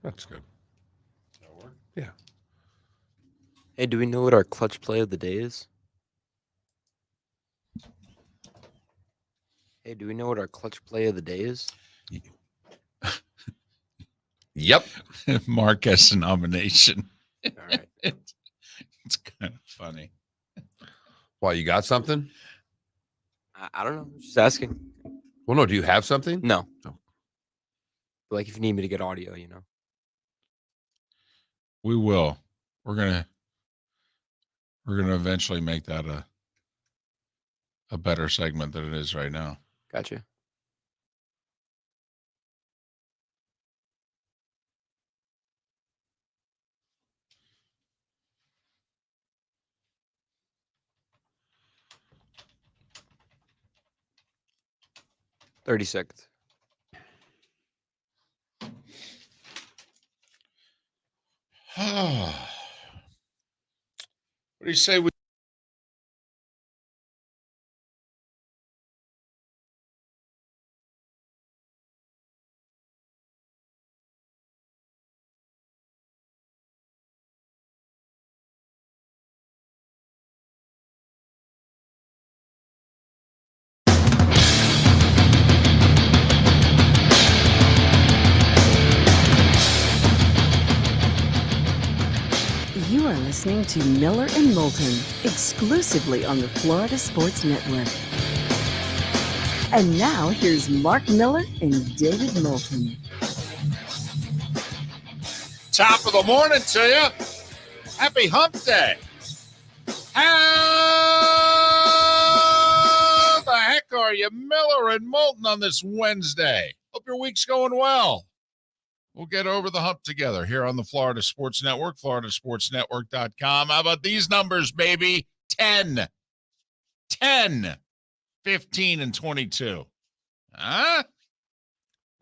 That's good. That'll work. Yeah. Hey, do we know what our clutch play of the day is? Hey, do we know what our clutch play of the day is? Yep. Mark has a nomination. All right. It's kind of funny. Why, you got something? I don't know. Just asking. Well, no. Do you have something? No. No. But like if you need me to get audio, We will. We're gonna eventually make that a better segment than it is right now. Gotcha. $30. What do you say we You are listening to Miller and Moulton, exclusively on the Florida Sports Network. And now here's Mark Miller and David Moulton. Top of the morning to you. Happy hump day. How the heck are you, Miller and Moulton, on this Wednesday? Hope your week's going well. We'll get over the hump together here on the Florida Sports Network, floridasportsnetwork.com. How about these numbers, baby? 10, 15, and 22. Huh?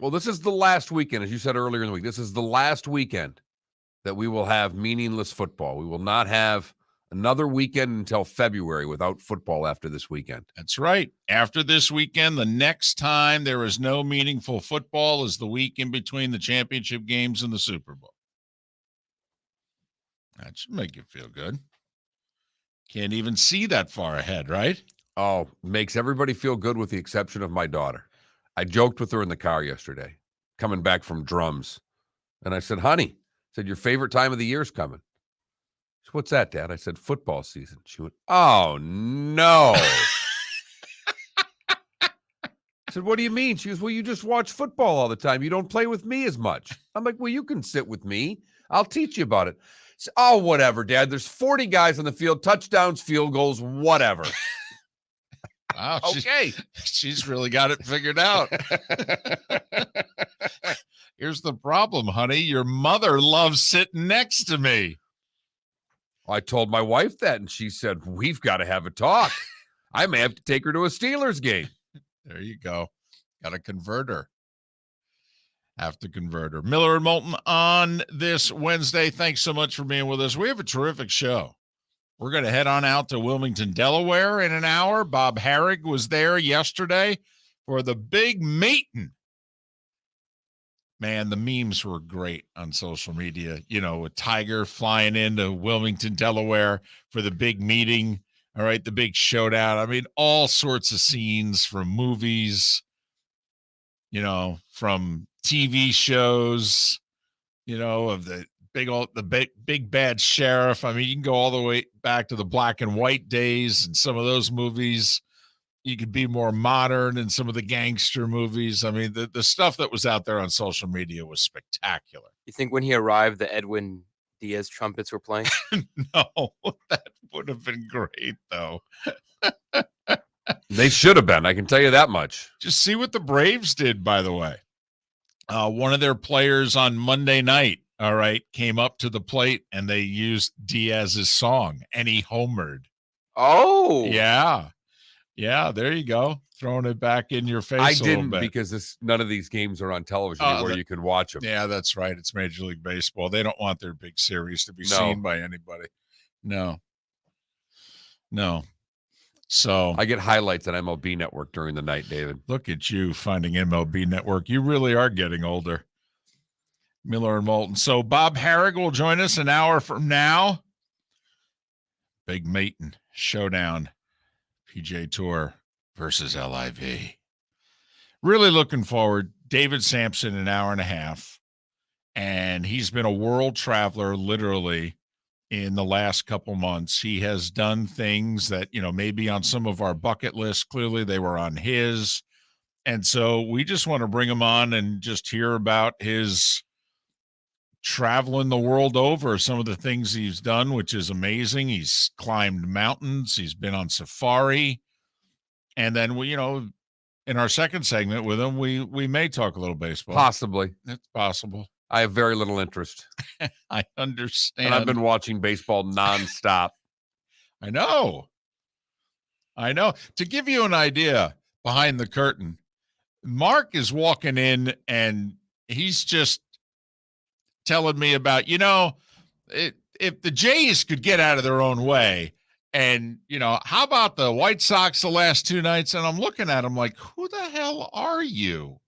Well, this is the last weekend, as you said earlier in the week. This is the last weekend that we will have meaningless football. We will not have another weekend until February without football after this weekend. That's right. After this weekend, the next time there is no meaningful football is the week in between the championship games and the Super Bowl. That should make you feel good. Can't even see that far ahead, right? Oh, makes everybody feel good with the exception of my daughter. I joked with her in the car yesterday, coming back from drums. And I said, honey, your favorite time of the year is coming. She said, what's that, Dad? I said, football season. She went, oh, no. I said, what do you mean? She goes, well, you just watch football all the time. You don't play with me as much. I'm like, well, you can sit with me. I'll teach you about it. Said, oh, whatever, Dad. There's 40 guys on the field, touchdowns, field goals, whatever. Wow. Okay. She's really got it figured out. Here's the problem, honey. Your mother loves sitting next to me. I told my wife that, and she said, we've got to have a talk. I may have to take her to a Steelers game. There you go. Got a converter. Have to convert her. Miller and Moulton on this Wednesday. Thanks so much for being with us. We have a terrific show. We're going to head on out to Wilmington, Delaware in an hour. Bob Harig was there yesterday for the big meeting. Man, the memes were great on social media. You know, with Tiger flying into Wilmington, Delaware for the big meeting. All right, the big showdown. I mean, all sorts of scenes from movies, you know, from TV shows, you know, of the big bad sheriff. I mean, you can go all the way back to the black and white days and some of those movies. You could be more modern in some of the gangster movies. I mean, the stuff that was out there on social media was spectacular. You think when he arrived, the Edwin Diaz trumpets were playing? No, that would have been great, though. They should have been. I can tell you that much. Just see what the Braves did, by the way. One of their players on Monday night, all right, came up to the plate and they used Diaz's song, and he homered. Oh. Yeah. Yeah, there you go. Throwing it back in your face. I a didn't little bit. because none of these games are on television where you can watch them. Yeah, that's right. It's Major League Baseball. They don't want their big series to be seen by anybody. No. So I get highlights on MLB Network during the night, David. Look at you finding MLB Network. You really are getting older. Miller and Moulton. So Bob Harig will join us an hour from now. Big Moulton showdown, PGA Tour versus LIV. Really looking forward. David Samson, an hour and a half. And he's been a world traveler literally in the last couple months. He has done things that, maybe on some of our bucket lists. Clearly they were on his. And so we just want to bring him on and just hear about his traveling the world over, some of the things he's done, which is amazing. He's climbed mountains. He's been on safari. And then in our second segment with him, we may talk a little baseball. Possibly. It's possible. I have very little interest. I understand. And I've been watching baseball nonstop. I know. To give you an idea behind the curtain, Mark is walking in and he's just telling me about, if the Jays could get out of their own way and, how about the White Sox the last two nights? And I'm looking at him like, who the hell are you?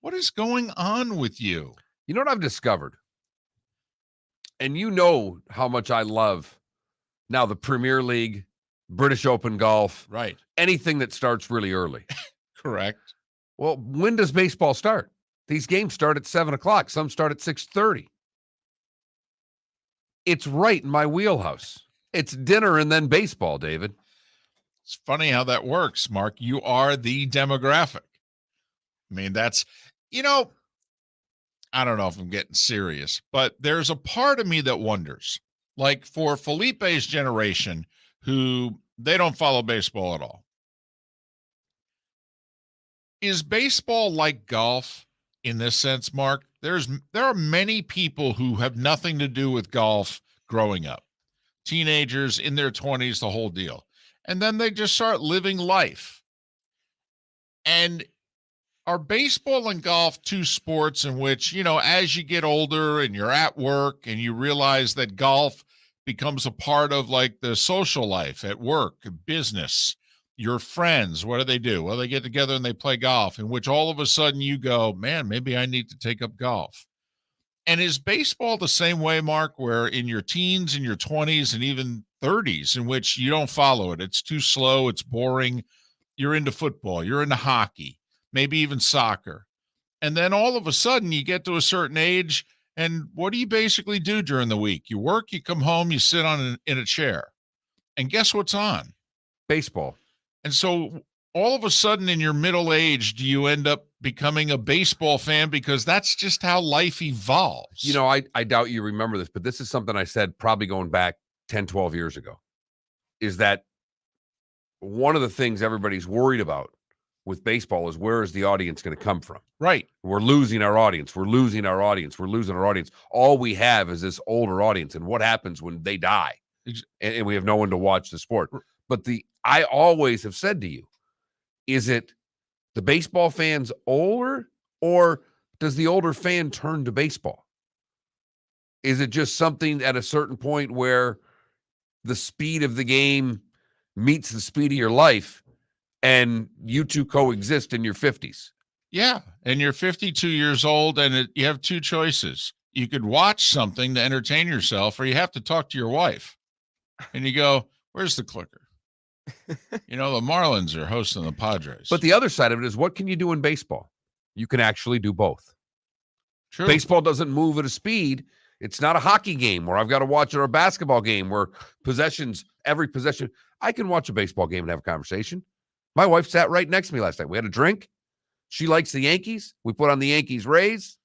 What is going on with you? You know what I've discovered? And you know how much I love now the Premier League, British Open golf, right? Anything that starts really early. Correct. Well, when does baseball start? These games start at 7:00. Some start at 6:30. It's right in my wheelhouse. It's dinner and then baseball, David. It's funny how that works, Mark. You are the demographic. I mean, that's, I don't know if I'm getting serious, but there's a part of me that wonders, like for Felipe's generation, who they don't follow baseball at all. Is baseball like golf in this sense, Mark? There are many people who have nothing to do with golf growing up. Teenagers in their 20s, the whole deal. And then they just start living life. And are baseball and golf two sports in which, as you get older and you're at work and you realize that golf becomes a part of like the social life at work, business, your friends, what do? Well, they get together and they play golf, in which all of a sudden you go, man, maybe I need to take up golf. And is baseball the same way, Mark, where in your teens, in your 20s, and even 30s, in which you don't follow it? It's too slow. It's boring. You're into football. You're into hockey, maybe even soccer. And then all of a sudden you get to a certain age, and what do you basically do during the week? You work, you come home, you sit in a chair. And guess what's on? Baseball. And so all of a sudden in your middle age, do you end up becoming a baseball fan because that's just how life evolves? I doubt you remember this, but this is something I said probably going back 10, 12 years ago, is that one of the things everybody's worried about with baseball is where is the audience going to come from? Right. We're losing our audience. We're losing our audience. We're losing our audience. All we have is this older audience. And what happens when they die? And we have no one to watch the sport. But I always have said to you, is it the baseball fans older, or does the older fan turn to baseball? Is it just something at a certain point where the speed of the game meets the speed of your life and you two coexist in your 50s? Yeah. And you're 52 years old and you have two choices. You could watch something to entertain yourself, or you have to talk to your wife. And you go, where's the clicker? The Marlins are hosting the Padres. But the other side of it is, what can you do in baseball? You can actually do both. True. Baseball doesn't move at a speed. It's not a hockey game where I've got to watch, or a basketball game where every possession. I can watch a baseball game and have a conversation. My wife sat right next to me last night. We had a drink. She likes the Yankees. We put on the Yankees Rays,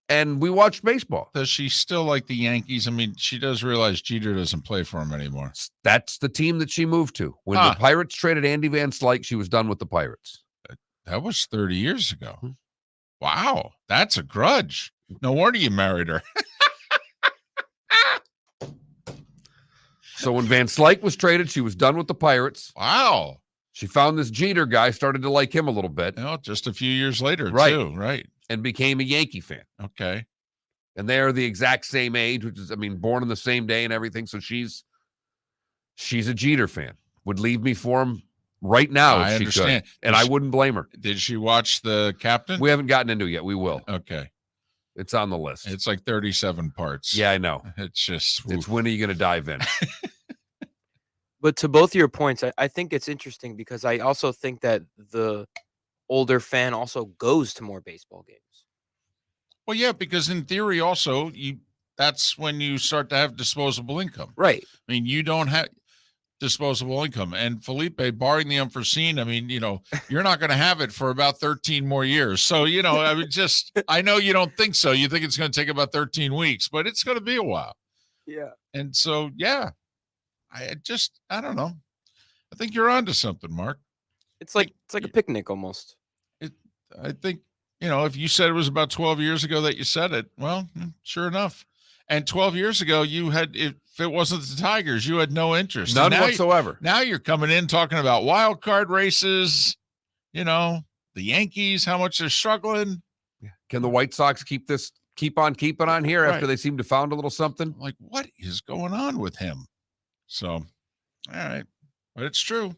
and we watched baseball. Does she still like the Yankees? I mean, she does realize Jeter doesn't play for them anymore. That's the team that she moved to. When the Pirates traded Andy Van Slyke, she was done with the Pirates. That was 30 years ago. Wow. That's a grudge. No wonder you married her. So when Van Slyke was traded, she was done with the Pirates. Wow. She found this Jeter guy, started to like him a little bit. Just a few years later, right. too. Right. And became a Yankee fan. Okay. And they're the exact same age, which is, born on the same day and everything. So she's a Jeter fan. Would leave me for him right now if she could. And I wouldn't blame her. Did she watch The Captain? We haven't gotten into it yet. We will. Okay. It's on the list. It's like 37 parts. Yeah, I know. It's just, It's when are you going to dive in? But to both of your points, I think it's interesting because I also think that the older fan also goes to more baseball games. well, yeah, because in theory also that's when you start to have disposable income. Right. I mean, you don't have disposable income. And Felipe, barring the unforeseen, I mean, you're not going to have it for about 13 more years. So, I mean, I know you don't think so. You think it's going to take about 13 weeks, but it's going to be a while. Yeah. And so, yeah, I don't know. I think you're onto something, Mark. It's like a picnic almost. I think, if you said it was about 12 years ago that you said it, well, sure enough. And 12 years ago, if it wasn't the Tigers, you had no interest. None whatsoever. Now you're coming in talking about wild card races, the Yankees, how much they're struggling. Can the White Sox keep on keeping on here after they seem to found a little something? Like, what is going on with him? So, all right. But it's true.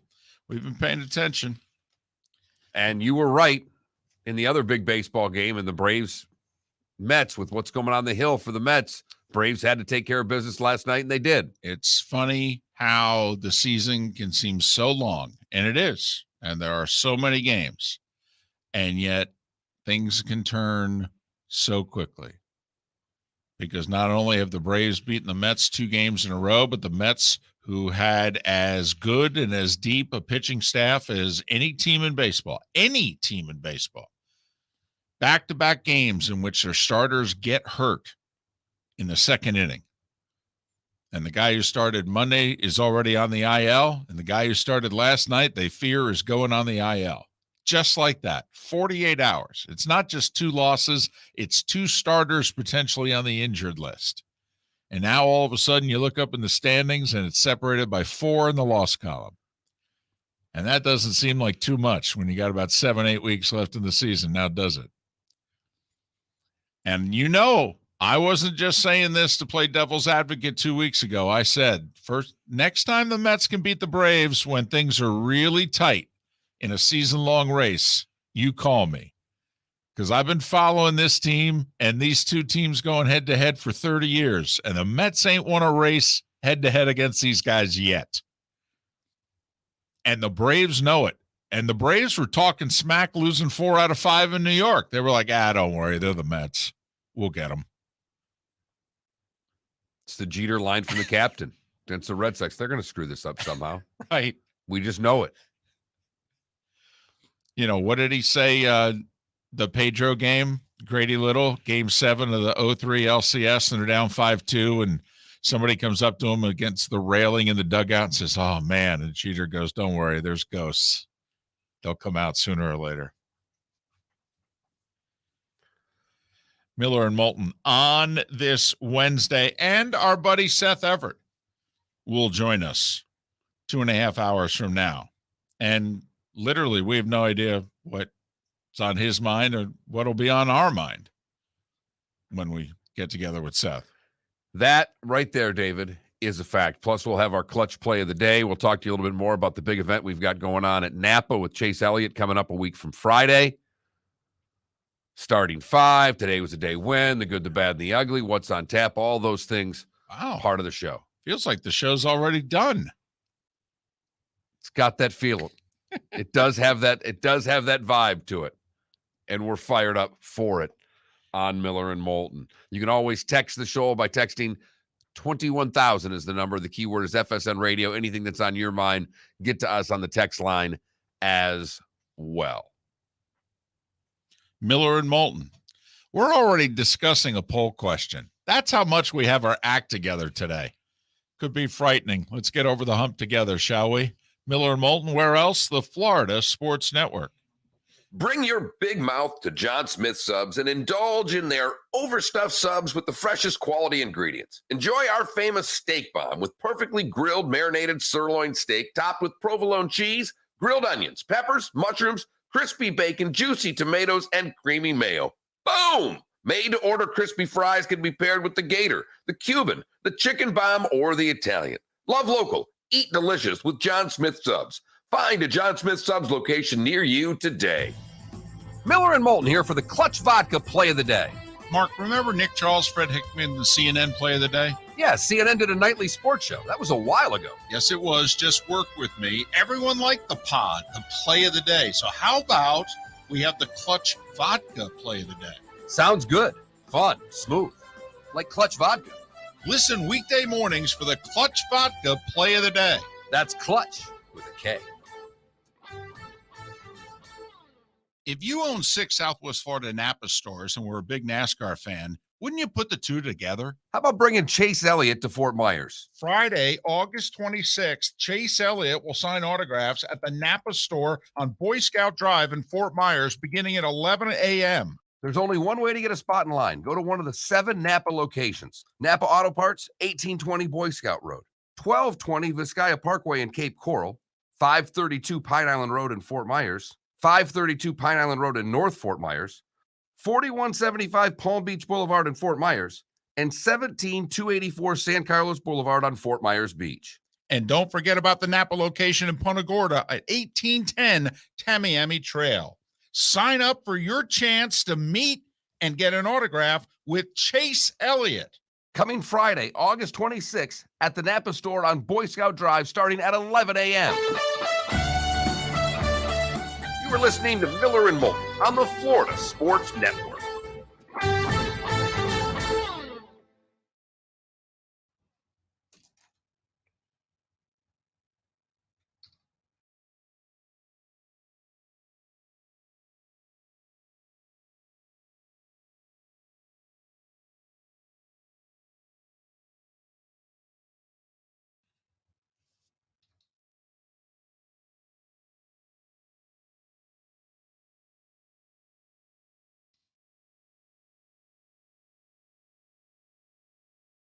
We've been paying attention. And you were right in the other big baseball game in the Braves-Mets with what's going on the hill for the Mets. Braves had to take care of business last night, and they did. It's funny how the season can seem so long, and it is. And there are so many games, and yet things can turn so quickly. Because not only have the Braves beaten the Mets 2 games in a row, but the Mets, who had as good and as deep a pitching staff as any team in baseball, back-to-back games in which their starters get hurt in the second inning. And the guy who started Monday is already on the IL, and the guy who started last night, they fear, is going on the IL. Just like that, 48 hours. It's not just 2 losses, it's 2 starters potentially on the injured list. And now all of a sudden you look up in the standings and it's separated by 4 in the loss column. And that doesn't seem like too much when you got about 7-8 weeks left in the season, now does it? And I wasn't just saying this to play devil's advocate 2 weeks ago. I said, next time the Mets can beat the Braves when things are really tight in a season-long race, you call me. Because I've been following this team and these 2 teams going head-to-head for 30 years, and the Mets ain't won a race head-to-head against these guys yet. And the Braves know it. And the Braves were talking smack, losing 4 out of 5 in New York. They were like, don't worry, they're the Mets. We'll get them. It's the Jeter line from the captain against the Red Sox. They're going to screw this up somehow. Right. We just know it. What did he say? The Pedro game, Grady Little, game 7 of the 0-3 LCS, and they're down 5-2, and somebody comes up to him against the railing in the dugout and says, oh, man. And Jeter goes, don't worry, there's ghosts. They'll come out sooner or later. Miller and Moulton on this Wednesday, and our buddy Seth Everett will join us 2.5 hours from now. And literally, we have no idea what's on his mind or what'll be on our mind when we get together with Seth. That right there, David, is a fact. Plus, we'll have our clutch play of the day. We'll talk to you a little bit more about the big event we've got going on at Napa with Chase Elliott coming up a week from Friday. Starting 5. Today was a day when, the good, the bad, and the ugly, what's on tap, all those things. Wow. Part of the show. Feels like the show's already done. It's got that feel. It does have that vibe to it. And we're fired up for it on Miller and Moulton. You can always text the show by texting 21,000 is the number. The keyword is FSN Radio. Anything that's on your mind, get to us on the text line as well. Miller and Moulton. We're already discussing a poll question. That's how much we have our act together today. Could be frightening. Let's get over the hump together, shall we? Miller and Moulton, where else? The Florida Sports Network. Bring your big mouth to John Smith Subs and indulge in their overstuffed subs with the freshest quality ingredients. Enjoy our famous steak bomb with perfectly grilled marinated sirloin steak topped with provolone cheese, grilled onions, peppers, mushrooms, crispy bacon, juicy tomatoes, and creamy mayo. Boom! Made-to-order crispy fries can be paired with the Gator, the Cuban, the Chicken Bomb, or the Italian. Love local. Eat delicious with John Smith Subs. Find a John Smith Subs location near you today. Miller and Moulton here for the Clutch Vodka Play of the Day. Mark, remember Nick Charles, Fred Hickman, the CNN Play of the Day? Yeah, CNN did a nightly sports show. That was a while ago. Yes, it was. Just work with me. Everyone liked the pod, the Play of the Day. So how about we have the Clutch Vodka Play of the Day? Sounds good. Fun. Smooth. Like Clutch Vodka. Listen weekday mornings for the Clutch Vodka Play of the Day. That's Clutch with a K. If you own 6 Southwest Florida Napa stores and were a big NASCAR fan, wouldn't you put the two together? How about bringing Chase Elliott to Fort Myers? Friday, August 26th, Chase Elliott will sign autographs at the Napa store on Boy Scout Drive in Fort Myers beginning at 11 a.m. There's only one way to get a spot in line. Go to one of the 7 Napa locations. Napa Auto Parts, 1820 Boy Scout Road, 1220 Vizcaya Parkway in Cape Coral, 532 Pine Island Road in Fort Myers, 532 Pine Island Road in North Fort Myers, 4175 Palm Beach Boulevard in Fort Myers, and 17284 San Carlos Boulevard on Fort Myers Beach. And don't forget about the Napa location in Punta Gorda at 1810 Tamiami Trail. Sign up for your chance to meet and get an autograph with Chase Elliott. Coming Friday, August 26th at the Napa store on Boy Scout Drive starting at 11 a.m. You were listening to Miller and Moulton on the Florida Sports Network.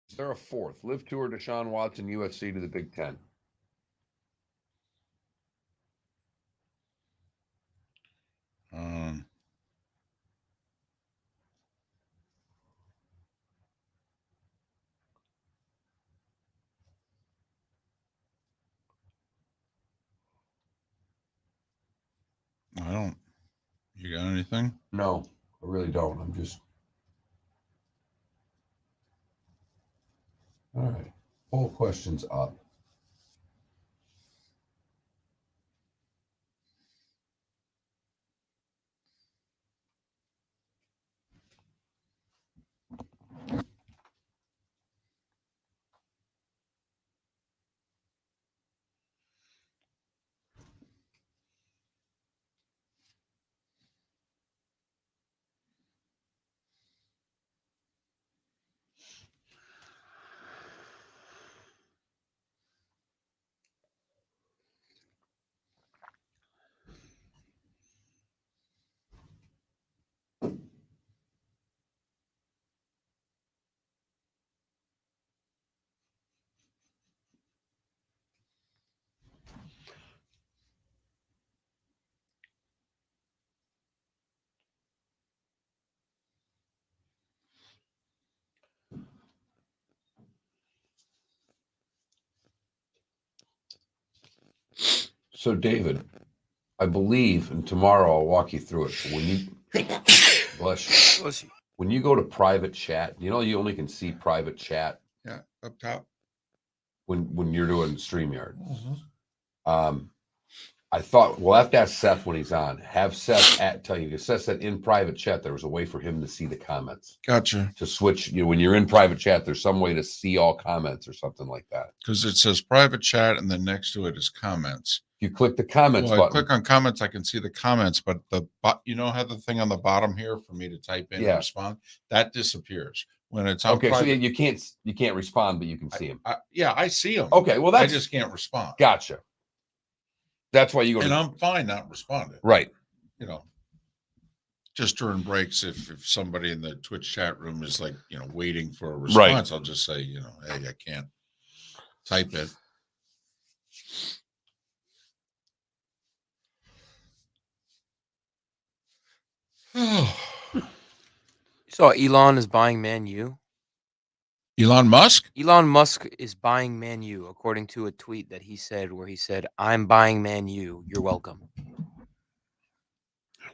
Is there a fourth? Live Tour, Deshaun Watson, UFC to the Big Ten. I don't. You got anything? No, I really don't. I'm just. All right. All questions up. So, David, I believe, and tomorrow I'll walk you through it. But when you, bless you. When you go to private chat, you only can see private chat. Yeah, up top. When you're doing StreamYard. I thought we'll have to ask Seth when he's on. Have Seth tell you, because Seth said in private chat there was a way for him to see the comments. Gotcha. To switch, when you're in private chat, there's some way to see all comments or something like that. Because it says private chat, and then next to it is comments. If you click the comments Well, I button. click on comments, I can see the comments, but how the thing on the bottom here for me to type in and respond, that disappears when it's on Okay, private. so you can't respond, but you can see them. I see them. Okay, well I just can't respond. Gotcha. That's why you go. And I'm fine not responding. Right. Just during breaks, if somebody in the Twitch chat room is waiting for a response, I'll just say, hey, I can't type it. You saw Elon is buying Man U? Elon Musk? Elon Musk is buying Man U, according to a tweet that he said, where he said, "I'm buying Man U. You're welcome."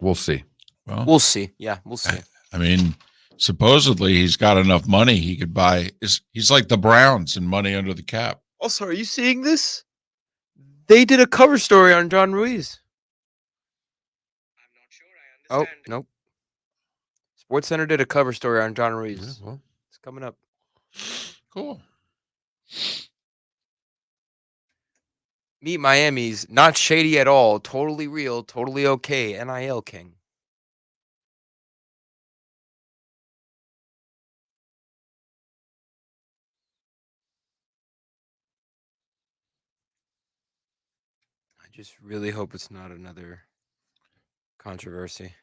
We'll see. Well, We'll see. Yeah, we'll see. I mean, supposedly he's got enough money he could buy. He's like the Browns in money under the cap. Also, are you seeing this? They did a cover story on John Ruiz. I'm not sure I understand. Oh, nope. SportsCenter did a cover story on John Ruiz. Yeah, well, It's coming up. Cool. Meet Miami's not shady at all, totally real, totally okay, NIL king. I just really hope it's not another controversy.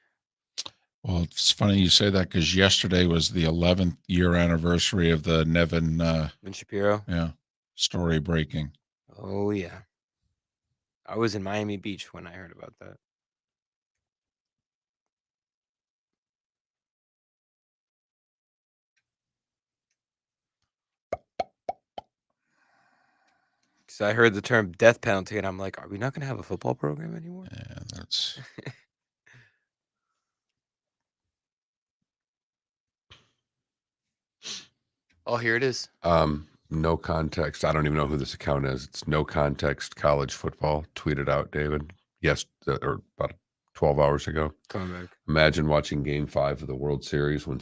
Well, it's funny you say that because yesterday was the 11th year anniversary of the Nevin Ben Shapiro. story breaking. Oh, yeah. I was in Miami Beach when I heard about that. Because I heard the term death penalty, and I'm like, are we not going to have a football program anymore? Yeah, that's Oh, here it is. no context. I don't even know who this account is. It's no context college football. Tweeted out, David. Yes, or about 12 hours ago. Coming back. Imagine watching Game 5 of the World Series when.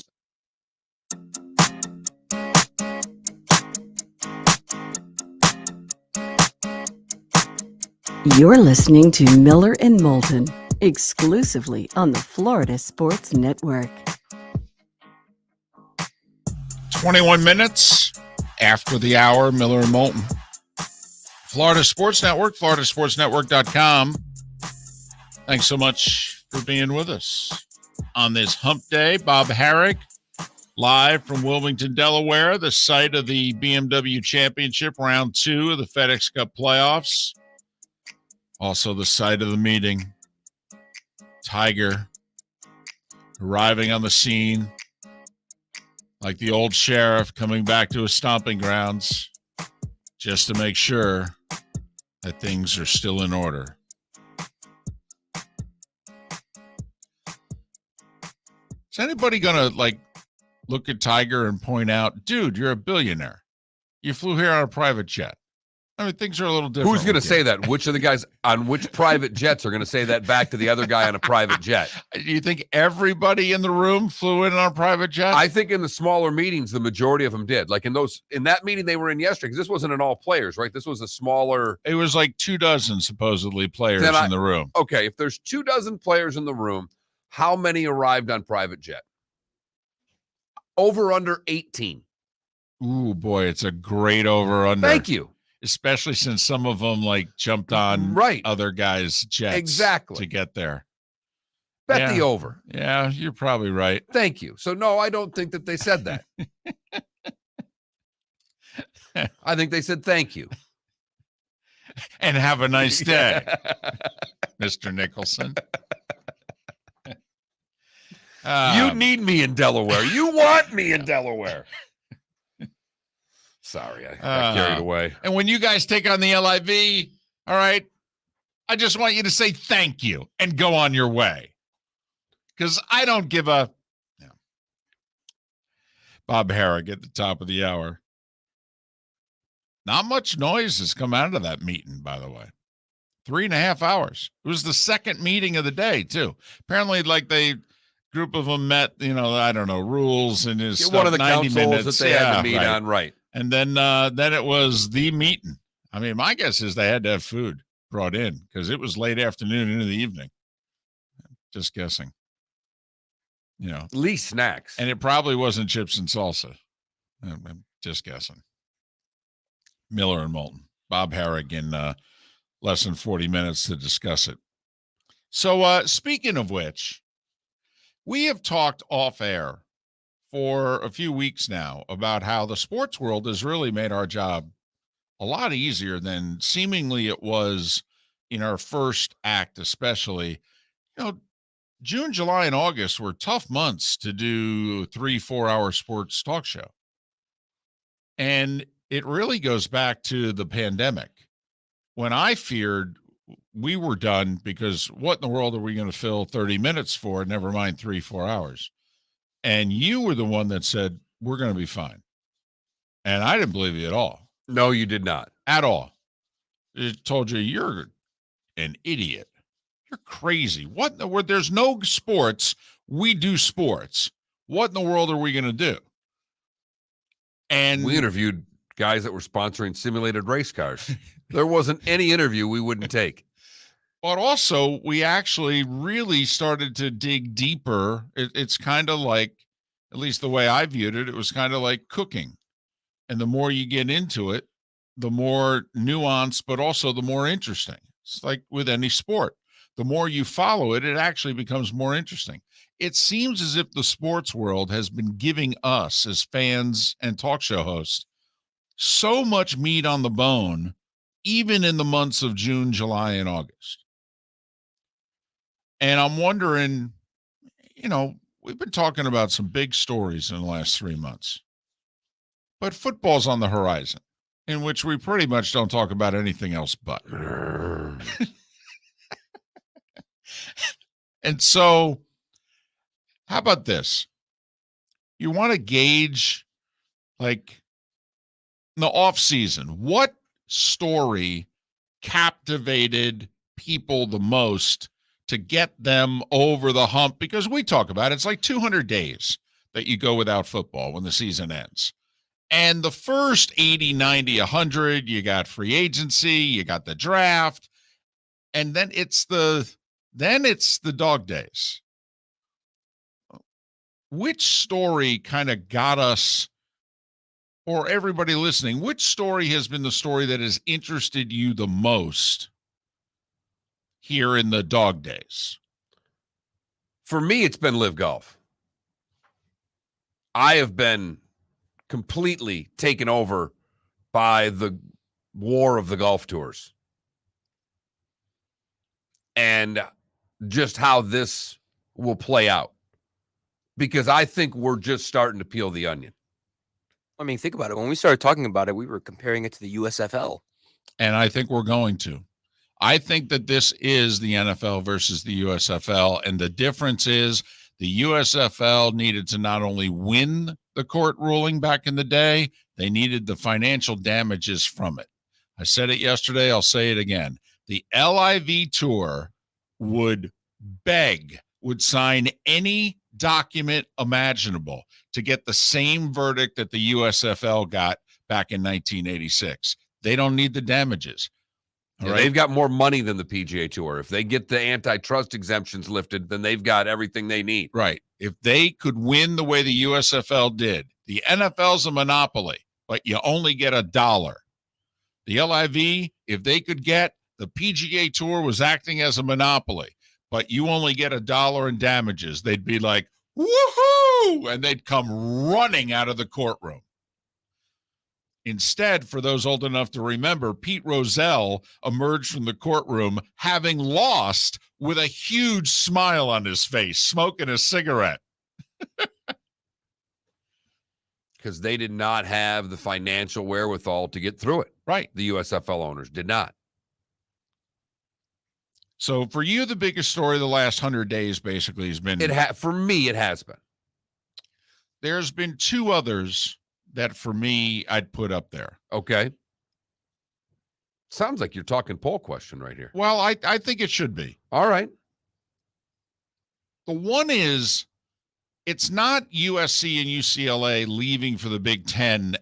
You're listening to Miller and Moulton, exclusively on the Florida Sports Network. 21 minutes after the hour, Miller and Moulton. Florida Sports Network, floridasportsnetwork.com. Thanks so much for being with us on this hump day. Bob Harig, live from Wilmington, Delaware, the site of the BMW Championship, round 2 of the FedEx Cup playoffs. Also the site of the meeting. Tiger arriving on the scene like the old sheriff coming back to his stomping grounds just to make sure that things are still in order. Is anybody going to look at Tiger and point out, dude, you're a billionaire. You flew here on a private jet. I mean, things are a little different. Who's going to say that? Which of the guys on which private jets are going to say that back to the other guy on a private jet? Do you think everybody in the room flew in on a private jet? I think in the smaller meetings, the majority of them did. Like in that meeting they were in yesterday, because this wasn't an all players, right? This was a smaller. It was like 24 supposedly players in the room. Okay, if there's 24 players in the room, how many arrived on private jet? Over under 18. Ooh, boy, it's a great over under. Thank you. Especially since some of them jumped on other guys' jets to get there. Bet the over. Yeah, you're probably right. Thank you. So no, I don't think that they said that. I think they said thank you. And have a nice day, Mr. Nicholson. You need me in Delaware. You want me in Delaware. Sorry, I got carried away. And when you guys take on the LIV, all right, I just want you to say thank you and go on your way. Because I don't give a... No. Bob Harig at the top of the hour. Not much noise has come out of that meeting, by the way. 3.5 hours. It was the second meeting of the day, too. Apparently, group of them met, I don't know, rules and his stuff, one of the 90 councils minutes. that they had to meet on, right. And then it was the meeting. I mean, my guess is they had to have food brought in because it was late afternoon into the evening. Just guessing. At least snacks. And it probably wasn't chips and salsa. I'm just guessing. Miller and Moulton. Bob Harig in less than 40 minutes to discuss it. So speaking of which, we have talked off air for a few weeks now about how the sports world has really made our job a lot easier than seemingly it was in our first act, especially. June, July, and August were tough months to do 3-4 hour sports talk show. And it really goes back to the pandemic when I feared we were done because what in the world are we going to fill 30 minutes for? Never mind 3-4 hours. and you were the one that said, we're going to be fine. And I didn't believe you at all. No, you did not. At all. It told you, you're an idiot. You're crazy. What in the world? There's no sports. We do sports. What in the world are we going to do? And we interviewed guys that were sponsoring simulated race cars. There wasn't any interview we wouldn't take. But also, we actually really started to dig deeper. It's kind of like, at least the way I viewed it, it was kind of like cooking. And the more you get into it, the more nuanced, but also the more interesting. It's like with any sport. The more you follow it, it actually becomes more interesting. It seems as if the sports world has been giving us as fans and talk show hosts so much meat on the bone, even in the months of June, July, and August. And I'm wondering, we've been talking about some big stories in the last 3 months, but football's on the horizon, in which we pretty much don't talk about anything else but. And so, how about this? You want to gauge, like, in the off season, what story captivated people the most to get them over the hump? Because we talk about it, it's like 200 days that you go without football when the season ends. And the first 80, 90, 100, you got free agency, you got the draft, and then it's the dog days. Which story kind of got us, or everybody listening, which story has been the story that has interested you the most here in the dog days? For me, it's been Live Golf. I have been completely taken over by the war of the golf tours. And just how this will play out. Because I think we're just starting to peel the onion. I mean, think about it. When we started talking about it, we were comparing it to the USFL. And I think we're going to. I think that this is the NFL versus the USFL. And the difference is the USFL needed to not only win the court ruling back in the day, they needed the financial damages from it. I said it yesterday. I'll say it again. The LIV Tour would sign any document imaginable to get the same verdict that the USFL got back in 1986. They don't need the damages. All right. They've got more money than the PGA Tour. If they get the antitrust exemptions lifted, then they've got everything they need. Right. If they could win the way the USFL did, the NFL's a monopoly, but you only get $1. The LIV, if they could get, the PGA Tour was acting as a monopoly, but you only get $1 in damages, they'd be like, woohoo! And they'd come running out of the courtroom. Instead, for those old enough to remember, Pete Rozelle emerged from the courtroom having lost with a huge smile on his face, smoking a cigarette. Because they did not have the financial wherewithal to get through it. Right. The USFL owners did not. So for you, the biggest story of the last 100 days basically has been... For me, it has been. There's been two others that for me I'd put up there. Okay. Sounds like you're talking poll question right here. Well, I think it should be. All right. The one is, it's not USC and UCLA leaving for the Big Ten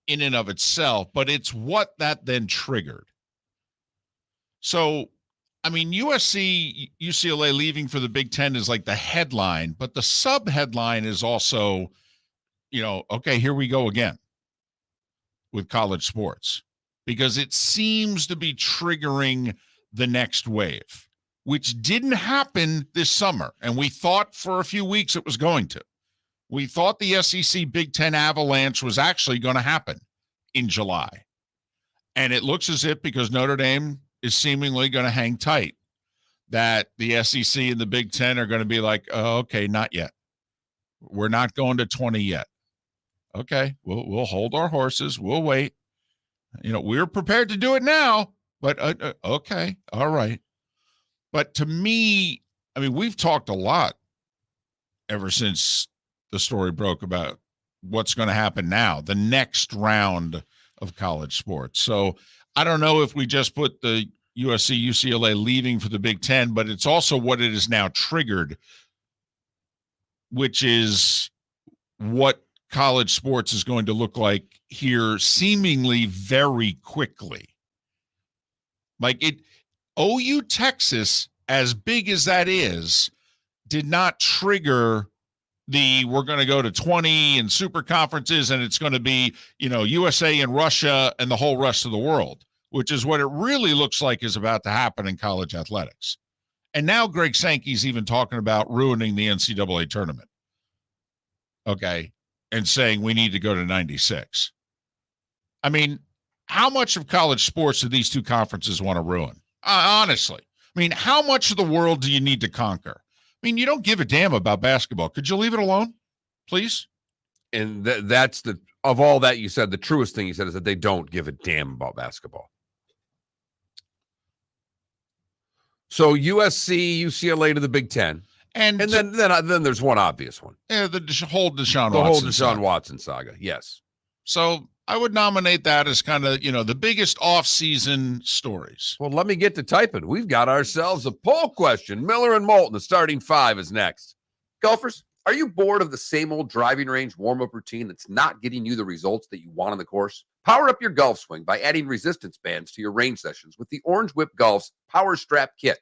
in and of itself, but it's what that then triggered. So, I mean, USC, UCLA leaving for the Big Ten is like the headline, but the sub-headline is also, okay, here we go again with college sports, because it seems to be triggering the next wave, which didn't happen this summer. And we thought for a few weeks it was going to. We thought the SEC Big Ten avalanche was actually going to happen in July. And it looks as if, because Notre Dame is seemingly going to hang tight, that the SEC and the Big Ten are going to be like, oh, okay, not yet. We're not going to 20 yet. Okay, we'll hold our horses. We'll wait. We're prepared to do it now, but okay, all right. But to me, I mean, we've talked a lot ever since the story broke about what's going to happen now, the next round of college sports. So I don't know if we just put the USC, UCLA leaving for the Big Ten, but it's also what it is now triggered, which is what college sports is going to look like here seemingly very quickly. Like OU Texas, as big as that is, did not trigger we're going to go to 20 and super conferences and it's going to be, USA and Russia and the whole rest of the world, which is what it really looks like is about to happen in college athletics. And now Greg Sankey's even talking about ruining the NCAA tournament. Okay. And saying we need to go to 96. I mean, how much of college sports do these two conferences want to ruin? Honestly. I mean, how much of the world do you need to conquer? I mean, you don't give a damn about basketball. Could you leave it alone, please? And that's of all that you said, the truest thing you said is that they don't give a damn about basketball. So USC, UCLA to the Big Ten. And then there's one obvious one. Yeah, the whole Deshaun Watson saga. Yes. So I would nominate that as kind of, the biggest off-season stories. Well, let me get to typing. We've got ourselves a poll question. Miller and Moulton, the starting five is next. Golfers, are you bored of the same old driving range warm-up routine that's not getting you the results that you want on the course? Power up your golf swing by adding resistance bands to your range sessions with the Orange Whip Golf's Power Strap Kit.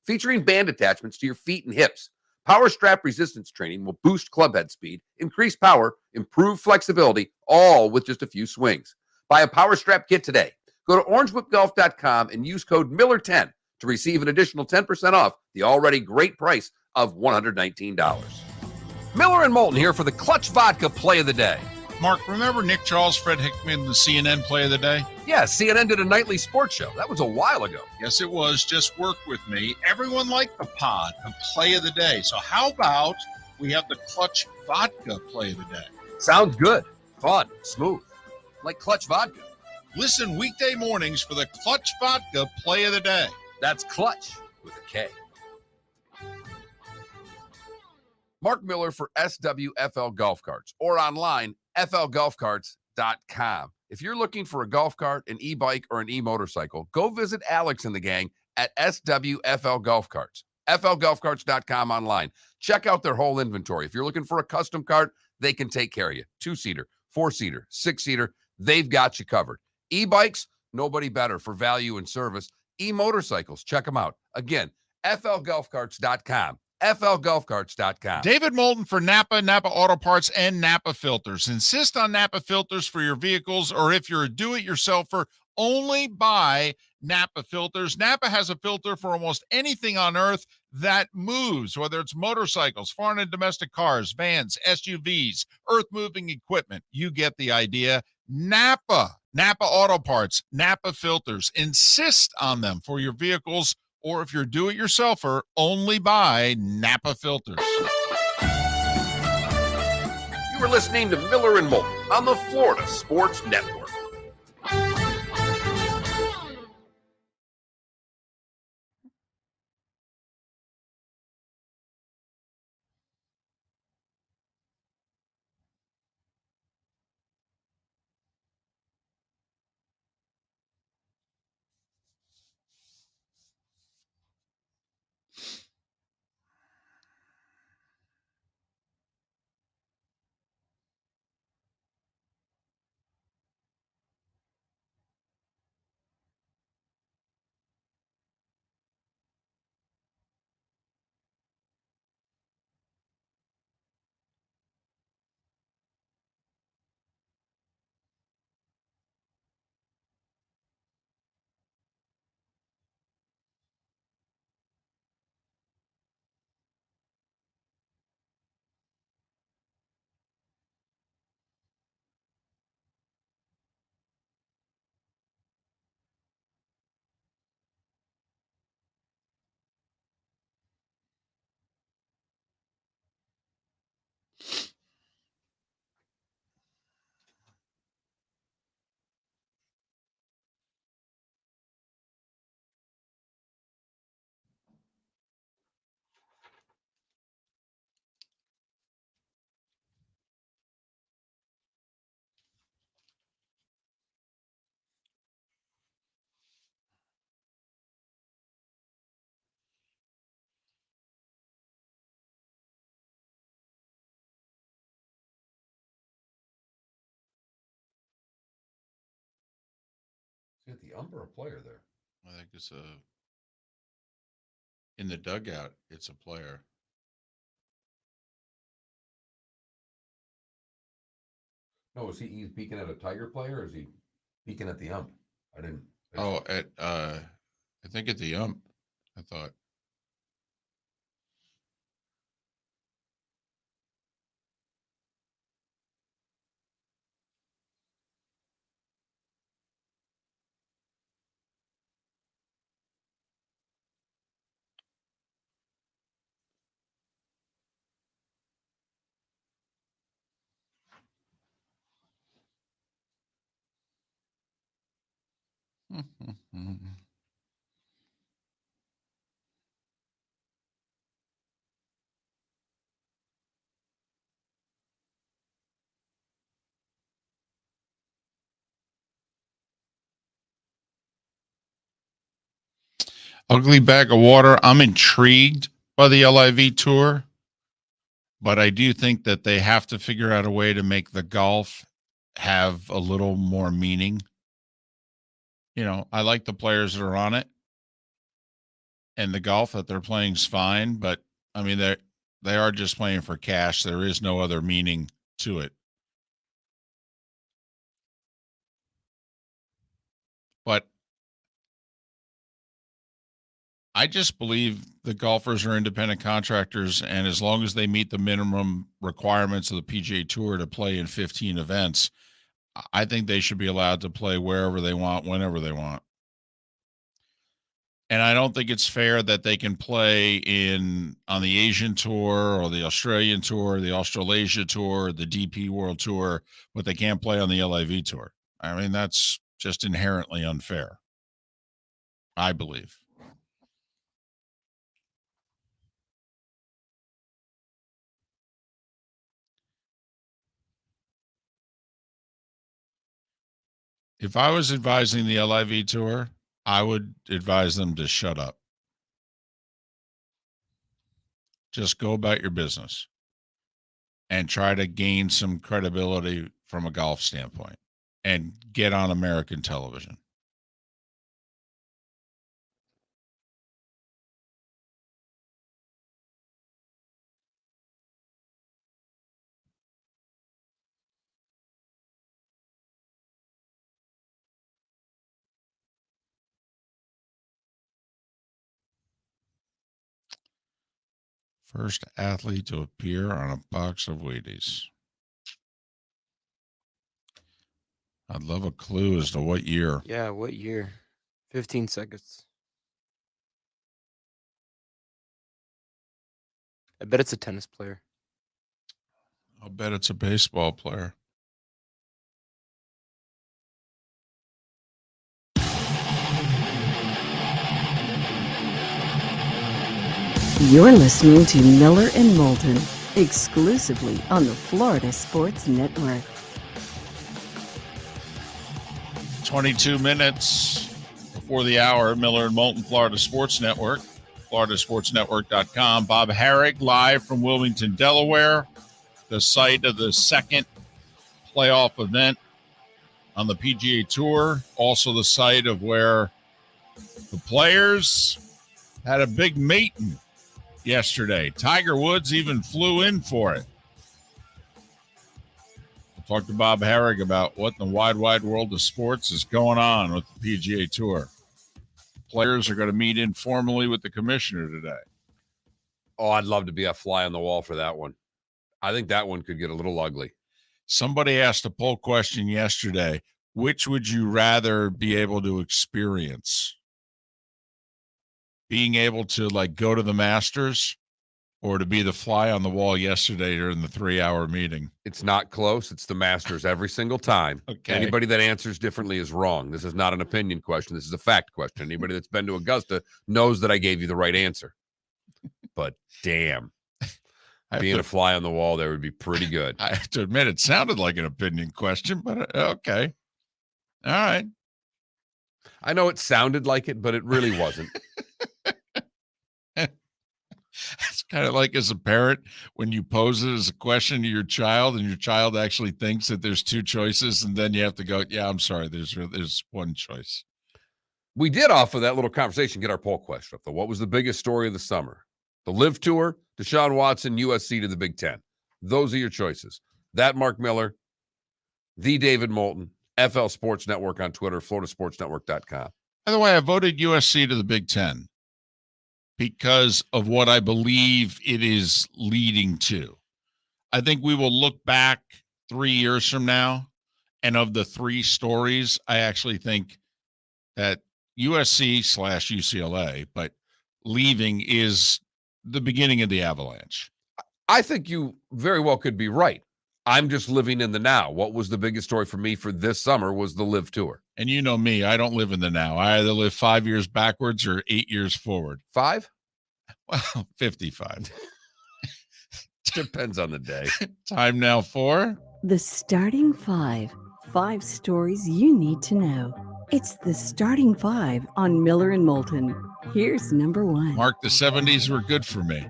Featuring band attachments to your feet and hips, Power Strap resistance training will boost clubhead speed, increase power, improve flexibility, all with just a few swings. Buy a Power Strap kit today. Go to orangewhipgolf.com and use code Miller10 to receive an additional 10% off the already great price of $119. Miller and Moulton here for the Clutch Vodka Play of the Day. Mark, remember Nick Charles, Fred Hickman, the CNN Play of the Day? Yeah, CNN did a nightly sports show. That was a while ago. Yes, it was. Just work with me. Everyone liked the pod, the Play of the Day. So how about we have the Clutch Vodka Play of the Day? Sounds good. Fun. Smooth. Like Clutch Vodka. Listen weekday mornings for the Clutch Vodka Play of the Day. That's Clutch with a K. Mark Miller for SWFL Golf Carts or online, flgolfcarts.com. If you're looking for a golf cart, an e-bike, or an e-motorcycle, go visit Alex and the gang at SWFL Golf Carts. flgolfcarts.com online. Check out their whole inventory. If you're looking for a custom cart, they can take care of you. 2-seater, 4-seater, 6-seater, they've got you covered. E-bikes, nobody better for value and service. E-motorcycles, check them out. Again, flgolfcarts.com. flgolfcarts.com. David Moulton for Napa Auto Parts, and Napa Filters. Insist on Napa Filters for your vehicles, or if you're a do-it-yourselfer, only buy Napa Filters. Napa has a filter for almost anything on earth that moves, whether it's motorcycles, foreign and domestic cars, vans, SUVs, earth-moving equipment. You get the idea. Napa Auto Parts, Napa Filters. Insist on them for your vehicles, or if you're a do-it-yourselfer, only buy Napa Filters. You were listening to Miller and Moulton on the Florida Sports Network. Is it the ump or a player there? I think it's in the dugout, it's a player. No, is he's peeking at a Tiger player, or is he peeking at the ump? I didn't. Oh, I think at the ump, I thought. Ugly bag of water. I'm intrigued by the LIV tour, but I do think that they have to figure out a way to make the golf have a little more meaning. You know, I like the players that are on it, and the golf that they're playing is fine, but I mean, they are just playing for cash. There is no other meaning to it. But I just believe the golfers are independent contractors, and as long as they meet the minimum requirements of the PGA Tour to play in 15 events, I think they should be allowed to play wherever they want, whenever they want. And I don't think it's fair that they can play on the Asian Tour or the Australian Tour, the Australasia Tour, the DP World Tour, but they can't play on the LIV Tour. I mean, that's just inherently unfair, I believe. If I was advising the LIV Tour, I would advise them to shut up. Just go about your business and try to gain some credibility from a golf standpoint and get on American television. First athlete to appear on a box of Wheaties. I'd love a clue as to what year. Yeah, what year? 15 seconds. I bet it's a tennis player. I'll bet it's a baseball player. You're listening to Miller and Moulton, exclusively on the Florida Sports Network. 22 minutes before the hour, Miller and Moulton, Florida Sports Network, floridasportsnetwork.com. Bob Harig live from Wilmington, Delaware, the site of the second playoff event on the PGA Tour, also the site of where the players had a big meeting yesterday. Tiger Woods even flew in for it. We'll talk to Bob Harig about what in the wide world of sports is going on with the PGA Tour. Players are going to meet informally with the commissioner today. Oh, I'd love to be a fly on the wall for that one. I think that one could get a little ugly. Somebody asked a poll question yesterday. Which would you rather be able to experience? Being able to go to the Masters or to be the fly on the wall yesterday during the 3-hour meeting? It's not close. It's the Masters every single time. Okay. Anybody that answers differently is wrong. This is not an opinion question. This is a fact question. Anybody that's been to Augusta knows that I gave you the right answer. But damn, being a fly on the wall there would be pretty good. I have to admit, it sounded like an opinion question, but okay. All right. I know it sounded like it, but it really wasn't. It's kind of like as a parent when you pose it as a question to your child and your child actually thinks that there's two choices, and then you have to go, yeah, I'm sorry, there's one choice. We did, off of that little conversation, get our poll question up, though. What was the biggest story of the summer? The Live Tour, Deshaun Watson, USC to the Big Ten. Those are your choices. That Mark Miller, the David Moulton, FL Sports Network on Twitter, floridasportsnetwork.com. By the way, I voted USC to the Big Ten because of what I believe it is leading to. I think we will look back 3 years from now, and of the three stories, I actually think that USC/UCLA, but leaving is the beginning of the avalanche. I think you very well could be right. I'm just living in the now. What was the biggest story for me for this summer was the Live Tour. And you know me, I don't live in the now. I either live 5 years backwards or 8 years forward. 5? Well, 55. Depends on the day. Time now for The Starting Five. 5 stories you need to know. It's the Starting Five on Miller and Moulton. Here's number 1. Mark. The 70s were good for me.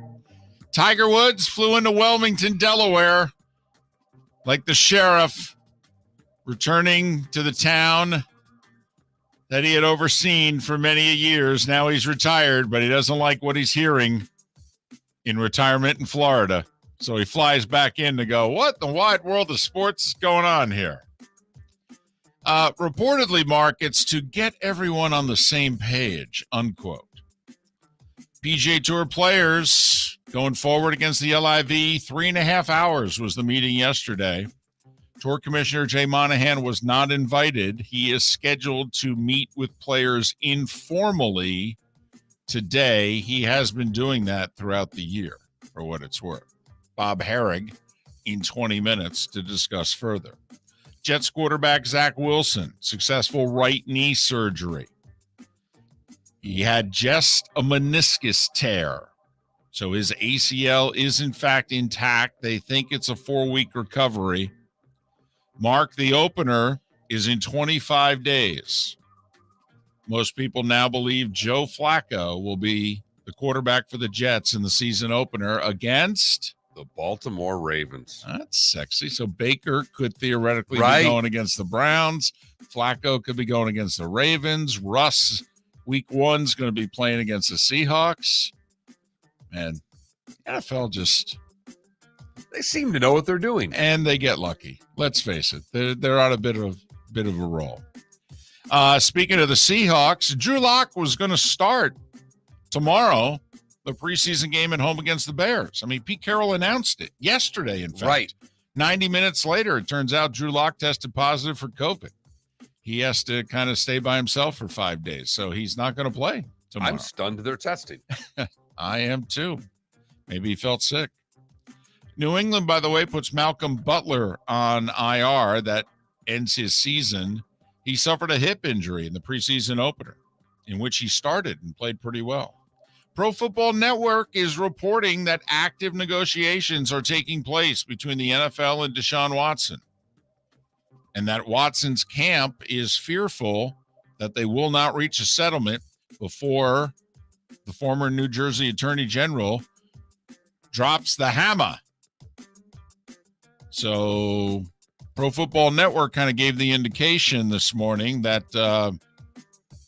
Tiger Woods flew into Wilmington, Delaware, like the sheriff, returning to the town that he had overseen for many years. Now he's retired, but he doesn't like what he's hearing in retirement in Florida. So he flies back in to go, what in the wide world of sports is going on here? Reportedly, Mark, it's to get everyone on the same page, unquote. PGA Tour players going forward against the LIV, 3.5 hours was the meeting yesterday. Tour Commissioner Jay Monahan was not invited. He is scheduled to meet with players informally today. He has been doing that throughout the year, for what it's worth. Bob Harig in 20 minutes to discuss further. Jets quarterback Zach Wilson, successful right knee surgery. He had just a meniscus tear. So his ACL is in fact intact. They think it's a 4-week recovery. Mark, the opener is in 25 days. Most people now believe Joe Flacco will be the quarterback for the Jets in the season opener against The Baltimore Ravens. That's sexy. So Baker could theoretically Right. be going against the Browns. Flacco could be going against the Ravens. Russ, week 1's going to be playing against the Seahawks. And NFL just... They seem to know what they're doing. And they get lucky. Let's face it. They're on a bit of a roll. Speaking of the Seahawks, Drew Lock was going to start tomorrow the preseason game at home against the Bears. I mean, Pete Carroll announced it yesterday, in fact. Right. 90 minutes later, it turns out Drew Lock tested positive for COVID. He has to kind of stay by himself for 5 days, so he's not going to play tomorrow. I'm stunned they're testing. I am too. Maybe he felt sick. New England, by the way, puts Malcolm Butler on IR. That ends his season. He suffered a hip injury in the preseason opener, in which he started and played pretty well. Pro Football Network is reporting that active negotiations are taking place between the NFL and Deshaun Watson, and that Watson's camp is fearful that they will not reach a settlement before the former New Jersey Attorney General drops the hammer. So Pro Football Network kind of gave the indication this morning that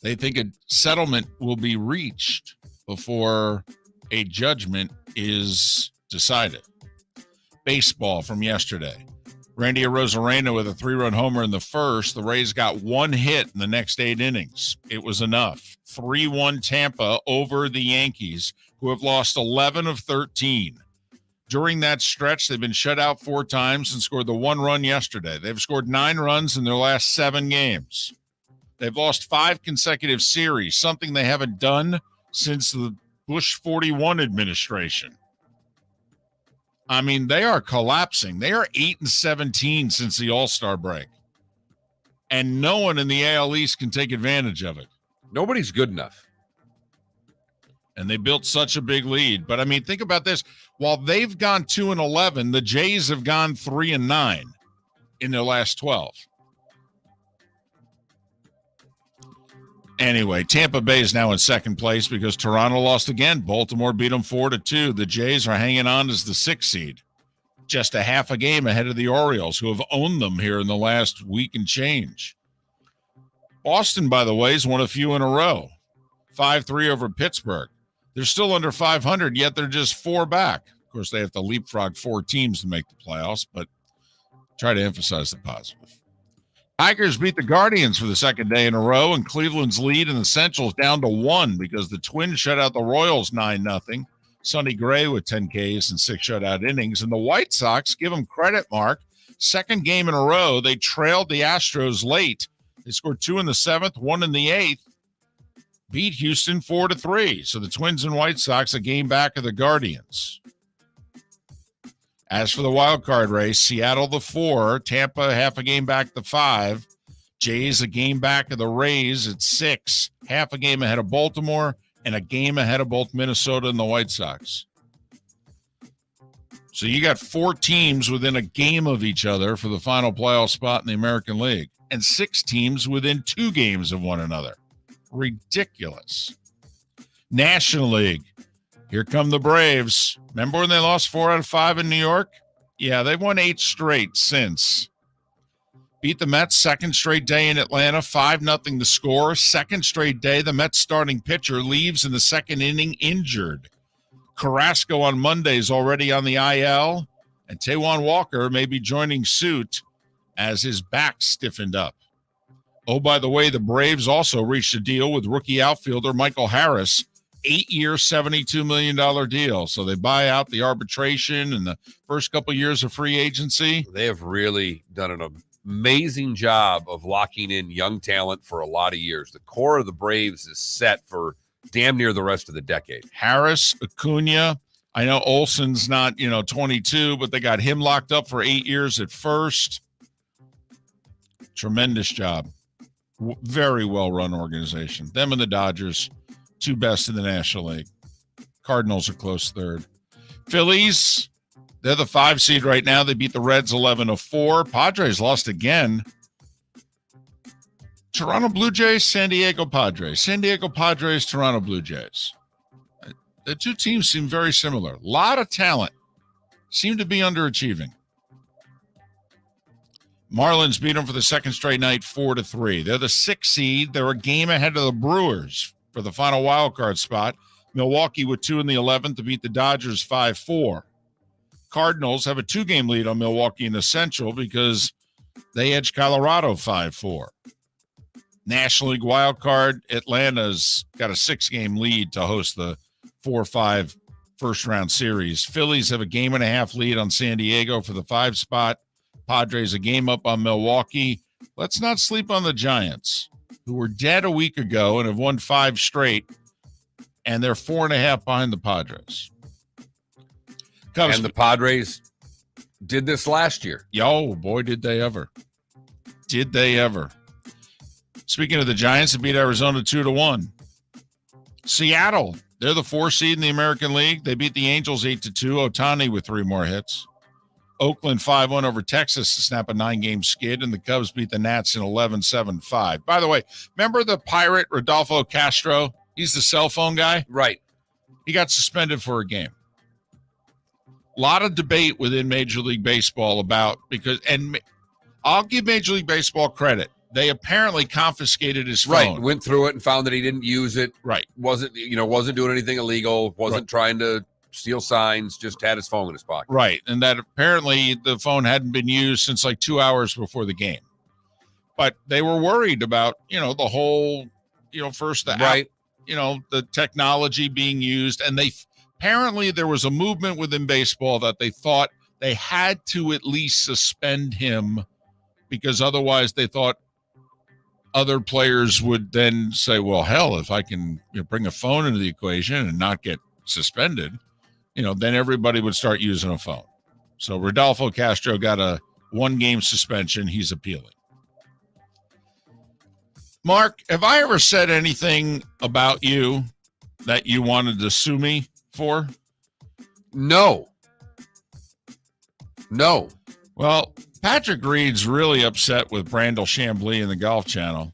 they think a settlement will be reached before a judgment is decided. Baseball from yesterday. Randy Arozarena with a 3-run homer in the first. The Rays got 1 hit in the next 8 innings. It was enough. 3-1 Tampa over the Yankees, who have lost 11 of 13. During that stretch, they've been shut out 4 times and scored the 1 run yesterday. They've scored 9 runs in their last 7 games. They've lost 5 consecutive series, something they haven't done since the Bush 41 administration. I mean, they are collapsing. They are 8-17 since the All-Star break. And no one in the AL East can take advantage of it. Nobody's good enough. And they built such a big lead. But, I mean, think about this. While they've gone 2-11, the Jays have gone 3-9 in their last 12. Anyway, Tampa Bay is now in second place because Toronto lost again. Baltimore beat them 4-2. The Jays are hanging on as the 6th seed, just a half a game ahead of the Orioles, who have owned them here in the last week and change. Boston, by the way, has won a few in a row. 5-3 over Pittsburgh. They're still under 500, yet they're just 4 back. Of course, they have to leapfrog 4 teams to make the playoffs, but try to emphasize the positive. Tigers beat the Guardians for the second day in a row, and Cleveland's lead in the Central is down to 1 because the Twins shut out the Royals 9-0. Sonny Gray with 10 Ks and 6 shutout innings. And the White Sox, give them credit, Mark. Second game in a row, they trailed the Astros late. They scored 2 in the 7th, 1 in the 8th. Beat Houston 4-3. So the Twins and White Sox a game back of the Guardians. As for the wild card race, Seattle the 4, Tampa half a game back the 5, Jays a game back of the Rays at 6, half a game ahead of Baltimore, and a game ahead of both Minnesota and the White Sox. So you got 4 teams within a game of each other for the final playoff spot in the American League, and 6 teams within 2 games of one another. Ridiculous. National League. Here come the Braves. Remember when they lost 4 out of 5 in New York? Yeah, they've won 8 straight since. Beat the Mets second straight day in Atlanta, 5-0 to score. Second straight day, the Mets starting pitcher leaves in the second inning injured. Carrasco on Monday is already on the IL, and Taijuan Walker may be joining suit as his back stiffened up. Oh, by the way, the Braves also reached a deal with rookie outfielder Michael Harris, 8-year, $72 million deal. So they buy out the arbitration and the first couple years of free agency. They have really done an amazing job of locking in young talent for a lot of years. The core of the Braves is set for damn near the rest of the decade. Harris, Acuna. I know Olson's not, 22, but they got him locked up for 8 years at first. Tremendous job. Very well-run organization. Them and the Dodgers, 2 best in the National League. Cardinals are close third. Phillies, they're the 5 seed right now. They beat the Reds 11-4. Padres lost again. Toronto Blue Jays, San Diego Padres. San Diego Padres, Toronto Blue Jays. The 2 teams seem very similar. A lot of talent. Seem to be underachieving. Marlins beat them for the second straight night, 4-3. They're the 6th seed. They're a game ahead of the Brewers for the final wild card spot. Milwaukee with 2 in the 11th to beat the Dodgers 5-4. Cardinals have a 2-game lead on Milwaukee in the Central because they edged Colorado 5-4. National League wild card, Atlanta's got a 6-game lead to host the 4-5 first-round series. Phillies have a game-and-a-half lead on San Diego for the 5 spot. Padres a game up on Milwaukee. Let's not sleep on the Giants, who were dead a week ago and have won 5 straight, and they're 4.5 behind the Padres. Cubs, And the Padres did this last year. Yo, boy, did they ever. Did they ever. Speaking of the Giants, they beat Arizona 2-1. Seattle, they're the 4 seed in the American League. They beat the Angels 8-2. Ohtani with 3 more hits. Oakland 5-1 over Texas to snap a 9-game skid, and the Cubs beat the Nats in 11-7-5. By the way, remember the Pirate Rodolfo Castro? He's the cell phone guy. Right. He got suspended for a game. A lot of debate within Major League Baseball and I'll give Major League Baseball credit. They apparently confiscated his phone. Right. Went through it and found that he didn't use it. Right. Wasn't doing anything illegal. Wasn't trying to steal signs, just had his phone in his pocket. Right. And that apparently the phone hadn't been used since like 2 hours before the game. But they were worried about, the whole, first the right. app, the technology being used. And apparently there was a movement within baseball that they thought they had to at least suspend him because otherwise they thought other players would then say, well, hell, if I can bring a phone into the equation and not get suspended, then everybody would start using a phone. So Rodolfo Castro got a 1-game suspension. He's appealing. Mark, have I ever said anything about you that you wanted to sue me for? No. Well, Patrick Reed's really upset with Brandel Chambly in the Golf Channel.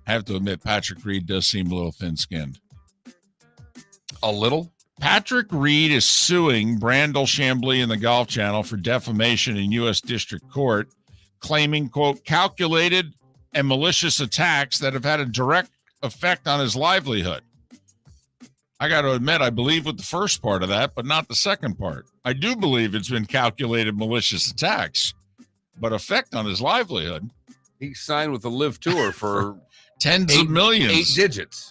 I have to admit, Patrick Reed does seem a little thin-skinned. A little? Patrick Reed is suing Brandel Chambly in the Golf Channel for defamation in U.S. District Court, claiming, quote, calculated and malicious attacks that have had a direct effect on his livelihood. I got to admit, I believe with the first part of that, but not the second part. I do believe it's been calculated malicious attacks, but effect on his livelihood. He signed with the Live Tour for tens of millions. 8 digits.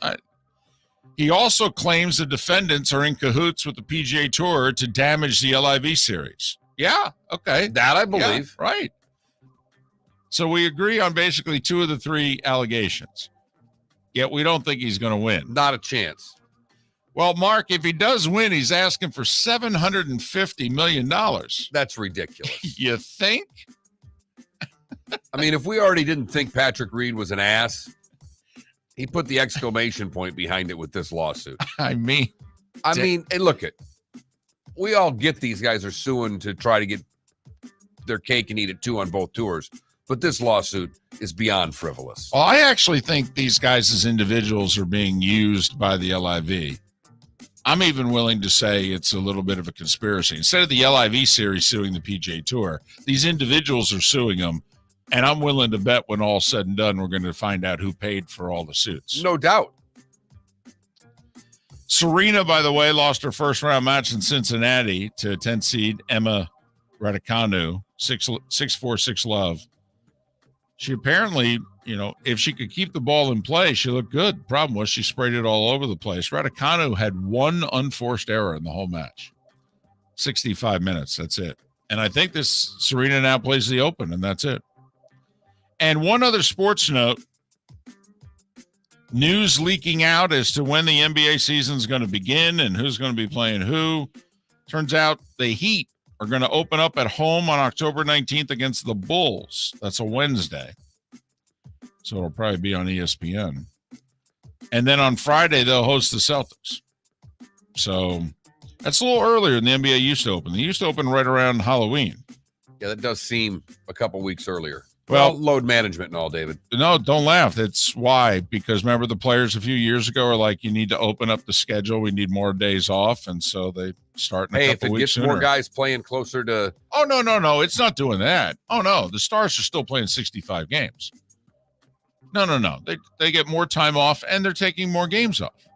He also claims the defendants are in cahoots with the PGA Tour to damage the LIV series. Yeah, okay. That I believe. Yeah, right. So we agree on basically 2 of the 3 allegations. Yet we don't think he's going to win. Not a chance. Well, Mark, if he does win, he's asking for $750 million. That's ridiculous. You think? I mean, if we already didn't think Patrick Reed was an ass, he put the exclamation point behind it with this lawsuit. I mean, hey, look it. We all get these guys are suing to try to get their cake and eat it too on both tours. But this lawsuit is beyond frivolous. Well, I actually think these guys as individuals are being used by the LIV. I'm even willing to say it's a little bit of a conspiracy. Instead of the LIV series suing the PGA Tour, these individuals are suing them. And I'm willing to bet when all's said and done, we're going to find out who paid for all the suits. No doubt. Serena, by the way, lost her first round match in Cincinnati to 10 seed Emma Raducanu, 6-4, 6-love. She apparently, if she could keep the ball in play, she looked good. Problem was she sprayed it all over the place. Raducanu had 1 unforced error in the whole match. 65 minutes, that's it. And I think this Serena now plays the Open, and that's it. And one other sports note, news leaking out as to when the NBA season is going to begin and who's going to be playing who. Turns out the Heat are going to open up at home on October 19th against the Bulls. That's a Wednesday. So it'll probably be on ESPN. And then on Friday, they'll host the Celtics. So that's a little earlier than the NBA used to open. They used to open right around Halloween. Yeah, that does seem a couple weeks earlier. Well, load management and all, David. No, don't laugh. That's why. Because remember the players a few years ago are like, you need to open up the schedule. We need more days off. And so they start in a couple weeks sooner. If it gets more guys playing closer to... Oh, no. It's not doing that. Oh, no. The Stars are still playing 65 games. No. They get more time off and they're taking more games off.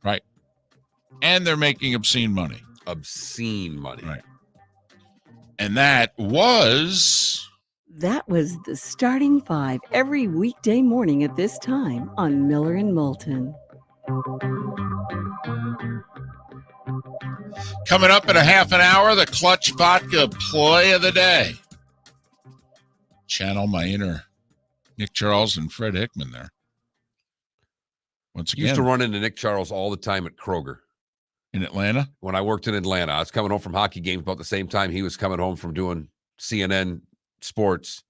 Right. And they're making obscene money. Obscene money. Right. And that was the Starting 5 every weekday morning at this time on Miller and Moulton. Coming up in a half an hour, the Clutch Vodka play of the day. Channel my inner Nick Charles and Fred Hickman there. Once again. Used to run into Nick Charles all the time at Kroger. In Atlanta? When I worked in Atlanta. I was coming home from hockey games about the same time he was coming home from doing CNN sports,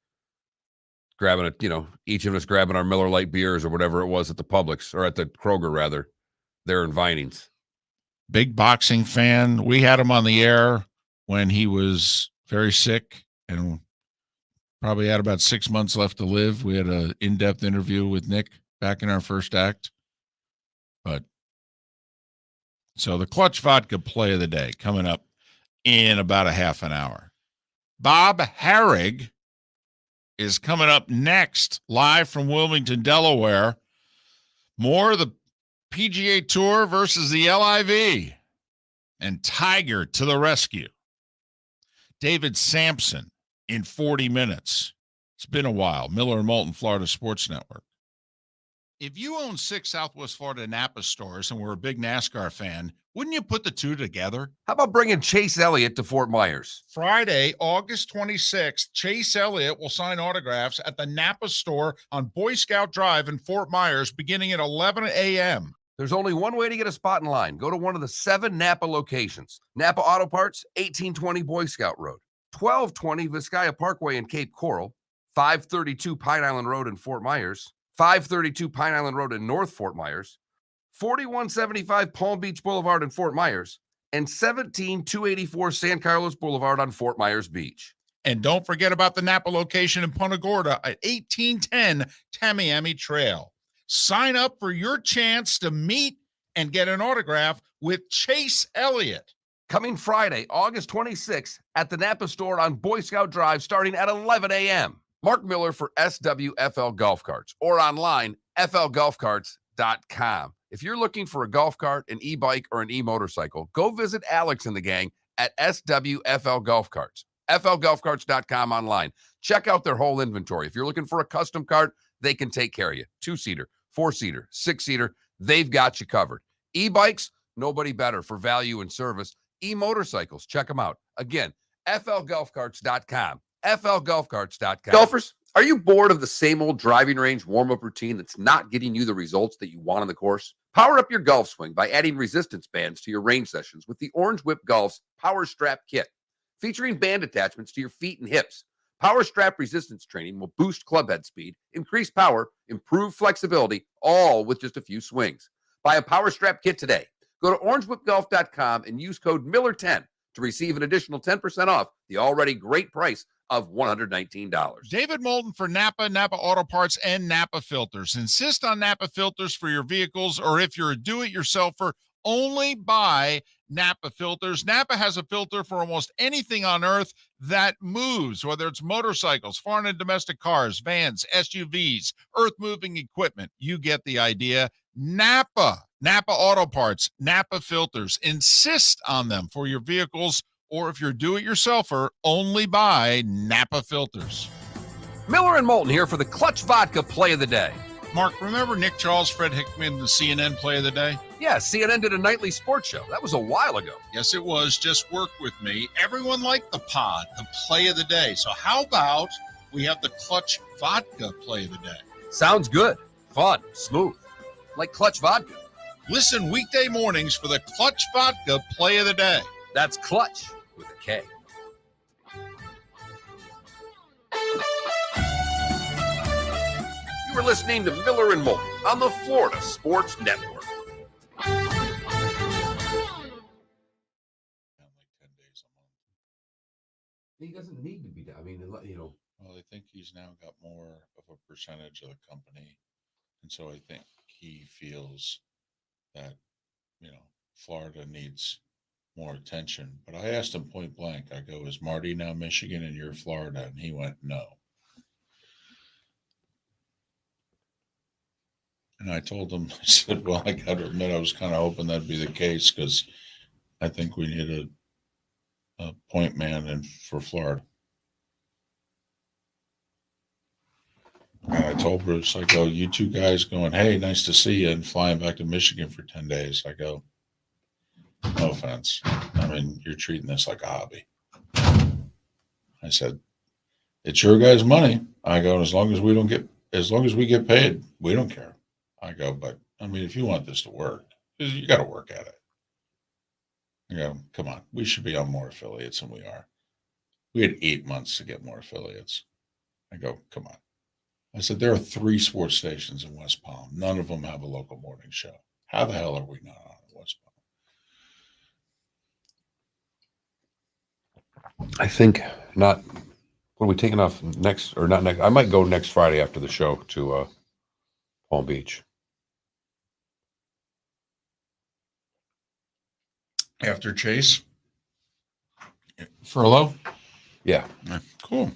grabbing each of us grabbing our Miller Lite beers or whatever it was at the Publix, or at the Kroger rather, there in Vinings. Big boxing fan. We had him on the air when he was very sick and probably had about 6 months left to live. We had an in-depth interview with Nick back in our first act. But so the Clutch Vodka play of the day coming up in about a half an hour. Bob Harig is coming up next, live from Wilmington, Delaware. More of the PGA Tour versus the LIV. And Tiger to the rescue. David Samson in 40 minutes. It's been a while. Miller and Moulton, Florida Sports Network. If you own 6 Southwest Florida Napa stores and were a big NASCAR fan, wouldn't you put the two together? How about bringing Chase Elliott to Fort Myers? Friday, August 26th, Chase Elliott will sign autographs at the Napa store on Boy Scout Drive in Fort Myers beginning at 11 a.m. There's only one way to get a spot in line. Go to one of the 7 Napa locations. Napa Auto Parts, 1820 Boy Scout Road, 1220 Vizcaya Parkway in Cape Coral, 532 Pine Island Road in Fort Myers, 532 Pine Island Road in North Fort Myers, 4175 Palm Beach Boulevard in Fort Myers, and 17284 San Carlos Boulevard on Fort Myers Beach. And don't forget about the Napa location in Punta Gorda at 1810 Tamiami Trail. Sign up for your chance to meet and get an autograph with Chase Elliott. Coming Friday, August 26th at the Napa store on Boy Scout Drive starting at 11 a.m. Mark Miller for SWFL Golf Carts or online, flgolfcarts.com. If you're looking for a golf cart, an e-bike, or an e-motorcycle, go visit Alex and the gang at SWFL Golf Carts. flgolfcarts.com online. Check out their whole inventory. If you're looking for a custom cart, they can take care of you. 2-seater, 4-seater, 6-seater, they've got you covered. E-bikes, nobody better for value and service. E-motorcycles, check them out. Again, flgolfcarts.com. flgolfcarts.com. Golfers, are you bored of the same old driving range warm-up routine that's not getting you the results that you want on the course? Power up your golf swing by adding resistance bands to your range sessions with the Orange Whip Golf's Power Strap Kit. Featuring band attachments to your feet and hips, Power Strap resistance training will boost clubhead speed, increase power, improve flexibility, all with just a few swings. Buy a Power Strap Kit today. Go to orangewhipgolf.com and use code Miller10 to receive an additional 10% off the already great price of $119. David Moulton for Napa, Napa Auto Parts, and Napa Filters. Insist on Napa filters for your vehicles, or if you're a do-it-yourselfer, only buy Napa filters. Napa has a filter for almost anything on earth that moves, whether it's motorcycles, foreign and domestic cars, vans, SUVs, earth-moving equipment. You get the idea. Napa Auto Parts, Napa filters. Insist on them for your vehicles, or if you're do-it-yourselfer, only buy Napa filters. Miller and Moulton here for the Clutch Vodka Play of the Day. Mark, remember Nick Charles, Fred Hickman, the CNN Play of the Day? Yeah, CNN did a nightly sports show. That was a while ago. Yes, it was. Just work with me. Everyone liked the pod, the Play of the Day. So how about we have the Clutch Vodka Play of the Day? Sounds good. Fun. Smooth. Like Clutch Vodka. Listen weekday mornings for the Clutch Vodka Play of the Day. That's Clutch with a K. You are listening to Miller and Moulton on the Florida Sports Network. Like 10 days a month. He doesn't need to be done. I mean, you know. Well, I think he's now got more of a percentage of the company. And so I think he feels that, Florida needs more attention. But I asked him point blank, I go, is Marty now Michigan and you're Florida? And he went, no. And I told him, I said, well, I got to admit, I was kind of hoping that'd be the case because I think we need a point man for Florida. And I told Bruce, I go, you two guys going, hey, nice to see you, and flying back to Michigan for 10 days. I go, no offense. I mean, you're treating this like a hobby. I said, it's your guys' money. I go, as long as we get paid, we don't care. I go, but I mean, if you want this to work, you got to work at it. I go, come on, we should be on more affiliates than we are. We had 8 months to get more affiliates. I go, come on. I said, there are 3 sports stations in West Palm. None of them have a local morning show. How the hell are we not on West Palm? I think not. What are we taking off next or not next? I might go next Friday after the show to Palm Beach. After Chase? Furlough? Yeah. Cool.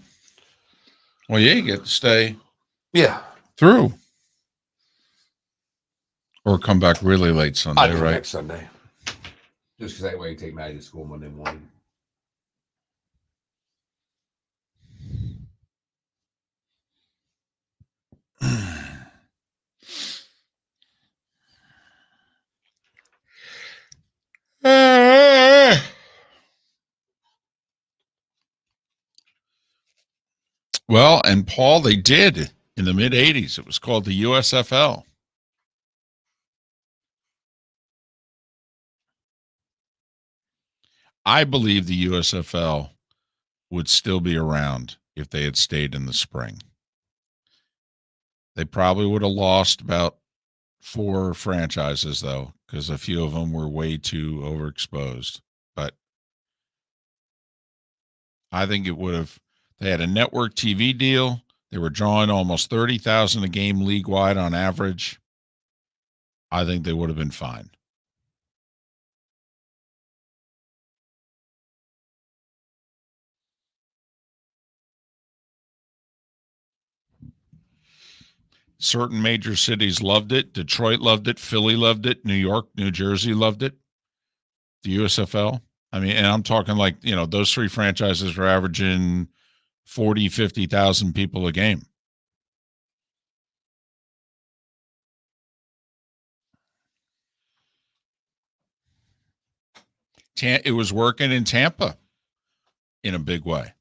Well, yeah, you get to stay Yeah. through. Or come back really late Sunday, right? Next Sunday. Just because that way I take Maddie to school Monday morning. Well, and Paul, they did in the mid-'80s. It was called the USFL. I believe the USFL would still be around if they had stayed in the spring. They probably would have lost about 4 franchises, though, because a few of them were way too overexposed. But I think it would have. They had a network TV deal. They were drawing almost 30,000 a game league-wide on average. I think they would have been fine. Certain major cities loved it. Detroit loved it. Philly loved it. New York, New Jersey loved it. The USFL. I mean, and I'm talking like, those three franchises are averaging 40, 50,000 people a game. It was working in Tampa in a big way.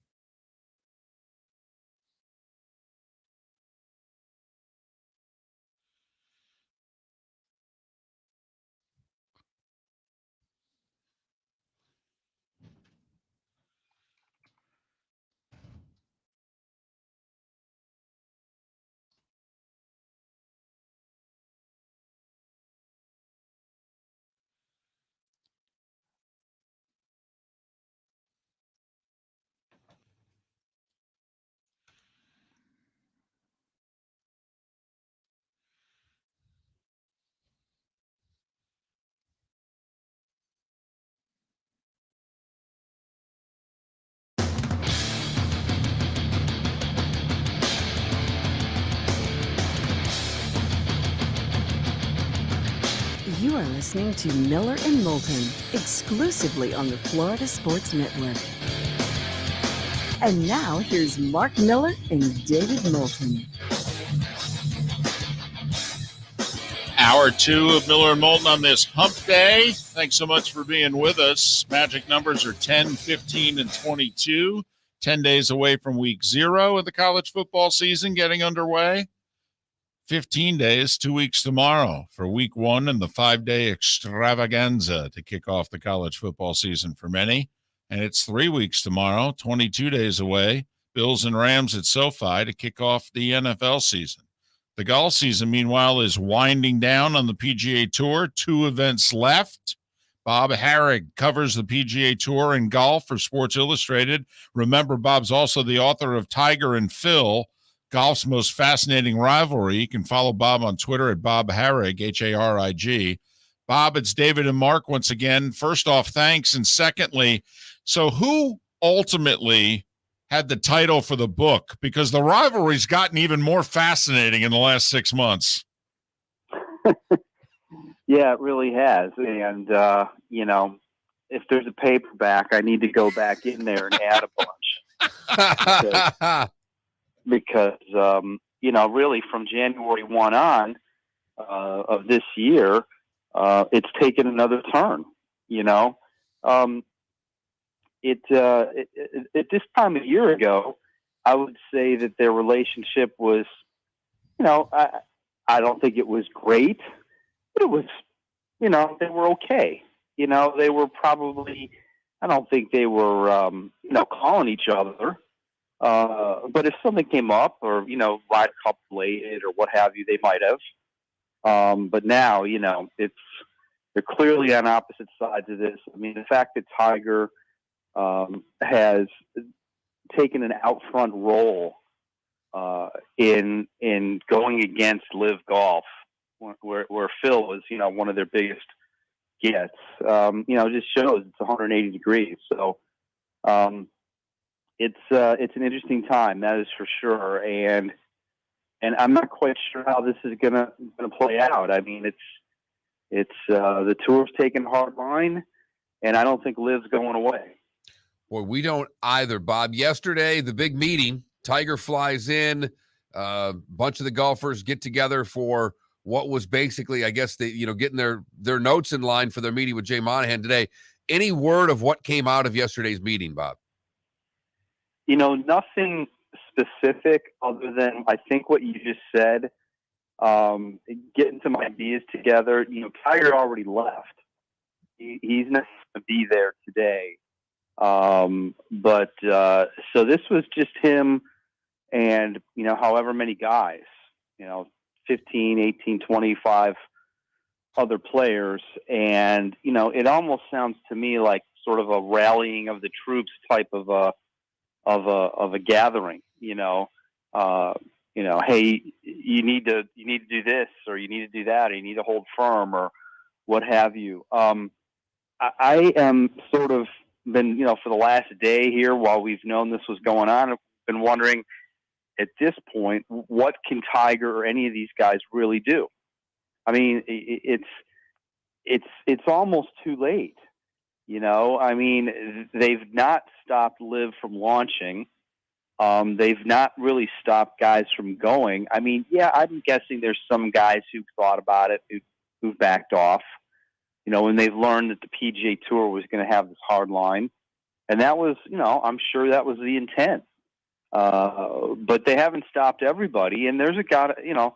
You are listening to Miller and Moulton, exclusively on the Florida Sports Network. And now, here's Mark Miller and David Moulton. Hour 2 of Miller and Moulton on this hump day. Thanks so much for being with us. Magic numbers are 10, 15, and 22. 10 days away from week 0 of the college football season getting underway. 15 days, 2 weeks tomorrow for week 1 and the 5-day extravaganza to kick off the college football season for many. And it's 3 weeks tomorrow, 22 days away, Bills and Rams at SoFi to kick off the NFL season. The golf season, meanwhile, is winding down on the PGA Tour. 2 events left. Bob Harig covers the PGA Tour and golf for Sports Illustrated. Remember, Bob's also the author of Tiger and Phil, Golf's Most Fascinating Rivalry. You can follow Bob on Twitter at Bob Harig, Harig. Bob, it's David and Mark once again. First off, thanks. And secondly, so who ultimately had the title for the book? Because the rivalry's gotten even more fascinating in the last 6 months. Yeah, it really has. And, if there's a paperback, I need to go back in there and add a bunch. Because really from January 1 on of this year, it's taken another turn. At this time a year ago, I would say that their relationship was, I don't think it was great, but it was, they were okay. They were probably, I don't think they were, calling each other. But if something came up or, ride a couple late or what have you, they might have. But now, they're clearly on opposite sides of this. I mean, the fact that Tiger has taken an out front role in going against Live Golf, where Phil was, one of their biggest gets, just shows it's 180 degrees. So, it's an interesting time, that is for sure, and I'm not quite sure how this is gonna play out. I mean, it's the tour's taking a hard line, and I don't think Liv's going away. Boy, we don't either, Bob. Yesterday, the big meeting, Tiger flies in, a bunch of the golfers get together for what was basically, I guess, getting their notes in line for their meeting with Jay Monahan today. Any word of what came out of yesterday's meeting, Bob? Nothing specific other than I think what you just said, getting some ideas together. Tiger already left. He's not going to be there today. But so this was just him and, however many guys, 15, 18, 25 other players. And, it almost sounds to me like sort of a rallying of the troops type of a gathering, hey, you need to do this, or you need to do that, or you need to hold firm, or what have you. I am sort of been, for the last day here while we've known this was going on, I've been wondering, at this point, what can Tiger or any of these guys really do? I mean, it's almost too late. You know, I mean, they've not stopped Liv from launching. They've not really stopped guys from going. I mean, yeah, I'm guessing there's some guys who've thought about it, who've backed off, you know, when they've learned that the PGA Tour was going to have this hard line. And that was, you know, I'm sure that was the intent. But they haven't stopped everybody. And there's a guy, you know,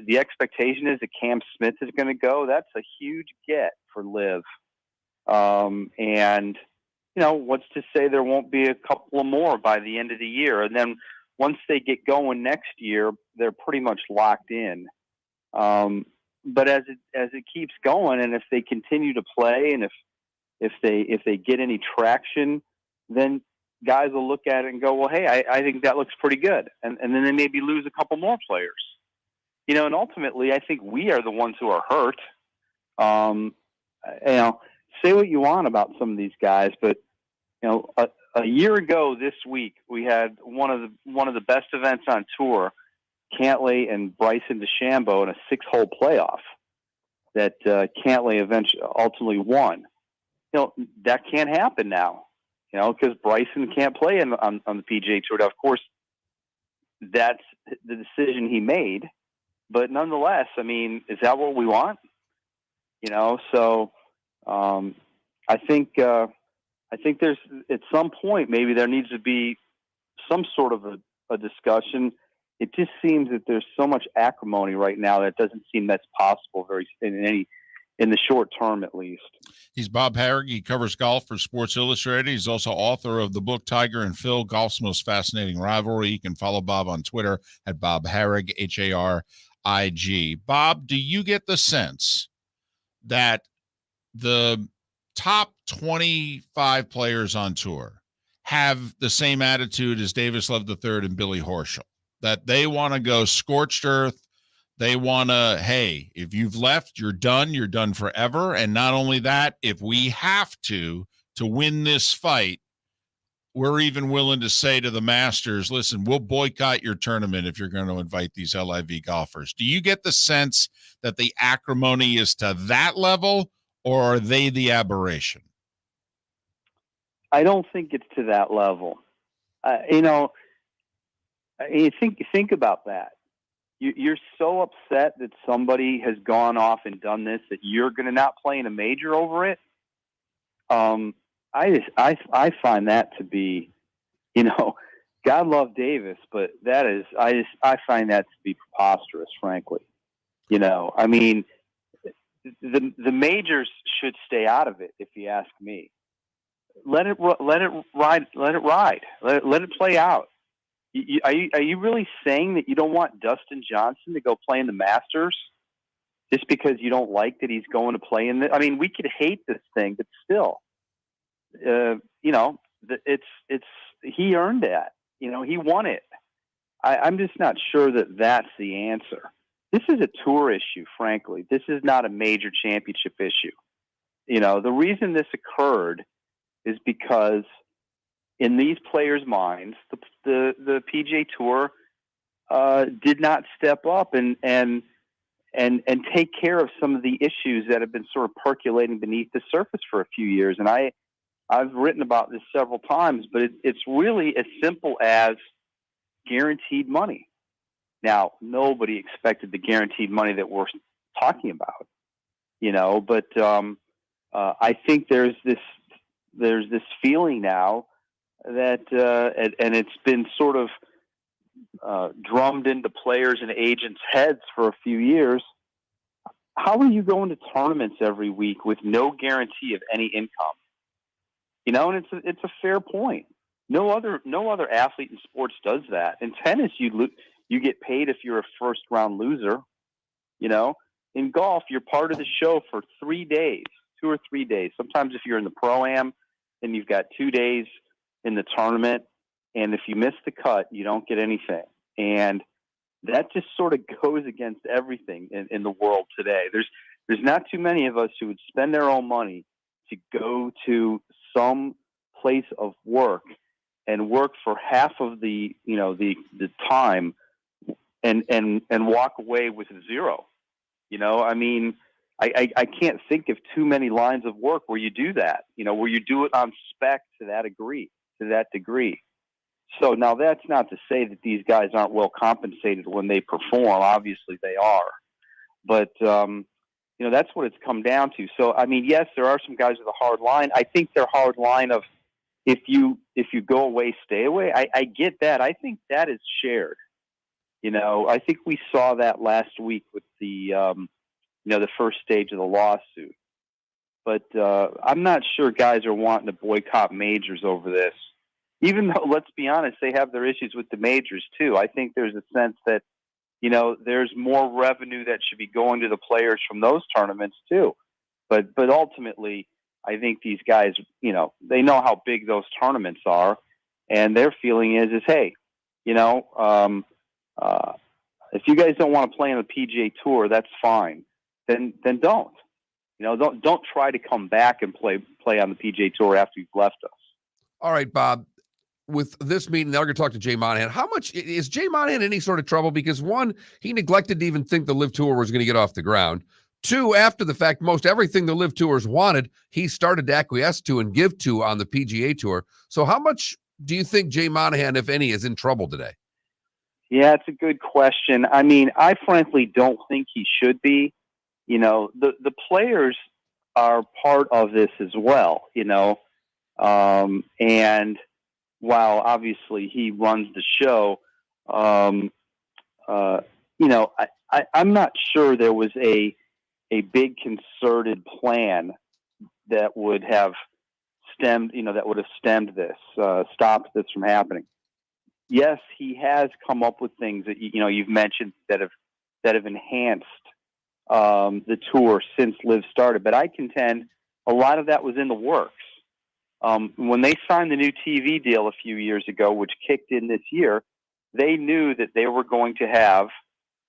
the expectation is that Cam Smith is going to go. That's a huge get for Liv. And, you know, what's to say there won't be a couple of more by the end of the year. And then once they get going next year, they're pretty much locked in. But as it keeps going, and if they continue to play, and if they get any traction, then guys will look at it and go, well, hey, I think that looks pretty good. And then they maybe lose a couple more players. You know, and ultimately, I think we are the ones who are hurt. You know, say what you want about some of these guys, but you know, a year ago this week we had one of the best events on tour, Cantlay and Bryson DeChambeau in a 6-hole playoff that Cantlay ultimately won. You know, that can't happen now. You know, because Bryson can't play on the PGA Tour. Now, of course, that's the decision he made. But nonetheless, I mean, is that what we want? You know, so I think there's at some point maybe there needs to be some sort of a discussion. It just seems that there's so much acrimony right now that it doesn't seem that's possible in the short term, at least. He's Bob Harig. He covers golf for Sports Illustrated. He's also author of the book Tiger and Phil, Golf's Most Fascinating Rivalry. You can follow Bob on Twitter at Bob Harig, Harig. Bob, do you get the sense that the top 25 players on tour have the same attitude as Davis Love III and Billy Horschel, that they want to go scorched earth? They want to, hey, if you've left, you're done forever. And not only that, if we have to win this fight, we're even willing to say to the Masters, listen, we'll boycott your tournament if you're going to invite these LIV golfers. Do you get the sense that the acrimony is to that level, or are they the aberration? I don't think it's to that level. You know, you think about that. You're so upset that somebody has gone off and done this that you're going to not play in a major over it. I find that to be, you know, God love Davis, but that is, I find that to be preposterous, frankly. You know, I mean, the majors should stay out of it, if you ask me. Let it ride. Let it play out. Are you really saying that you don't want Dustin Johnson to go play in the Masters just because you don't like that he's going to play in the? I mean, we could hate this thing, but still, you know, it's he earned that. You know, he won it. I'm just not sure that that's the answer. This is a tour issue, frankly. This is not a major championship issue. You know, the reason this occurred is because in these players' minds, the PGA Tour did not step up and take care of some of the issues that have been sort of percolating beneath the surface for a few years. And I've written about this several times, but it's really as simple as guaranteed money. Now, nobody expected the guaranteed money that we're talking about, you know, but I think there's this feeling now that and it's been sort of drummed into players and agents' heads for a few years. How are you going to tournaments every week with no guarantee of any income? You know, and it's a fair point. No other athlete in sports does that. In tennis, you get paid if you're a first round loser. You know, in golf, you're part of the show for 3 days, 2 or 3 days. Sometimes if you're in the Pro-Am, then you've got 2 days in the tournament, and if you miss the cut, you don't get anything. And that just sort of goes against everything in the world today. There's not too many of us who would spend their own money to go to some place of work and work for half of the time and walk away with zero. I mean, I can't think of too many lines of work where you do that, where you do it on spec to that degree. So now that's not to say that these guys aren't well compensated when they perform. Obviously they are, but that's what it's come down to. So, I mean, yes, there are some guys with a hard line. I think their hard line of if you go away, stay away. I get that. I think that is shared. I think we saw that last week with the first stage of the lawsuit. But I'm not sure guys are wanting to boycott majors over this. Even though, let's be honest, they have their issues with the majors too. I think there's a sense that, there's more revenue that should be going to the players from those tournaments too. But ultimately, I think these guys, they know how big those tournaments are, and their feeling is hey, if you guys don't want to play on the PGA Tour, that's fine. Then don't. Don't try to come back and play on the PGA Tour after you've left us. All right, Bob. With this meeting, now we're going to talk to Jay Monahan. How much is Jay Monahan in any sort of trouble? Because one, he neglected to even think the LIV Tour was going to get off the ground. Two, after the fact, most everything the LIV Tours wanted, he started to acquiesce to and give to on the PGA Tour. So how much do you think Jay Monahan, if any, is in trouble today? Yeah, it's a good question. I mean, I frankly don't think he should be. The players are part of this as well, and while obviously he runs the show, I'm not sure there was a big concerted plan that would have stemmed this, stopped this from happening. Yes, he has come up with things that you've mentioned that have enhanced the tour since LIV started, but I contend a lot of that was in the works. When they signed the new TV deal a few years ago, which kicked in this year, they knew that they were going to have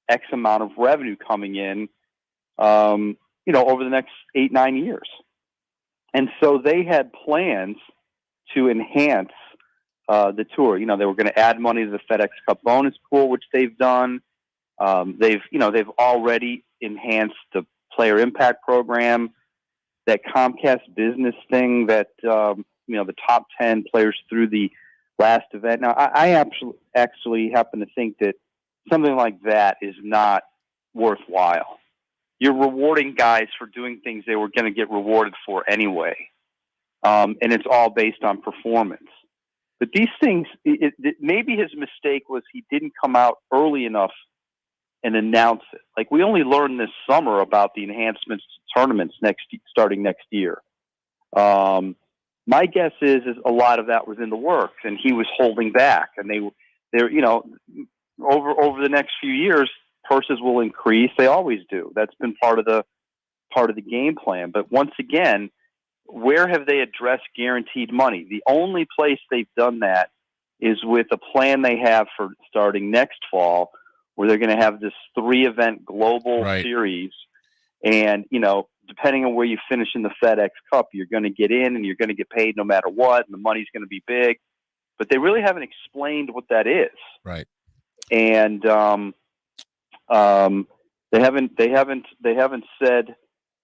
X amount of revenue coming in, over the next 8-9 years. And so they had plans to enhance the tour. They were going to add money to the FedEx Cup bonus pool, which they've done. They've already enhanced the player impact program, that Comcast business thing that, the top 10 players through the last event. Now, I actually happen to think that something like that is not worthwhile. You're rewarding guys for doing things they were going to get rewarded for anyway. And it's all based on performance. But these things, maybe his mistake was he didn't come out early enough and announce it. Like, we only learned this summer about the enhancements to tournaments starting next year. My guess is a lot of that was in the works, and he was holding back. And they're over the next few years, purses will increase. They always do. That's been part of the game plan. But once again, where have they addressed guaranteed money? The only place they've done that is with a plan they have for starting next fall, where they're going to have this 3-event global series. And, depending on where you finish in the FedEx Cup, you're going to get in and you're going to get paid no matter what. And the money's going to be big, but they really haven't explained what that is. Right. And, they haven't said,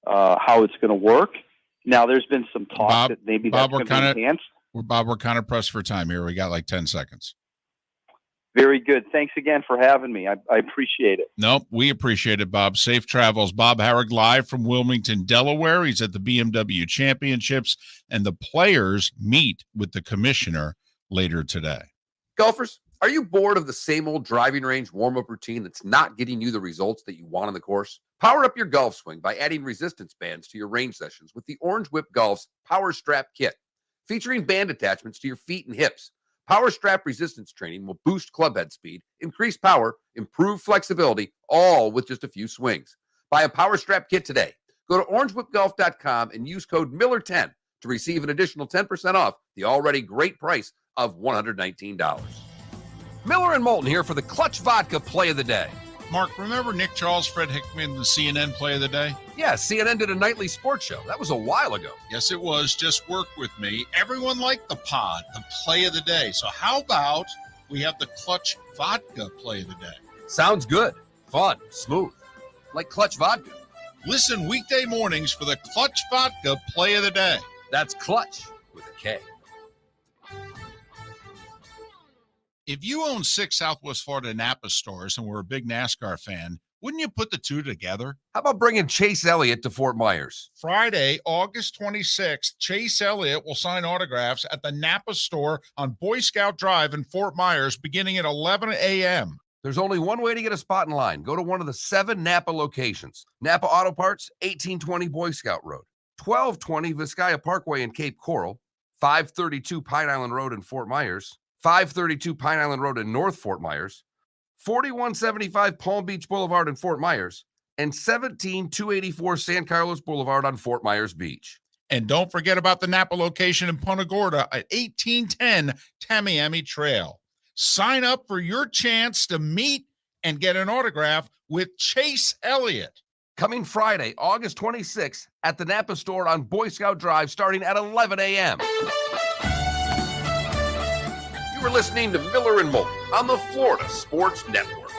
how it's going to work. Now there's been some talk that maybe that's going to be enhanced. Bob, we're kind of pressed for time here. We got like 10 seconds. Very good. Thanks again for having me. I appreciate it. Nope, we appreciate it, Bob. Safe travels. Bob Harig live from Wilmington, Delaware. He's at the BMW Championships, and the players meet with the commissioner later today. Golfers, are you bored of the same old driving range warm-up routine that's not getting you the results that you want on the course? Power up your golf swing by adding resistance bands to your range sessions with the Orange Whip Golf's Power Strap Kit. Featuring band attachments to your feet and hips, Power Strap resistance training will boost club head speed, increase power, improve flexibility, all with just a few swings. Buy a Power Strap kit today. Go to orangewhipgolf.com and use code Miller10 to receive an additional 10% off the already great price of $119. Miller and Moulton here for the Clutch Vodka Play of the Day. Mark, remember Nick Charles, Fred Hickman, the CNN Play of the Day? Yeah, CNN did a nightly sports show. That was a while ago. Yes, it was. Just work with me. Everyone liked the pod, the Play of the Day. So how about we have the Clutch Vodka Play of the Day? Sounds good. Fun. Smooth. Like Clutch Vodka. Listen weekday mornings for the Clutch Vodka Play of the Day. That's Clutch with a K. If you own 6 Southwest Florida Napa stores and were a big NASCAR fan, wouldn't you put the two together? How about bringing Chase Elliott to Fort Myers? Friday, August 26th, Chase Elliott will sign autographs at the Napa store on Boy Scout Drive in Fort Myers beginning at 11 a.m. There's only one way to get a spot in line. Go to one of the 7 Napa locations. Napa Auto Parts, 1820 Boy Scout Road, 1220 Vizcaya Parkway in Cape Coral, 532 Pine Island Road in Fort Myers, 532 Pine Island Road in North Fort Myers, 4175 Palm Beach Boulevard in Fort Myers, and 17284 San Carlos Boulevard on Fort Myers Beach. And don't forget about the Napa location in Punta Gorda at 1810 Tamiami Trail. Sign up for your chance to meet and get an autograph with Chase Elliott. Coming Friday, August 26th at the Napa store on Boy Scout Drive starting at 11 a.m. You are listening to Miller and Moulton on the Florida Sports Network.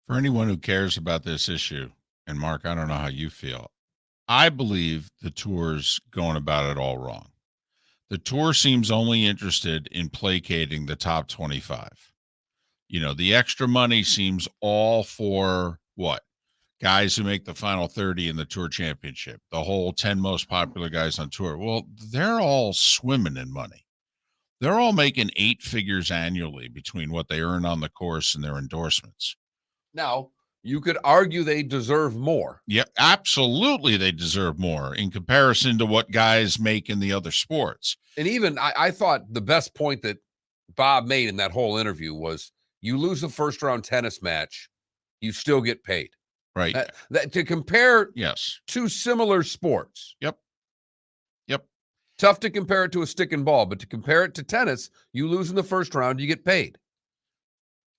For anyone who cares about this issue, and Mark, I don't know how you feel, I believe the tour's going about it all wrong. The tour seems only interested in placating the top 25. You know, the extra money seems all for what? Guys who make the final 30 in the tour championship, the whole 10 most popular guys on tour. Well, they're all swimming in money. They're all making 8 figures annually between what they earn on the course and their endorsements. Now, you could argue they deserve more. Yeah, absolutely. They deserve more in comparison to what guys make in the other sports. And even I thought the best point that Bob made in that whole interview was you lose a first round tennis match, you still get paid. Right. That to compare Yes. 2 similar sports. Yep. Tough to compare it to a stick and ball, but to compare it to tennis, you lose in the first round, you get paid.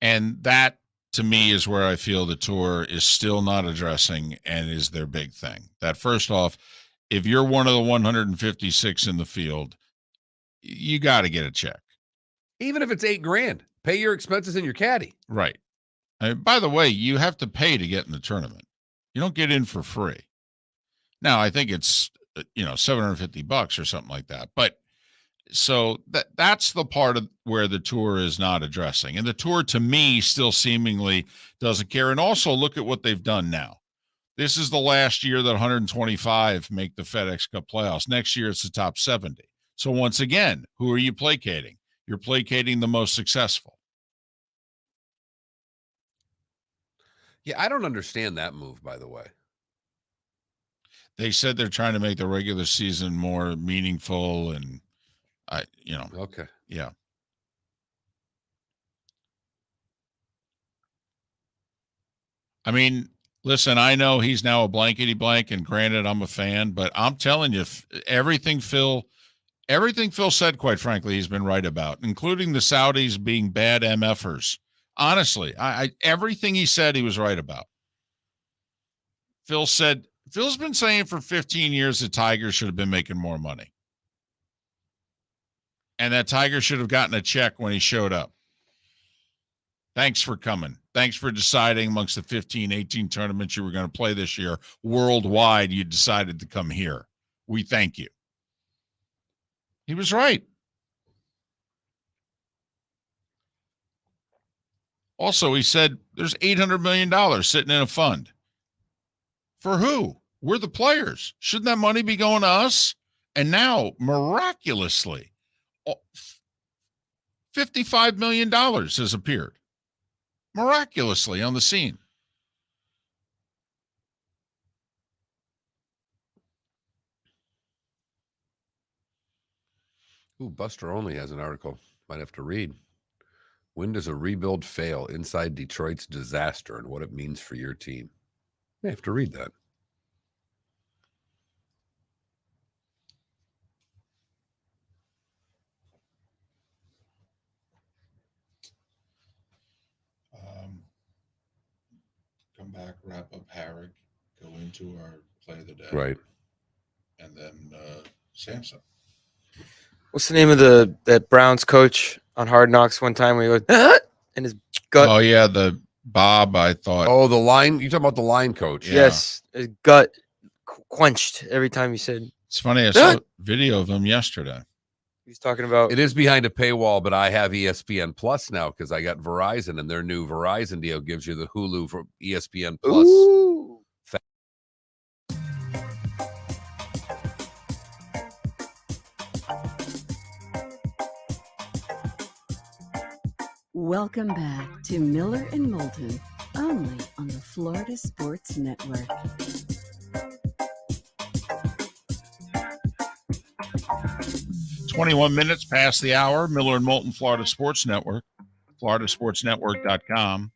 And that, to me, is where I feel the tour is still not addressing and is their big thing. That first off, if you're one of the 156 in the field, you got to get a check. Even if it's $8,000, pay your expenses in your caddy. Right. By the way, you have to pay to get in the tournament. You don't get in for free. Now, I think it's, $750 or something like that. But so that's the part of where the tour is not addressing. And the tour, to me, still seemingly doesn't care. And also look at what they've done now. This is the last year that 125 make the FedEx Cup playoffs. Next year, it's the top 70. So once again, who are you placating? You're placating the most successful. Yeah, I don't understand that move, by the way. They said they're trying to make the regular season more meaningful and Okay. Yeah. I mean, listen, I know he's now a blankety blank, and granted, I'm a fan, but I'm telling you, everything Phil said, quite frankly, he's been right about, including the Saudis being bad MFers. Honestly, everything he said, he was right about. Phil's been saying for 15 years that Tiger should have been making more money. And that Tiger should have gotten a check when he showed up. Thanks for coming. Thanks for deciding amongst the 15, 18 tournaments you were going to play this year worldwide, you decided to come here. We thank you. He was right. Also, he said there's $800 million sitting in a fund. For who? We're the players. Shouldn't that money be going to us? And now, miraculously, $55 million has appeared. Miraculously on the scene. Ooh, Buster Only has an article. Might have to read. When does a rebuild fail? Inside Detroit's disaster and what it means for your team. I have to read that. Come back, wrap up Harig, go into our play of the day. Right. And then Samson. What's the name of that Browns coach on Hard Knocks one time where he goes, and his gut? Oh, yeah, the Bob, I thought. Oh, the line. You talking about the line coach? Yeah. Yes, his gut quenched every time he said. It's funny. I saw a video of him yesterday. He was talking about. It is behind a paywall, but I have ESPN Plus now because I got Verizon, and their new Verizon deal gives you the Hulu for ESPN Plus. Ooh. Welcome back to Miller and Moulton, only on the Florida Sports Network. It's 21 minutes past the hour. Miller and Moulton, Florida Sports Network, floridasportsnetwork.com.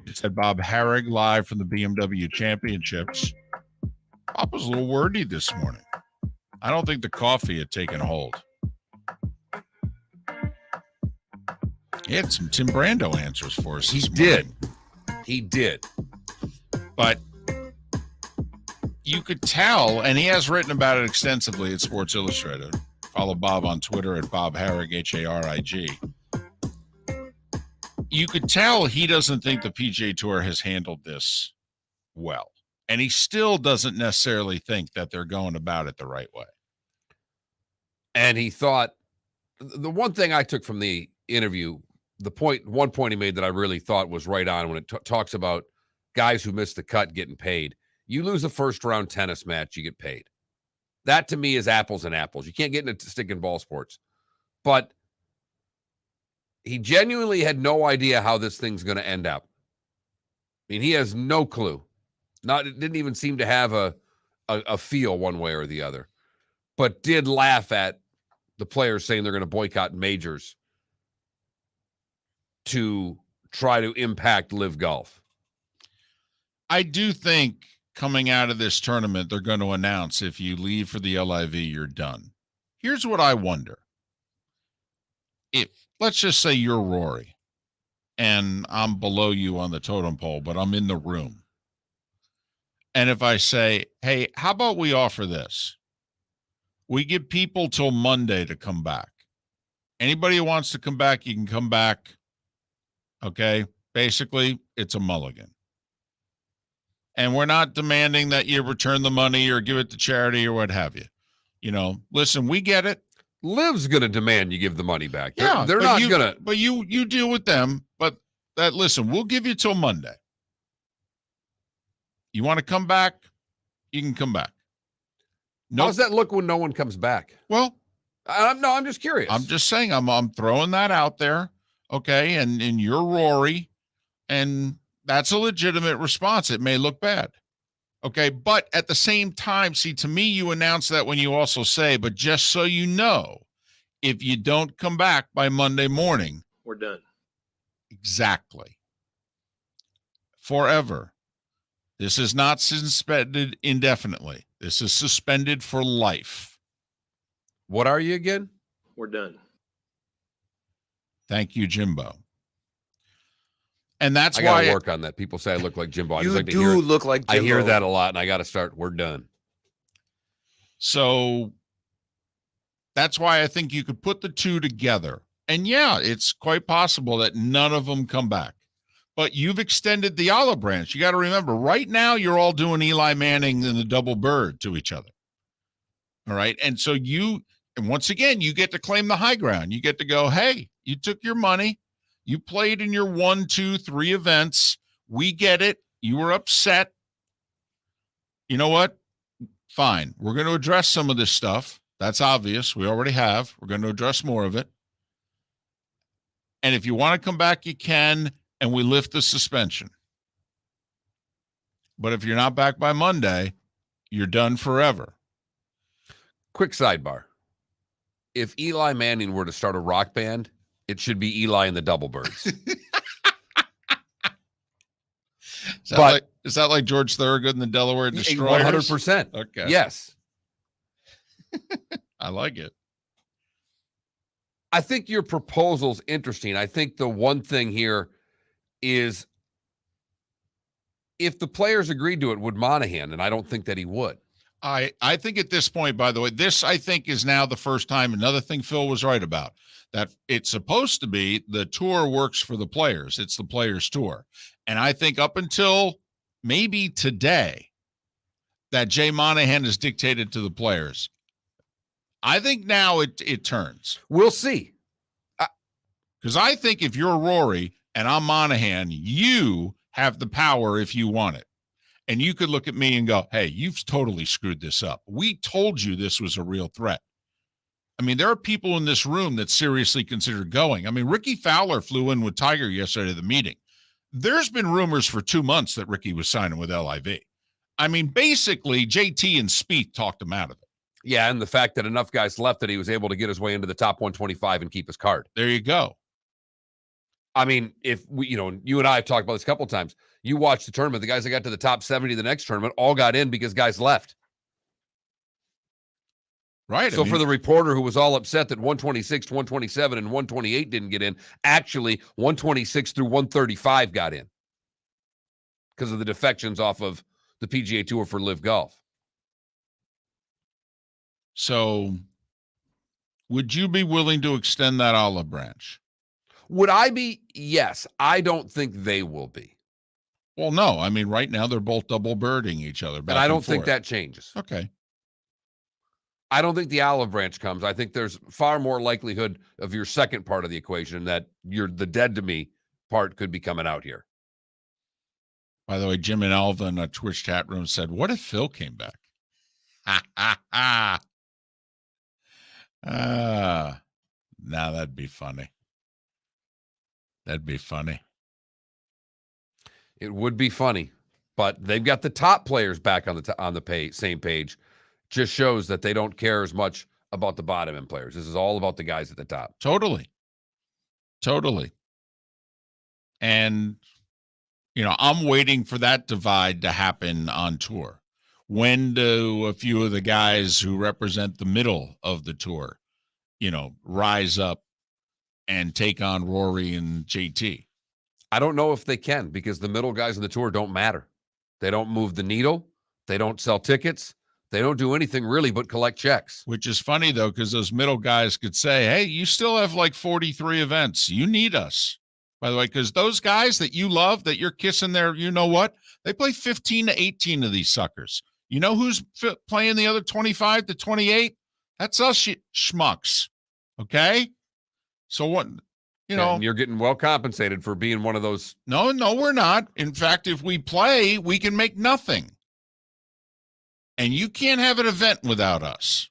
It said Bob Harig live from the BMW Championships. Bob was a little wordy this morning. I don't think the coffee had taken hold. He had some Tim Brando answers for us. He this did. morning. He did. But you could tell, and he has written about it extensively at Sports Illustrated. Follow Bob on Twitter at Bob Harig, Harig. You could tell he doesn't think the PGA Tour has handled this well. And he still doesn't necessarily think that they're going about it the right way. And he thought, the one thing I took from the interview, one point he made that I really thought was right on when it talks about guys who miss the cut getting paid. You lose a first round tennis match, you get paid. That to me is apples and apples. You can't get into stick and ball sports. But he genuinely had no idea how this thing's going to end up. I mean, he has no clue. It didn't even seem to have a feel one way or the other. But did laugh at the players saying they're going to boycott majors to try to impact Live Golf. I do think coming out of this tournament, they're going to announce if you leave for the LIV, you're done. Here's what I wonder. If, let's just say you're Rory, and I'm below you on the totem pole, but I'm in the room. And if I say, hey, how about we offer this? We give people till Monday to come back. Anybody who wants to come back, you can come back. Okay? Basically, it's a mulligan. And we're not demanding that you return the money or give it to charity or what have you. You know, listen, we get it. Liv's going to demand you give the money back. Yeah, they're not going to. But you deal with them. But listen, we'll give you till Monday. You want to come back? You can come back. How does that look when no one comes back? Well, I'm just curious. I'm just saying, I'm throwing that out there. Okay. And you're Rory, and that's a legitimate response. It may look bad. Okay. But at the same time, see, to me, you announce that when you also say, but just so you know, if you don't come back by Monday morning, We're done. Exactly. Forever. This is not suspended indefinitely. This is suspended for life. What are you again? We're done. Thank you, Jimbo. And that's I why got to work on that. People say I look like Jimbo. I just You like to hear it. look like Jimbo. I hear that a lot, and I got to start. We're done. So that's why I think you could put the two together. And yeah, it's quite possible that none of them come back. but you've extended the olive branch. You got to remember, right now you're all doing Eli Manning and the double bird to each other. All right. And so and once again, you get to claim the high ground. You get to go, hey, you took your money. You played in your 1, 2, 3 events. We get it. You were upset. You know what? Fine. We're going to address some of this stuff. That's obvious. We already have. We're going to address more of it. And if you want to come back, you can, and we lift the suspension. But if you're not back by Monday, you're done forever. Quick sidebar. If Eli Manning were to start a rock band, it should be Eli and the Doublebirds. Is that like George Thorogood and the Delaware Destroyers? 100%. Okay. Yes. I like it. I think your proposal's interesting. I think the one thing here is if the players agreed to it, would Monahan? And I don't think that he would. I think at this point, by the way, this I think is now the first time. Another thing Phil was right about, that it's supposed to be the tour works for the players. It's the players' tour. And I think up until maybe today that Jay Monahan has dictated to the players. I think now it turns. We'll see. Because I think if you're Rory and I'm Monahan, you have the power if you want it. And you could look at me and go, hey, you've totally screwed this up. We told you this was a real threat. I mean, there are people in this room that seriously consider going. I mean, Ricky Fowler flew in with Tiger yesterday to the meeting. There's been rumors for 2 months that Ricky was signing with LIV. I mean, basically, JT and Spieth talked him out of it. Yeah, and the fact that enough guys left that he was able to get his way into the top 125 and keep his card. There you go. I mean, if we, you and I have talked about this a couple of times. You watch the tournament, the guys that got to the top 70 the next tournament all got in because guys left. Right. So for the reporter who was all upset that 126, 127, and 128 didn't get in, actually 126 through 135 got in because of the defections off of the PGA Tour for Live Golf. So would you be willing to extend that olive branch? Would I be? Yes. I don't think they will be. Well, no. I mean, right now they're both double birding each other. And I don't think that changes. Okay. I don't think the olive branch comes. I think there's far more likelihood of your second part of the equation that the dead to me part could be coming out here. By the way, Jim and Alva in a Twitch chat room said, what if Phil came back? Now that'd be funny. That'd be funny. It would be funny, but they've got the top players back on the same page. Just shows that they don't care as much about the bottom end players. This is all about the guys at the top. Totally. And, I'm waiting for that divide to happen on tour. When do a few of the guys who represent the middle of the tour, rise up and take on Rory and JT? I don't know if they can because the middle guys on the tour don't matter. They don't move the needle. They don't sell tickets. They don't do anything really but collect checks. Which is funny, though, because those middle guys could say, hey, you still have like 43 events. You need us. By the way, because those guys that you love, that you're kissing their, you know what? They play 15 to 18 of these suckers. You know who's playing the other 25 to 28? That's us schmucks. Okay? So what, And you're getting well compensated for being one of those. No, we're not. In fact, if we play, we can make nothing. And you can't have an event without us.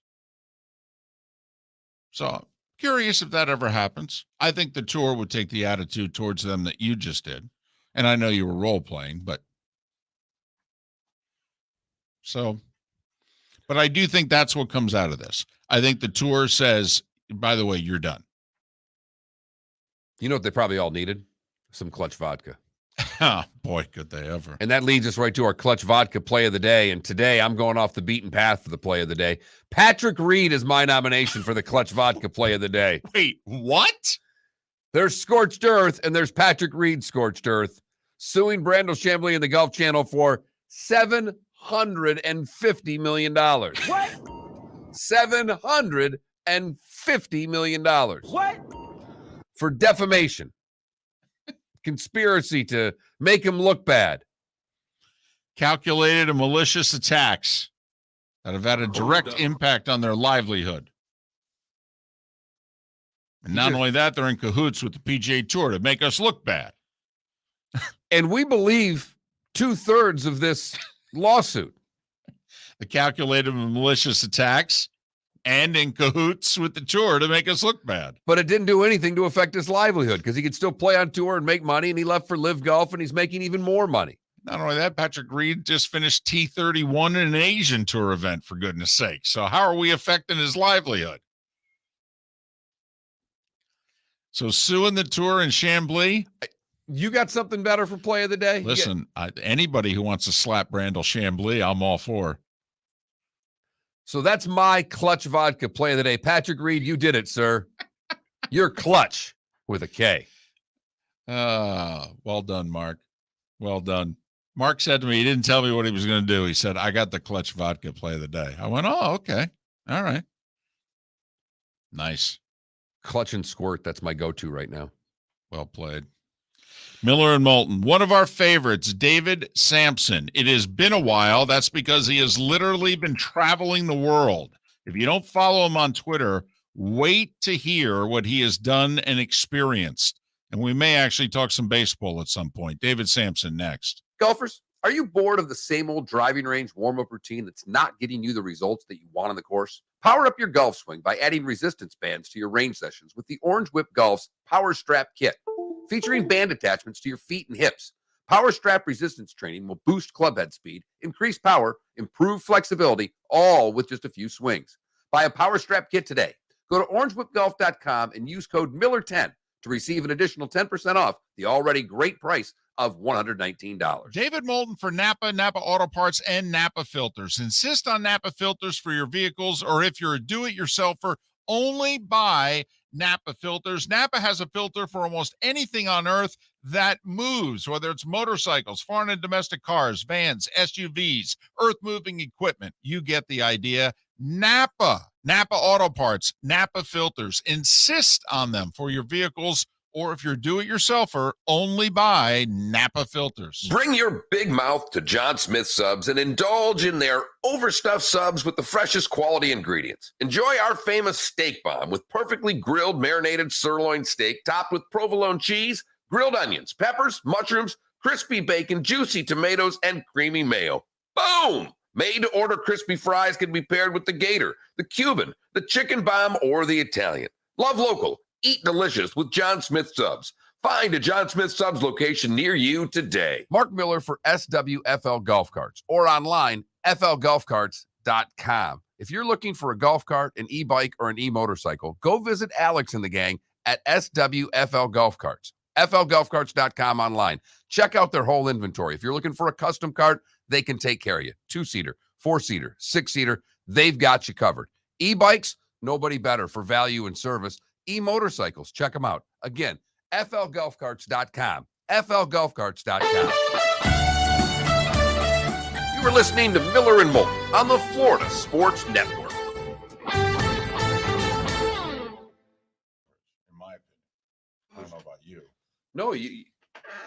So curious if that ever happens. I think the tour would take the attitude towards them that you just did. And I know you were role playing, but I do think that's what comes out of this. I think the tour says, by the way, you're done. You know what they probably all needed? Some clutch vodka. Oh, boy, could they ever. And that leads us right to our clutch vodka play of the day. And today I'm going off the beaten path for the play of the day. Patrick Reed is my nomination for the clutch vodka play of the day. Wait, what? There's Scorched Earth and there's Patrick Reed Scorched Earth suing Brandel Chambly and the Golf Channel for $750 million. What? $750 million. What? For defamation. conspiracy to make him look bad. Calculated and malicious attacks that have had a direct impact on their livelihood. And not only that, they're in cahoots with the PGA Tour to make us look bad. And we believe 2/3 of this lawsuit. The calculated and malicious attacks and in cahoots with the tour to make us look bad. But it didn't do anything to affect his livelihood because he could still play on tour and make money, and he left for Live Golf, and he's making even more money. Not only that, Patrick Reed just finished T31 in an Asian tour event, for goodness sake. So how are we affecting his livelihood? So suing the tour in Chambly. You got something better for play of the day? Listen, anybody who wants to slap Brandel Chambly, I'm all for. So that's my clutch vodka play of the day. Patrick Reed, you did it, sir. You're clutch with a K. Well done, Mark. Well done. Mark said to me, he didn't tell me what he was going to do. He said, I got the clutch vodka play of the day. I went, oh, okay. All right. Nice. Clutch and squirt. That's my go-to right now. Well played. Miller and Moulton. One of our favorites, David Samson. It has been a while. That's because he has literally been traveling the world. If you don't follow him on Twitter, wait to hear what he has done and experienced. And we may actually talk some baseball at some point. David Samson next. Golfers, are you bored of the same old driving range warm-up routine that's not getting you the results that you want on the course? Power up your golf swing by adding resistance bands to your range sessions with the Orange Whip Golf's Power Strap Kit. Featuring band attachments to your feet and hips, Power Strap resistance training will boost club head speed, increase power, improve flexibility, all with just a few swings. Buy a Power Strap Kit today. Go to orangewhipgolf.com and use code Miller10 to receive an additional 10% off the already great price of $119. David Moulton for Napa Auto Parts, and Napa Filters. Insist on Napa Filters for your vehicles, or if you're a do-it-yourselfer, only buy Napa Filters. Napa has a filter for almost anything on earth that moves, whether it's motorcycles, foreign and domestic cars, vans, SUVs, earth-moving equipment. You get the idea. Napa Auto Parts, Napa Filters. Insist on them for your vehicles, or if you're do-it-yourselfer, only buy Napa Filters. Bring your big mouth to John Smith Subs and indulge in their overstuffed subs with the freshest quality ingredients. Enjoy our famous steak bomb with perfectly grilled marinated sirloin steak topped with provolone cheese, grilled onions, peppers, mushrooms, crispy bacon, juicy tomatoes, and creamy mayo. Boom! Made-to-order crispy fries can be paired with the Gator, the Cuban, the chicken bomb, or the Italian. Love local. Eat delicious with John Smith Subs. Find a John Smith Subs location near you today. Mark Miller for SWFL Golf Carts, or online, flgolfcarts.com. If you're looking for a golf cart, an e-bike, or an e-motorcycle, go visit Alex and the gang at SWFL Golf Carts. flgolfcarts.com online. Check out their whole inventory. If you're looking for a custom cart, they can take care of you. 2-seater, 4-seater, 6-seater, they've got you covered. E-bikes, nobody better for value and service. E-motorcycles, check them out. Again, flgolfcarts.com. flgolfcarts.com. You were listening to Miller and Moulton on the Florida Sports Network. In my opinion. I don't know about you. No, I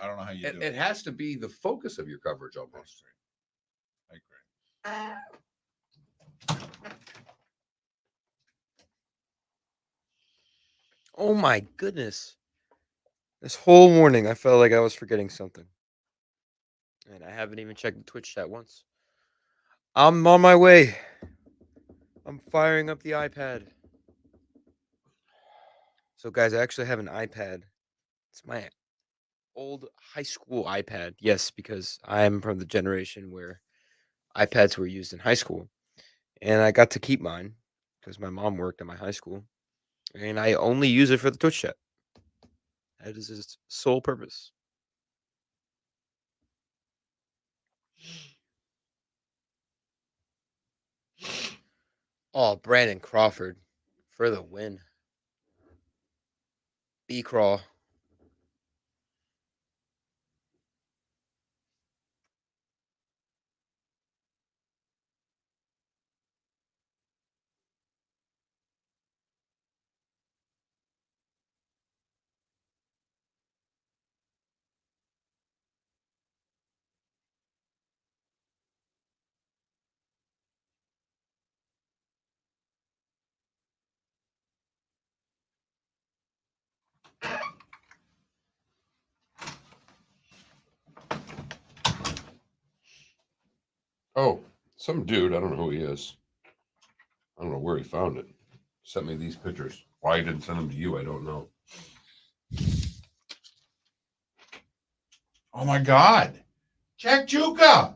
don't know how you do it has to be the focus of your coverage almost. I agree. Oh my goodness. This whole morning I felt like I was forgetting something. And I haven't even checked the Twitch chat once. I'm on my way. I'm firing up the iPad. So guys, I actually have an iPad. It's my old high school iPad. Yes, because I'm from the generation where iPads were used in high school. And I got to keep mine because my mom worked at my high school. And I only use it for the Twitch chat. That is its sole purpose. Oh, Brandon Crawford for the win. B-Crawl. Oh, some dude. I don't know who he is. I don't know where he found it. Sent me these pictures. Why he didn't send them to you, I don't know. Oh my God. Jack Juka.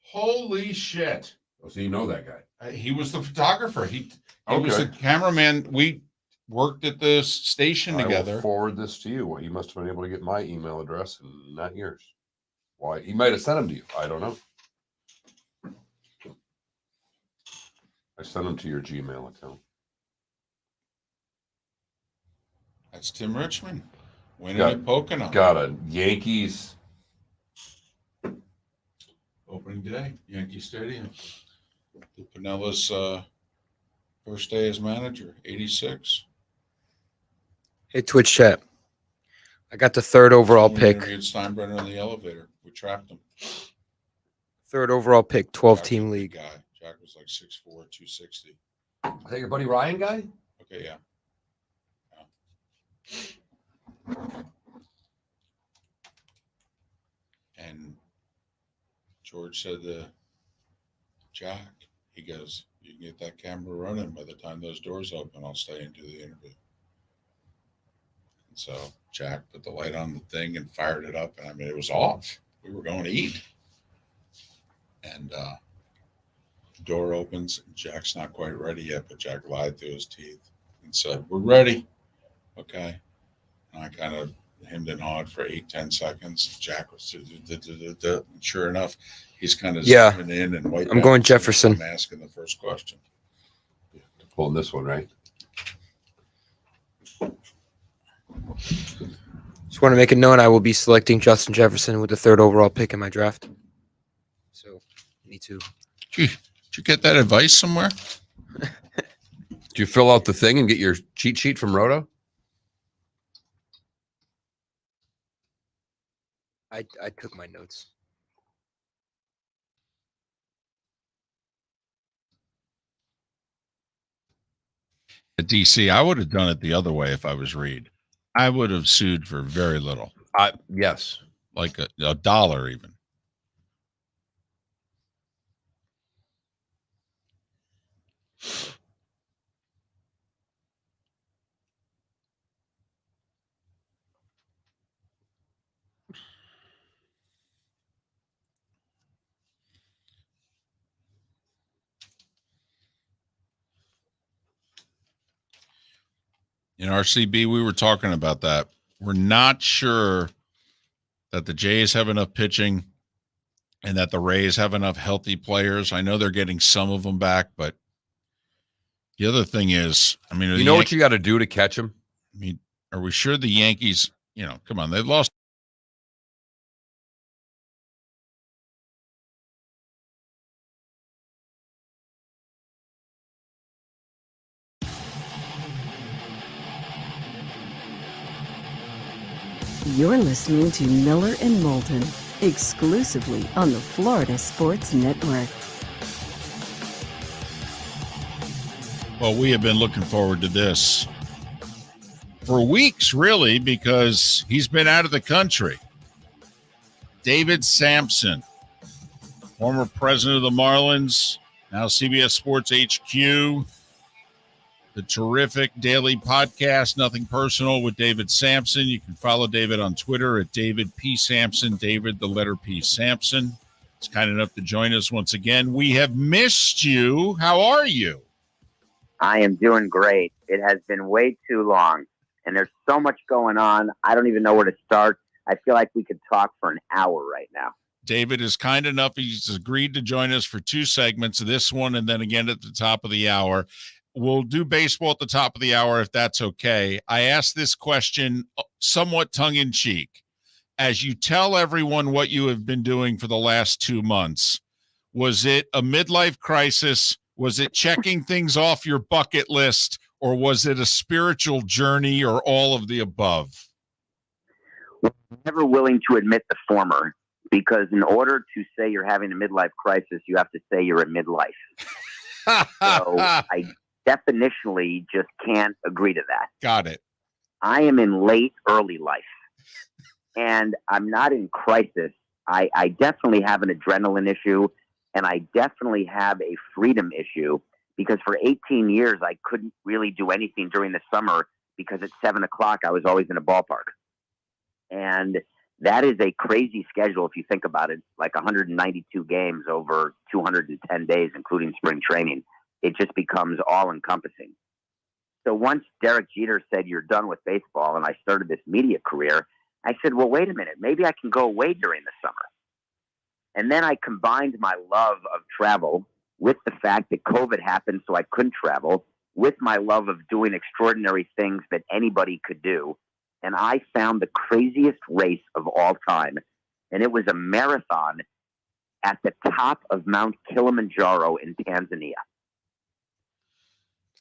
Holy shit. Oh, so you know that guy. He was the photographer. He was the cameraman. We worked at the station together. I will forward this to you. Well, he must have been able to get my email address and not yours. Why? He might have sent them to you. I don't know. I sent them to your Gmail account. That's Tim Richmond winning at Pocono. Got a Yankees Opening day, Yankee Stadium. The Pinella's first day as manager, 86. Hey, Twitch chat. I got the 3rd overall We pick. interviewed Steinbrenner in the elevator. We trapped him. 3rd overall pick, 12-team Jack was a league. big guy. Jack was like 6'4", 260. Is that your buddy Ryan guy? Okay, yeah. And George said to Jack, he goes, you can get that camera running. By the time those doors open, I'll stay and do the interview. And so Jack put the light on the thing and fired it up. And I mean, it was off. We were going to eat. And the door opens. And Jack's not quite ready yet, but Jack lied through his teeth and said, we're ready. Okay. And I kind of hemmed and hawed for 8-10 seconds. Jack was, and sure enough, he's kind of zooming in and wiping. I'm going Jefferson. I'm asking the first question. Pulling this one, right? Just want to make it known I will be selecting Justin Jefferson with the 3rd overall pick in my draft. So, me too. Gee, did you get that advice somewhere? Do you fill out the thing and get your cheat sheet from Roto? I took my notes. At DC, I would have done it the other way if I was Reed. I would have sued for very little, Yes. like a dollar even. In RCB, we were talking about that. We're not sure that the Jays have enough pitching and that the Rays have enough healthy players. I know they're getting some of them back, but the other thing is, I mean, You know what you got to do to catch him? I mean, are we sure the Yankees, come on, they've lost. You're listening to Miller and Moulton, exclusively on the Florida Sports Network. Well, we have been looking forward to this for weeks, really, because he's been out of the country. David Samson, former president of the Marlins, now CBS Sports HQ, the terrific daily podcast, Nothing Personal with David Samson. You can follow David on Twitter at David P. Samson, David, the letter P. Samson. It's kind enough to join us once again. We have missed you. How are you? I am doing great. It has been way too long, and there's so much going on. I don't even know where to start. I feel like we could talk for an hour right now. David is kind enough. He's agreed to join us for 2 segments, this one and then again at the top of the hour. We'll do baseball at the top of the hour if that's okay. I asked this question somewhat tongue-in-cheek. As you tell everyone what you have been doing for the last 2 months, was it a midlife crisis? Was it checking things off your bucket list? Or was it a spiritual journey or all of the above? I'm never willing to admit the former, because in order to say you're having a midlife crisis, you have to say you're a midlife. So I definitionally just can't agree to that. Got it. I am in early life, and I'm not in crisis. I definitely have an adrenaline issue, And I definitely have a freedom issue because for 18 years, I couldn't really do anything during the summer because at 7 o'clock, I was always in a ballpark. And that is a crazy schedule if you think about it, like 192 games over 210 days, including spring training. It just becomes all encompassing. So once Derek Jeter said, you're done with baseball, and I started this media career, I said, well, wait a minute, maybe I can go away during the summer. And then I combined my love of travel with the fact that COVID happened, so I couldn't travel, with my love of doing extraordinary things that anybody could do. And I found the craziest race of all time. And it was a marathon at the top of Mount Kilimanjaro in Tanzania.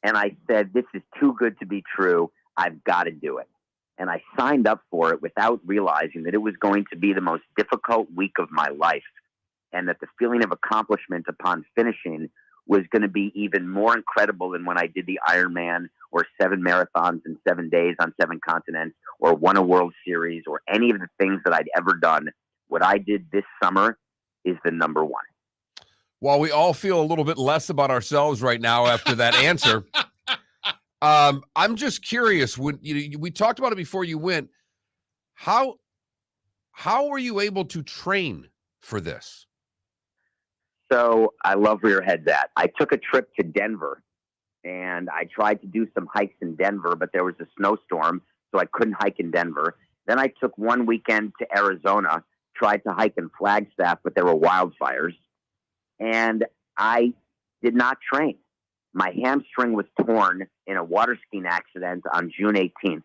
And I said, this is too good to be true. I've got to do it. And I signed up for it without realizing that it was going to be the most difficult week of my life. And that the feeling of accomplishment upon finishing was going to be even more incredible than when I did the Ironman or 7 marathons in 7 days on 7 continents or won a World Series or any of the things that I'd ever done. What I did this summer is the number one. While we all feel a little bit less about ourselves right now after that answer, I'm just curious. When we talked about it before you went, how were you able to train for this? So I love where your head's at. I took a trip to Denver, and I tried to do some hikes in Denver, but there was a snowstorm, so I couldn't hike in Denver. Then I took one weekend to Arizona, tried to hike in Flagstaff, but there were wildfires. And I did not train. My hamstring was torn in a water skiing accident on June 18th.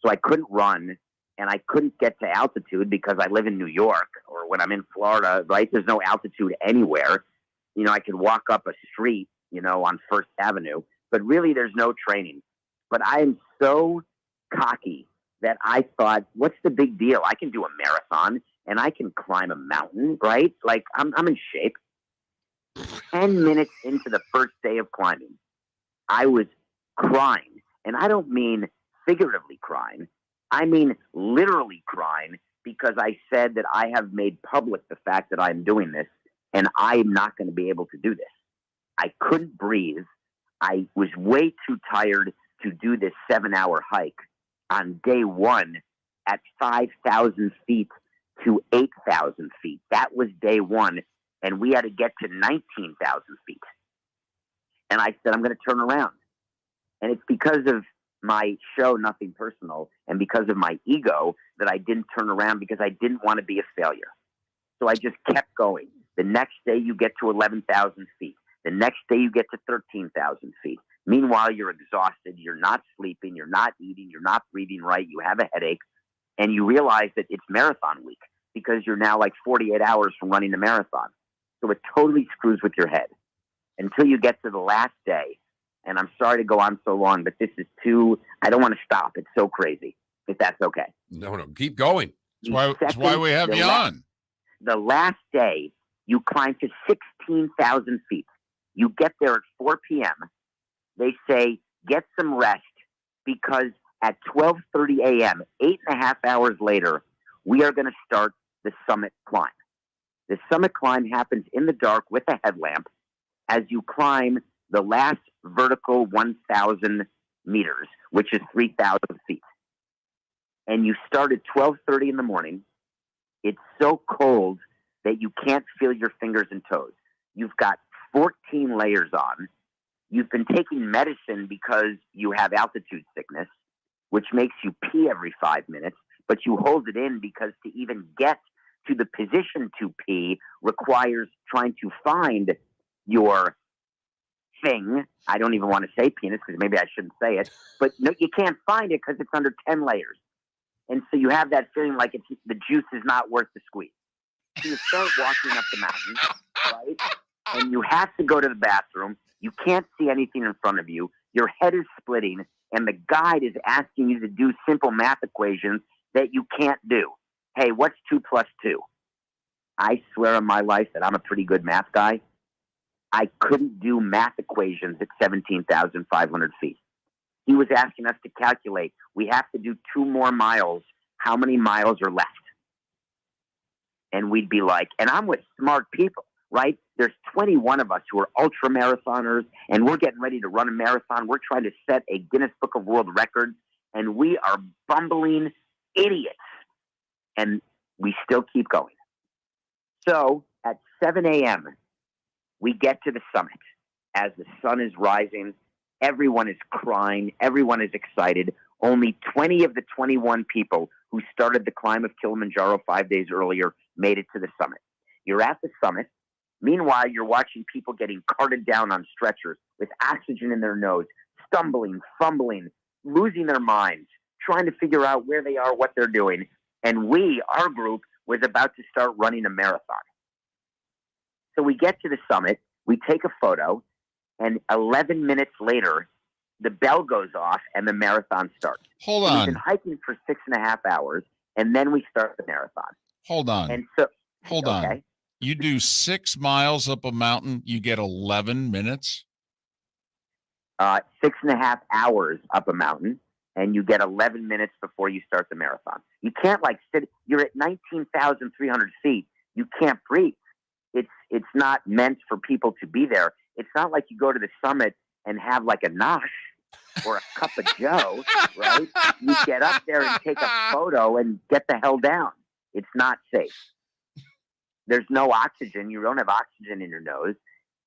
So I couldn't run, and I couldn't get to altitude because I live in New York, or when I'm in Florida, right? There's no altitude anywhere. You know, I could walk up a street, you know, on First Avenue, but really there's no training. But I am so cocky that I thought, what's the big deal? I can do a marathon and I can climb a mountain, right? Like I'm in shape. 10 minutes into the first day of climbing, I was crying. And I don't mean figuratively crying. I mean literally crying, because I said that I have made public the fact that I'm doing this and I'm not going to be able to do this. I couldn't breathe. I was way too tired to do this 7-hour hike on day one at 5,000 feet to 8,000 feet. That was day one. And we had to get to 19,000 feet. And I said, I'm going to turn around. And it's because of my show, Nothing Personal, and because of my ego that I didn't turn around, because I didn't want to be a failure. So I just kept going. The next day you get to 11,000 feet. The next day you get to 13,000 feet. Meanwhile, you're exhausted. You're not sleeping. You're not eating. You're not breathing right. You have a headache. And you realize that it's marathon week because you're now like 48 hours from running the marathon. So it totally screws with your head until you get to the last day. And I'm sorry to go on so long, but this is I don't want to stop. It's so crazy, if that's okay. No, keep going. That's why we have you on. The last day, you climb to 16,000 feet. You get there at 4 p.m. They say, get some rest, because at 12:30 a.m., 8.5 hours later, we are going to start the summit climb. The summit climb happens in the dark with a headlamp as you climb the last vertical 1,000 meters, which is 3,000 feet. And you start at 12:30 in the morning. It's so cold that you can't feel your fingers and toes. You've got 14 layers on. You've been taking medicine because you have altitude sickness, which makes you pee every 5 minutes, but you hold it in because to even get to the position to pee requires trying to find your thing. I don't even want to say penis because maybe I shouldn't say it, but no, you can't find it because it's under 10 layers. And so you have that feeling like the juice is not worth the squeeze. So you start walking up the mountain, right? And you have to go to the bathroom. You can't see anything in front of you. Your head is splitting, and the guide is asking you to do simple math equations that you can't do. Hey, what's 2 plus 2? I swear on my life that I'm a pretty good math guy. I couldn't do math equations at 17,500 feet. He was asking us to calculate. We have to do 2 more miles. How many miles are left? And we'd be like, and I'm with smart people, right? There's 21 of us who are ultra marathoners, and we're getting ready to run a marathon. We're trying to set a Guinness Book of World Records, and we are bumbling idiots. And we still keep going. So at 7 a.m., we get to the summit. As the sun is rising, everyone is crying. Everyone is excited. Only 20 of the 21 people who started the climb of Kilimanjaro 5 days earlier made it to the summit. You're at the summit. Meanwhile, you're watching people getting carted down on stretchers with oxygen in their nose, stumbling, fumbling, losing their minds, trying to figure out where they are, what they're doing. And we, our group, was about to start running a marathon. So we get to the summit, we take a photo, and 11 minutes later, the bell goes off and the marathon starts. Hold We've on. been hiking for 6.5 hours, and then we start the marathon. Hold on. And so, Hold on. You do 6 miles up a mountain, you get 11 minutes? 6.5 hours up a mountain, and you get 11 minutes before you start the marathon. You can't sit. You're at 19,300 feet. You can't breathe. It's not meant for people to be there. It's not like you go to the summit and have like a nosh or a cup of joe, right? You get up there and take a photo and get the hell down. It's not safe. There's no oxygen. You don't have oxygen in your nose.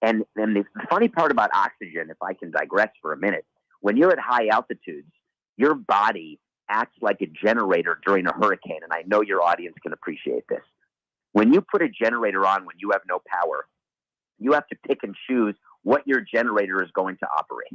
And then the funny part about oxygen, if I can digress for a minute, when you're at high altitudes, your body acts like a generator during a hurricane. And I know your audience can appreciate this. When you put a generator on when you have no power, you have to pick and choose what your generator is going to operate.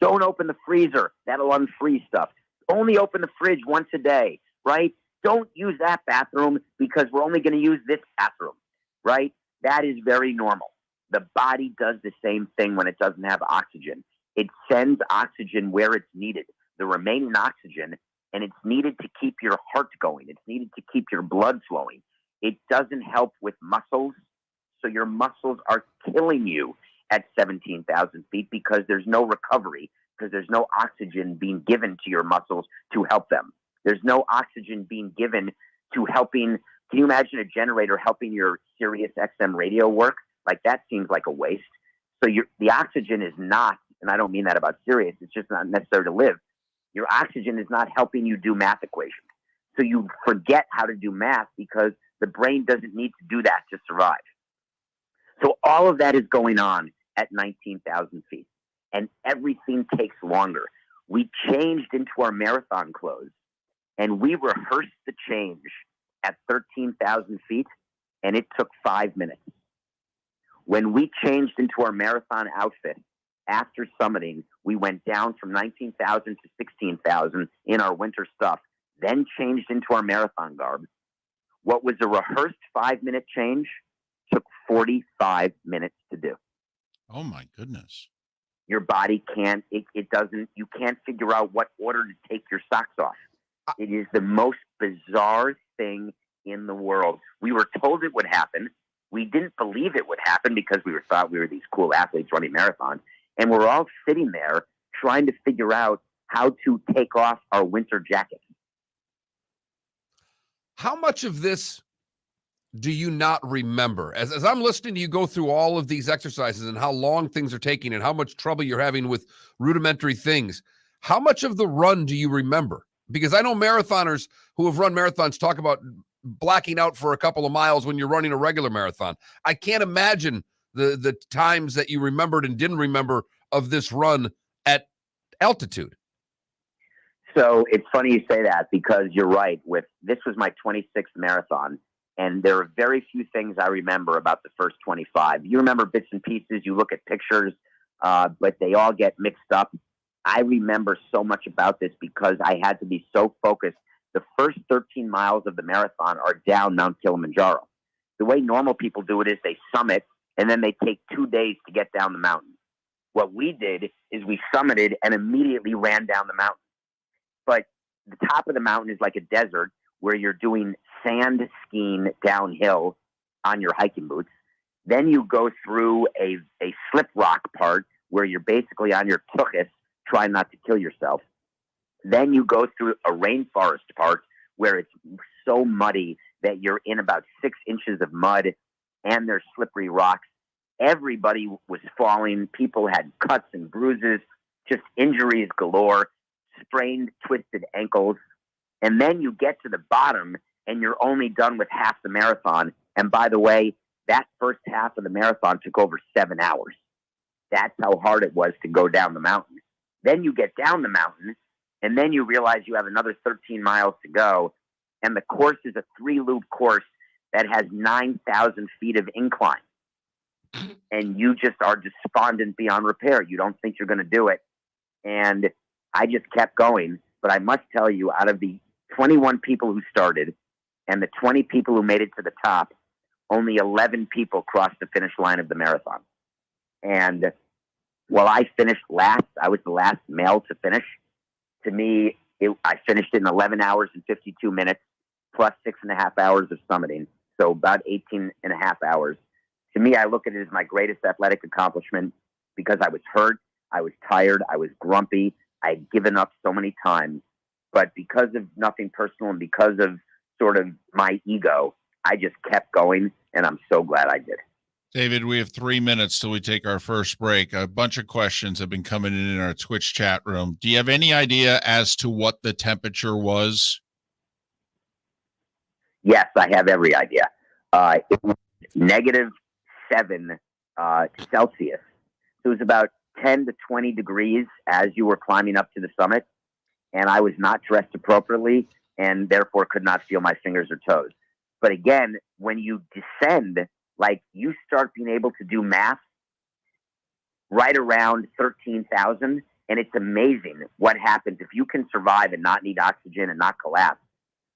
Don't open the freezer. That'll unfreeze stuff. Only open the fridge once a day, right? Don't use that bathroom because we're only going to use this bathroom, right? That is very normal. The body does the same thing when it doesn't have oxygen. It sends oxygen where it's needed, the remaining oxygen, and it's needed to keep your heart going. It's needed to keep your blood flowing. It doesn't help with muscles, so your muscles are killing you at 17,000 feet because there's no recovery, because there's no oxygen being given to your muscles to help them. There's no oxygen being given to helping. Can you imagine a generator helping your Sirius XM radio work? Like, that seems like a waste. So the oxygen is not, and I don't mean that about Sirius, it's just not necessary to live. Your oxygen is not helping you do math equations. So you forget how to do math because the brain doesn't need to do that to survive. So all of that is going on at 19,000 feet, and everything takes longer. We changed into our marathon clothes, and we rehearsed the change at 13,000 feet, and it took 5 minutes. When we changed into our marathon outfit after summiting, we went down from 19,000 to 16,000 in our winter stuff, then changed into our marathon garb. What was a rehearsed 5-minute change took 45 minutes to do. Oh my goodness. Your body can't, it doesn't, you can't figure out what order to take your socks off. It is the most bizarre thing in the world. We were told it would happen. We didn't believe it would happen because we thought we were these cool athletes running marathons. And we're all sitting there trying to figure out how to take off our winter jackets. How much of this do you not remember? As I'm listening to you go through all of these exercises and how long things are taking and how much trouble you're having with rudimentary things, how much of the run do you remember? Because I know marathoners who have run marathons talk about blacking out for a couple of miles when you're running a regular marathon. I can't imagine the times that you remembered and didn't remember of this run at altitude. So it's funny you say that because you're right. This was my 26th marathon, and there are very few things I remember about the first 25. You remember bits and pieces, you look at pictures, but they all get mixed up. I remember so much about this because I had to be so focused. The first 13 miles of the marathon are down Mount Kilimanjaro. The way normal people do it is they summit, and then they take 2 days to get down the mountain. What we did is we summited and immediately ran down the mountain. But the top of the mountain is like a desert where you're doing sand skiing downhill on your hiking boots. Then you go through a slip rock part where you're basically on your tuchus, trying not to kill yourself. Then you go through a rainforest part where it's so muddy that you're in about 6 inches of mud and there's slippery rocks. Everybody was falling. People had cuts and bruises, just injuries galore, sprained, twisted ankles. And then you get to the bottom and you're only done with half the marathon. And by the way, that first half of the marathon took over 7 hours. That's how hard it was to go down the mountain. Then you get down the mountain and then you realize you have another 13 miles to go. And the course is a 3-loop course that has 9,000 feet of incline. And you just are despondent beyond repair. You don't think you're going to do it. And I just kept going. But I must tell you, out of the 21 people who started and the 20 people who made it to the top, only 11 people crossed the finish line of the marathon. And while I finished last, I was the last male to finish. To me, I finished it in 11 hours and 52 minutes, plus 6.5 hours of summiting. So about 18 and a half hours. To me, I look at it as my greatest athletic accomplishment because I was hurt, I was tired, I was grumpy, I had given up so many times. But because of nothing personal and because of sort of my ego, I just kept going, and I'm so glad I did. David, we have 3 minutes till we take our first break. A bunch of questions have been coming in our Twitch chat room. Do you have any idea as to what the temperature was? Yes, I have every idea. It was -7 Celsius. So it was about 10 to 20 degrees as you were climbing up to the summit. And I was not dressed appropriately and therefore could not feel my fingers or toes. But again, when you descend, like you start being able to do math right around 13,000. And it's amazing what happens if you can survive and not need oxygen and not collapse.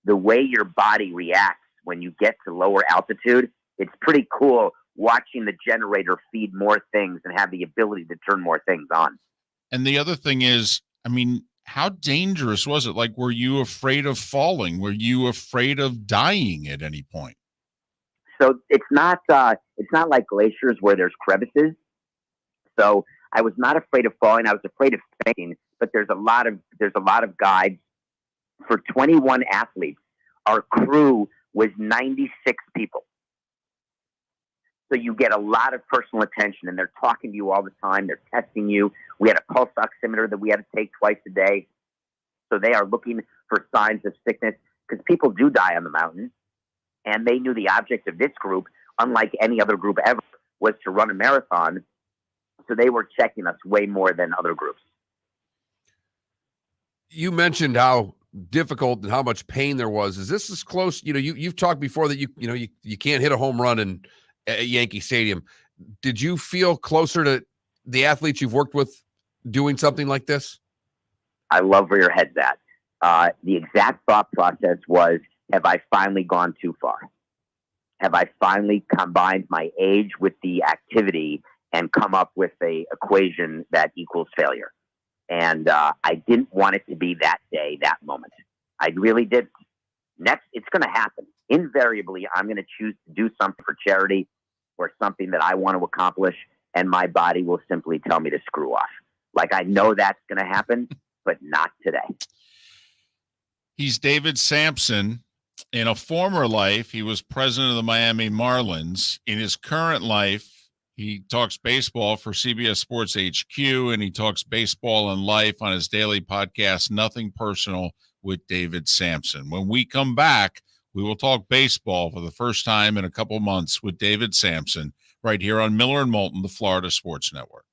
The way your body reacts when you get to lower altitude, it's pretty cool watching the generator feed more things and have the ability to turn more things on. And the other thing is, I mean, how dangerous was it? Like, were you afraid of falling? Were you afraid of dying at any point? So it's not like glaciers where there's crevices. So I was not afraid of falling. I was afraid of fainting, but there's a lot of guides. For 21 athletes, our crew was 96 people. So you get a lot of personal attention, and they're talking to you all the time. They're testing you. We had a pulse oximeter that we had to take twice a day. So they are looking for signs of sickness because people do die on the mountain. And they knew the object of this group, unlike any other group ever, was to run a marathon. So they were checking us way more than other groups. You mentioned how difficult and how much pain there was. Is this as close? You know, you've talked before that you can't hit a home run at Yankee Stadium. Did you feel closer to the athletes you've worked with doing something like this? I love where your head's at. The exact thought process was, have I finally gone too far? Have I finally combined my age with the activity and come up with a equation that equals failure? And I didn't want it to be that day, that moment. I really didn't. Next, it's going to happen. Invariably, I'm going to choose to do something for charity or something that I want to accomplish, and my body will simply tell me to screw off. Like, I know that's going to happen, but not today. He's David Samson. In a former life, he was president of the Miami Marlins. In his current life, he talks baseball for CBS Sports HQ, and he talks baseball and life on his daily podcast, Nothing Personal with David Samson. When we come back, we will talk baseball for the first time in a couple months with David Samson right here on Miller and Moulton, the Florida Sports Network.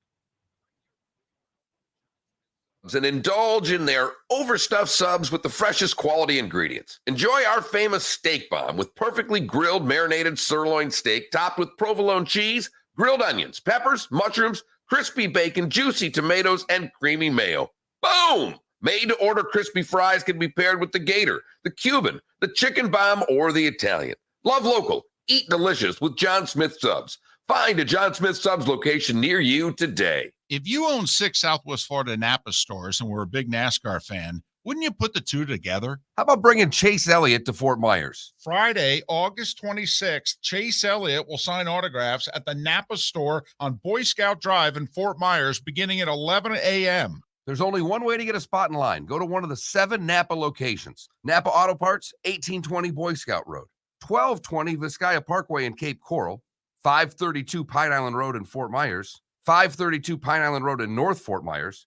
And indulge in their overstuffed subs with the freshest quality ingredients. Enjoy our famous steak bomb with perfectly grilled marinated sirloin steak topped with provolone cheese, grilled onions, peppers, mushrooms, crispy bacon, juicy tomatoes, and creamy mayo. Boom! Made-to-order crispy fries can be paired with the Gator, the Cuban, the chicken bomb, or the Italian. Love local. Eat delicious with John Smith Subs. Find a John Smith Subs location near you today. If you own 6 Southwest Florida Napa stores and were a big NASCAR fan, wouldn't you put the two together? How about bringing Chase Elliott to Fort Myers? Friday, August 26th, Chase Elliott will sign autographs at the Napa store on Boy Scout Drive in Fort Myers beginning at 11 a.m. There's only one way to get a spot in line. Go to one of the 7 Napa locations. Napa Auto Parts, 1820 Boy Scout Road, 1220 Vizcaya Parkway in Cape Coral, 532 Pine Island Road in Fort Myers, 532 Pine Island Road in North Fort Myers,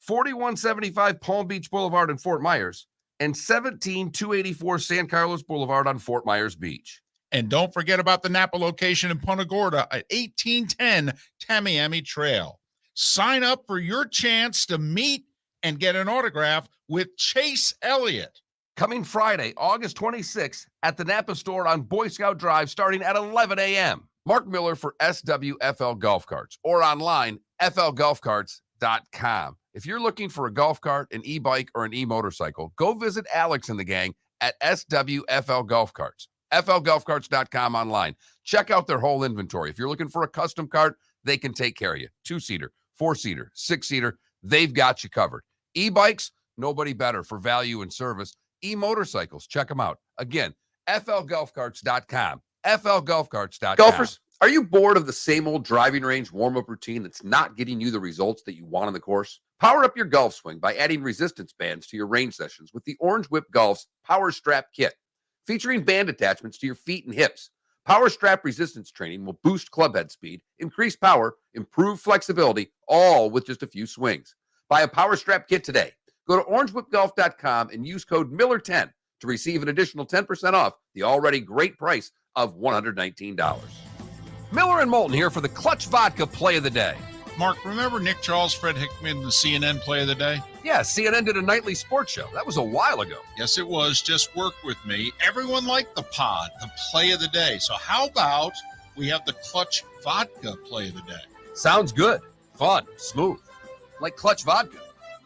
4175 Palm Beach Boulevard in Fort Myers, and 17284 San Carlos Boulevard on Fort Myers Beach. And don't forget about the Napa location in Punta Gorda at 1810 Tamiami Trail. Sign up for your chance to meet and get an autograph with Chase Elliott. Coming Friday, August 26th at the Napa store on Boy Scout Drive starting at 11 a.m. Mark Miller for SWFL Golf Carts or online, flgolfcarts.com. If you're looking for a golf cart, an e-bike, or an e-motorcycle, go visit Alex and the gang at SWFL Golf Carts. flgolfcarts.com online. Check out their whole inventory. If you're looking for a custom cart, they can take care of you. 2-seater, 4-seater, 6-seater, they've got you covered. E-bikes, nobody better for value and service. E-motorcycles, check them out. Again, flgolfcarts.com. flgolfcarts.com. Golfers, are you bored of the same old driving range warm-up routine that's not getting you the results that you want on the course? Power up your golf swing by adding resistance bands to your range sessions with the Orange Whip Golf's Power Strap Kit. Featuring band attachments to your feet and hips, Power Strap resistance training will boost clubhead speed, increase power, improve flexibility, all with just a few swings. Buy a Power Strap Kit today. Go to orangewhipgolf.com and use code Miller10 to receive an additional 10% off the already great price of $119. Miller and Moulton here for the Clutch Vodka Play of the Day. Mark, remember Nick Charles, Fred Hickman, the CNN Play of the Day? Yeah, CNN did a nightly sports show. That was a while ago. Yes, it was. Just work with me. Everyone liked the pod, the Play of the Day. So how about we have the Clutch Vodka Play of the Day? Sounds good. Fun. Smooth. Like Clutch Vodka.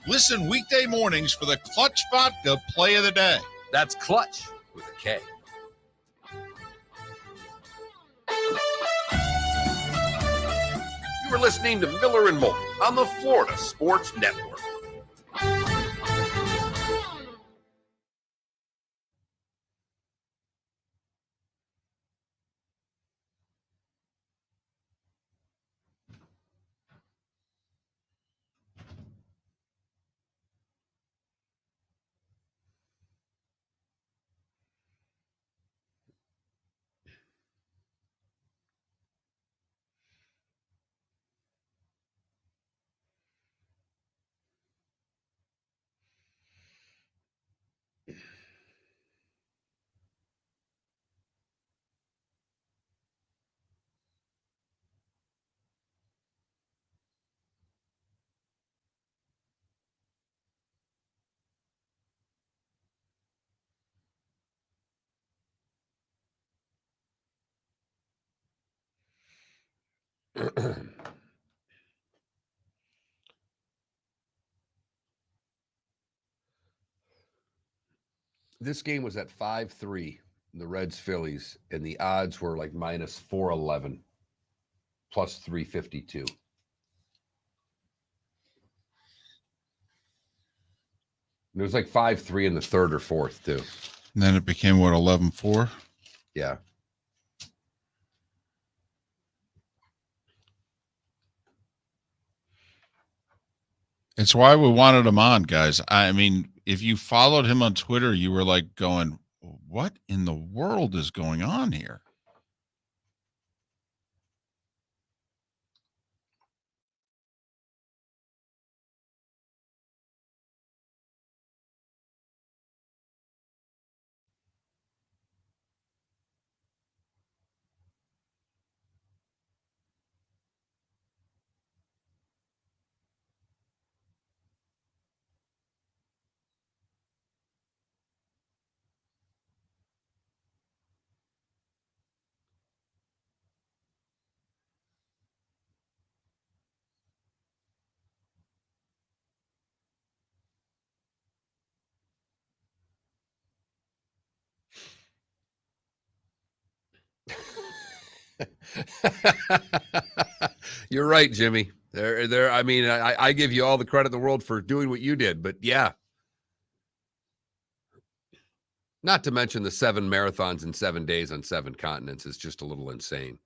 Listen weekday mornings for the Clutch Vodka Play of the Day. That's Clutch with a K. You are listening to Miller and Moulton on the Florida Sports Network. This game was at 5-3, the Reds Phillies, and the odds were like minus 411, plus 352. And it was like 5-3 in the third or fourth, too. And then it became, what, 11-4? Yeah. It's why we wanted him on, guys. I mean, if you followed him on Twitter, you were like going, what in the world is going on here? You're right, Jimmy. I mean, I give you all the credit in the world for doing what you did, but yeah. Not to mention the 7 marathons in 7 days on 7 continents is just a little insane.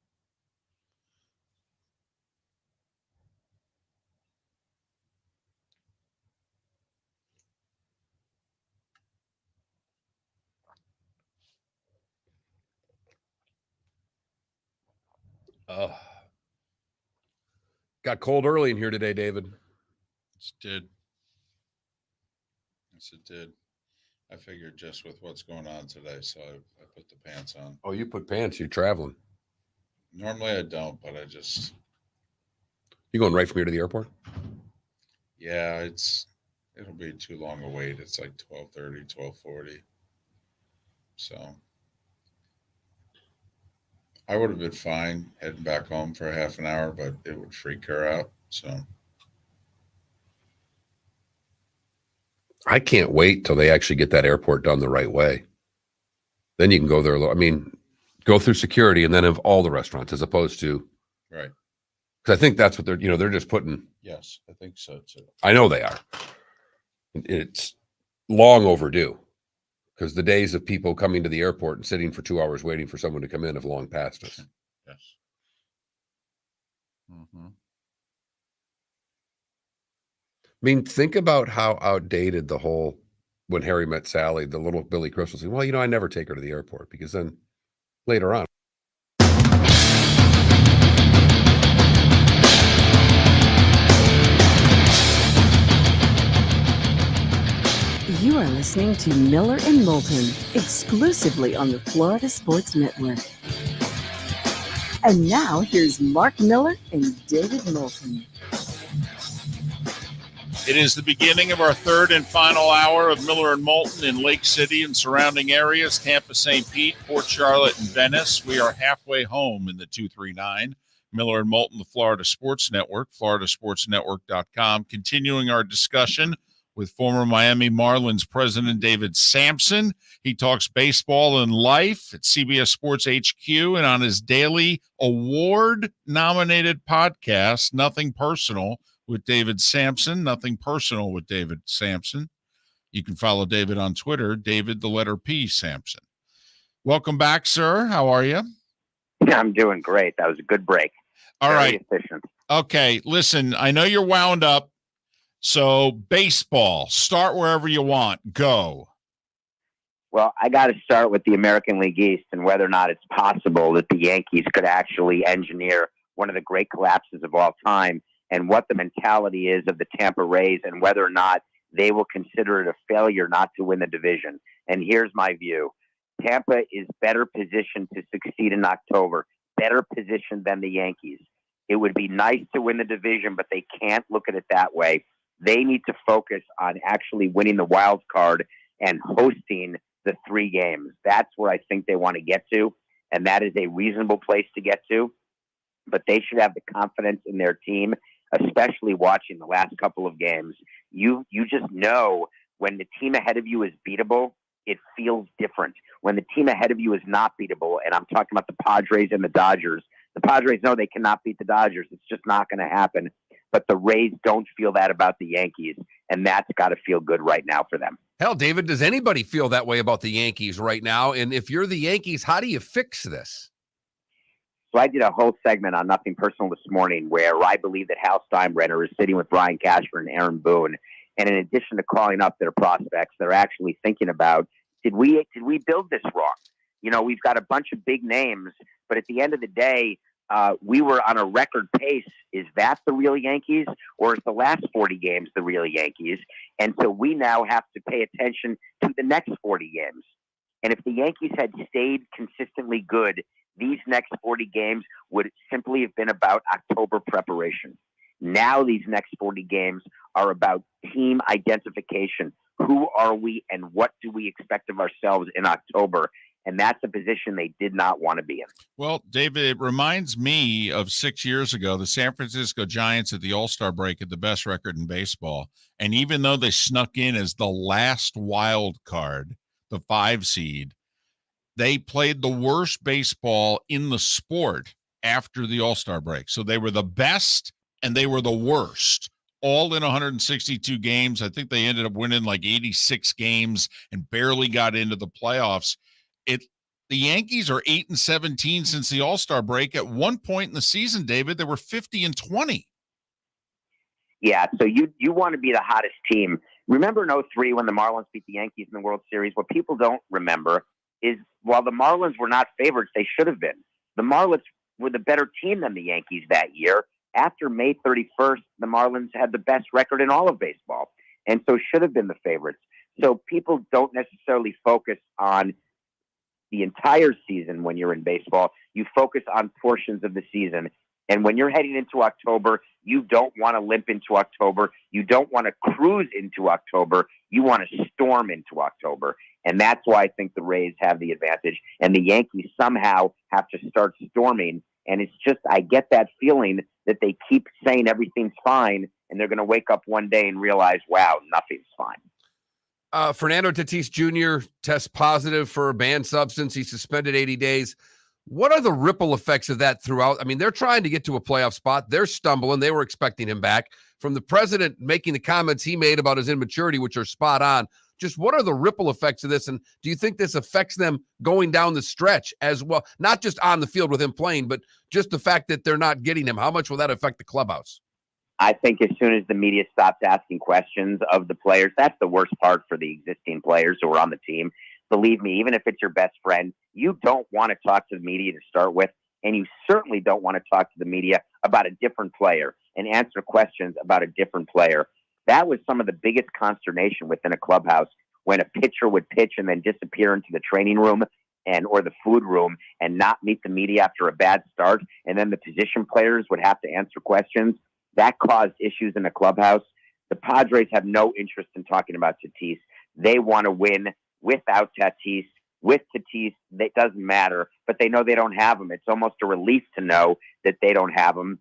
Got cold early in here today, David. It did. Yes, it did. I figured just with what's going on today, so I put the pants on. Oh, you put pants. You're traveling. Normally I don't, but You going right from here to the airport? yeah, it'll be too long a wait. It's like 12:30, 12:40. So I would have been fine heading back home for a half an hour, but it would freak her out. So I can't wait till they actually get that airport done the right way. Then you can go there. I mean, go through security and then have all the restaurants as opposed to, right. because I think that's what they're just putting. Yes, I think so too. I know they are. It's long overdue because the days of people coming to the airport and sitting for 2 hours waiting for someone to come in have long passed us. Yes. Mm-hmm. I mean, think about how outdated the whole, when Harry met Sally, the little Billy Crystal thing. Well, I never take her to the airport because then later on. You are listening to Miller and Moulton, exclusively on the Florida Sports Network. And now here's Mark Miller and David Moulton. It is the beginning of our third and final hour of Miller and Moulton in Lake City and surrounding areas, Tampa, St. Pete, Port Charlotte, and Venice. We are halfway home in the 239. Miller and Moulton, the Florida Sports Network, floridasportsnetwork.com. Continuing our discussion with former Miami Marlins president David Samson. He talks baseball and life at CBS Sports HQ and on his daily award-nominated podcast, Nothing Personal with David Samson. Nothing Personal with David Samson. You can follow David on Twitter, David the letter P Samson. Welcome back, sir. How are you? I'm doing great. That was a good break. All Very right. efficient. Okay, listen, I know you're wound up. So baseball, start wherever you want. Go. Well, I got to start with the American League East and whether or not it's possible that the Yankees could actually engineer one of the great collapses of all time, and what the mentality is of the Tampa Rays and whether or not they will consider it a failure not to win the division. And here's my view. Tampa is better positioned to succeed in October, better positioned than the Yankees. It would be nice to win the division, but they can't look at it that way. They need to focus on actually winning the wild card and hosting the 3 games. That's where I think they want to get to, and that is a reasonable place to get to. But they should have the confidence in their team, especially watching the last couple of games. You just know when the team ahead of you is beatable, it feels different. When the team ahead of you is not beatable, and I'm talking about the Padres and the Dodgers, the Padres know they cannot beat the Dodgers. It's just not going to happen. But the Rays don't feel that about the Yankees, and that's got to feel good right now for them. Hell, David, does anybody feel that way about the Yankees right now? And if you're the Yankees, how do you fix this? So I did a whole segment on Nothing Personal this morning where I believe that Hal Steinbrenner is sitting with Brian Cashman and Aaron Boone. And in addition to calling up their prospects, they're actually thinking about, did we build this wrong? We've got a bunch of big names, but at the end of the day, we were on a record pace. Is that the real Yankees, or is the last 40 games the real Yankees? And so we now have to pay attention to the next 40 games. And if the Yankees had stayed consistently good, these next 40 games would simply have been about October preparation. Now these next 40 games are about team identification. Who are we and what do we expect of ourselves in October? And that's a position they did not want to be in. Well, David, it reminds me of 6 years ago, the San Francisco Giants at the All-Star break had the best record in baseball. And even though they snuck in as the last wild card, the 5 seed, they played the worst baseball in the sport after the All-Star break. So they were the best and they were the worst, all in 162 games. I think they ended up winning like 86 games and barely got into the playoffs. The Yankees are 8-17 since the All-Star break. At one point in the season, David, they were 50-20. Yeah, so you want to be the hottest team. Remember in 2003 when the Marlins beat the Yankees in the World Series? What people don't remember is while the Marlins were not favorites, they should have been. The Marlins were the better team than the Yankees that year. After May 31st, the Marlins had the best record in all of baseball, and so should have been the favorites. So people don't necessarily focus on the entire season when you're in baseball. You focus on portions of the season. And when you're heading into October, you don't want to limp into October. You don't want to cruise into October. You want to storm into October. And that's why I think the Rays have the advantage. And the Yankees somehow have to start storming. And it's just, I get that feeling that they keep saying everything's fine. And they're going to wake up one day and realize, wow, nothing's fine. Fernando Tatis Jr. tests positive for a banned substance. He's suspended 80 days. What are the ripple effects of that throughout? I mean, they're trying to get to a playoff spot. They're stumbling. They were expecting him back. From the president making the comments he made about his immaturity, which are spot on, just what are the ripple effects of this? And do you think this affects them going down the stretch as well? Not just on the field with him playing, but just the fact that they're not getting him. How much will that affect the clubhouse? I think as soon as the media stops asking questions of the players, that's the worst part for the existing players who are on the team. Believe me, even if it's your best friend, you don't want to talk to the media to start with, and you certainly don't want to talk to the media about a different player and answer questions about a different player. That was some of the biggest consternation within a clubhouse when a pitcher would pitch and then disappear into the training room or the food room and not meet the media after a bad start, and then the position players would have to answer questions. That caused issues in the clubhouse. The Padres have no interest in talking about Tatis. They want to win without Tatis. With Tatis, it doesn't matter, but they know they don't have him. It's almost a relief to know that they don't have him.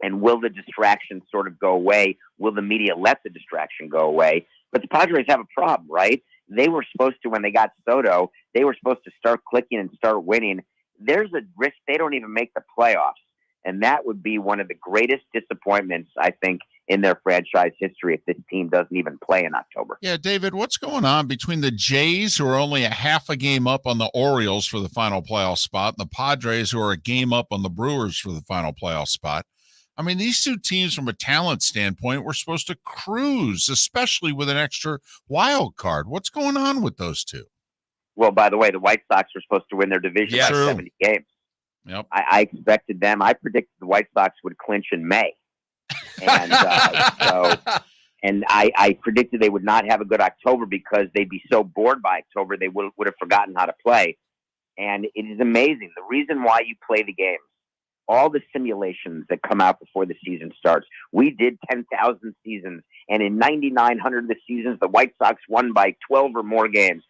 And will the distraction sort of go away? Will the media let the distraction go away? But the Padres have a problem, right? They were supposed to, when they got Soto, they were supposed to start clicking and start winning. There's a risk they don't even make the playoffs. And that would be one of the greatest disappointments, I think, in their franchise history if this team doesn't even play in October. Yeah, David, what's going on between the Jays, who are only a half a game up on the Orioles for the final playoff spot, and the Padres, who are a game up on the Brewers for the final playoff spot? I mean, these two teams, from a talent standpoint, were supposed to cruise, especially with an extra wild card. What's going on with those two? Well, by the way, the White Sox were supposed to win their division by 70 games. Yep. I expected them. I predicted the White Sox would clinch in May. And I predicted they would not have a good October because they'd be so bored by October they would have forgotten how to play. And it is amazing. The reason why you play the games, all the simulations that come out before the season starts. We did 10,000 seasons, and in 9,900 of the seasons, the White Sox won by 12 or more games.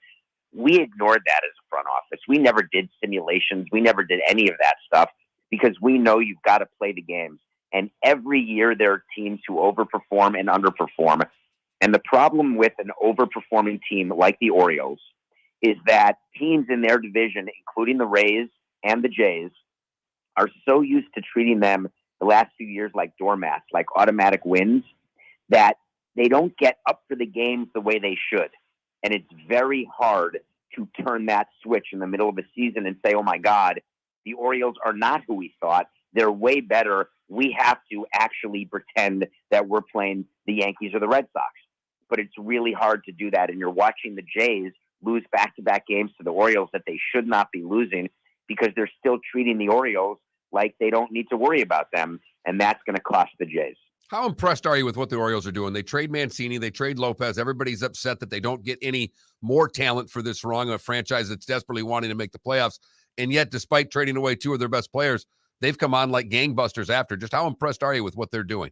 We ignored that as a front office. We never did simulations. We never did any of that stuff because we know you've got to play the games. And every year there are teams who overperform and underperform. And the problem with an overperforming team like the Orioles is that teams in their division, including the Rays and the Jays, are so used to treating them the last few years like doormats, like automatic wins, that they don't get up for the games the way they should. And it's very hard to turn that switch in the middle of a season and say, oh my God, the Orioles are not who we thought. They're way better. We have to actually pretend that we're playing the Yankees or the Red Sox. But it's really hard to do that. And you're watching the Jays lose back-to-back games to the Orioles that they should not be losing because they're still treating the Orioles like they don't need to worry about them. And that's going to cost the Jays. How impressed are you with what the Orioles are doing? They trade Mancini, they trade Lopez. Everybody's upset that they don't get any more talent for this rung, a franchise that's desperately wanting to make the playoffs. And yet, despite trading away two of their best players, they've come on like gangbusters after. Just how impressed are you with what they're doing?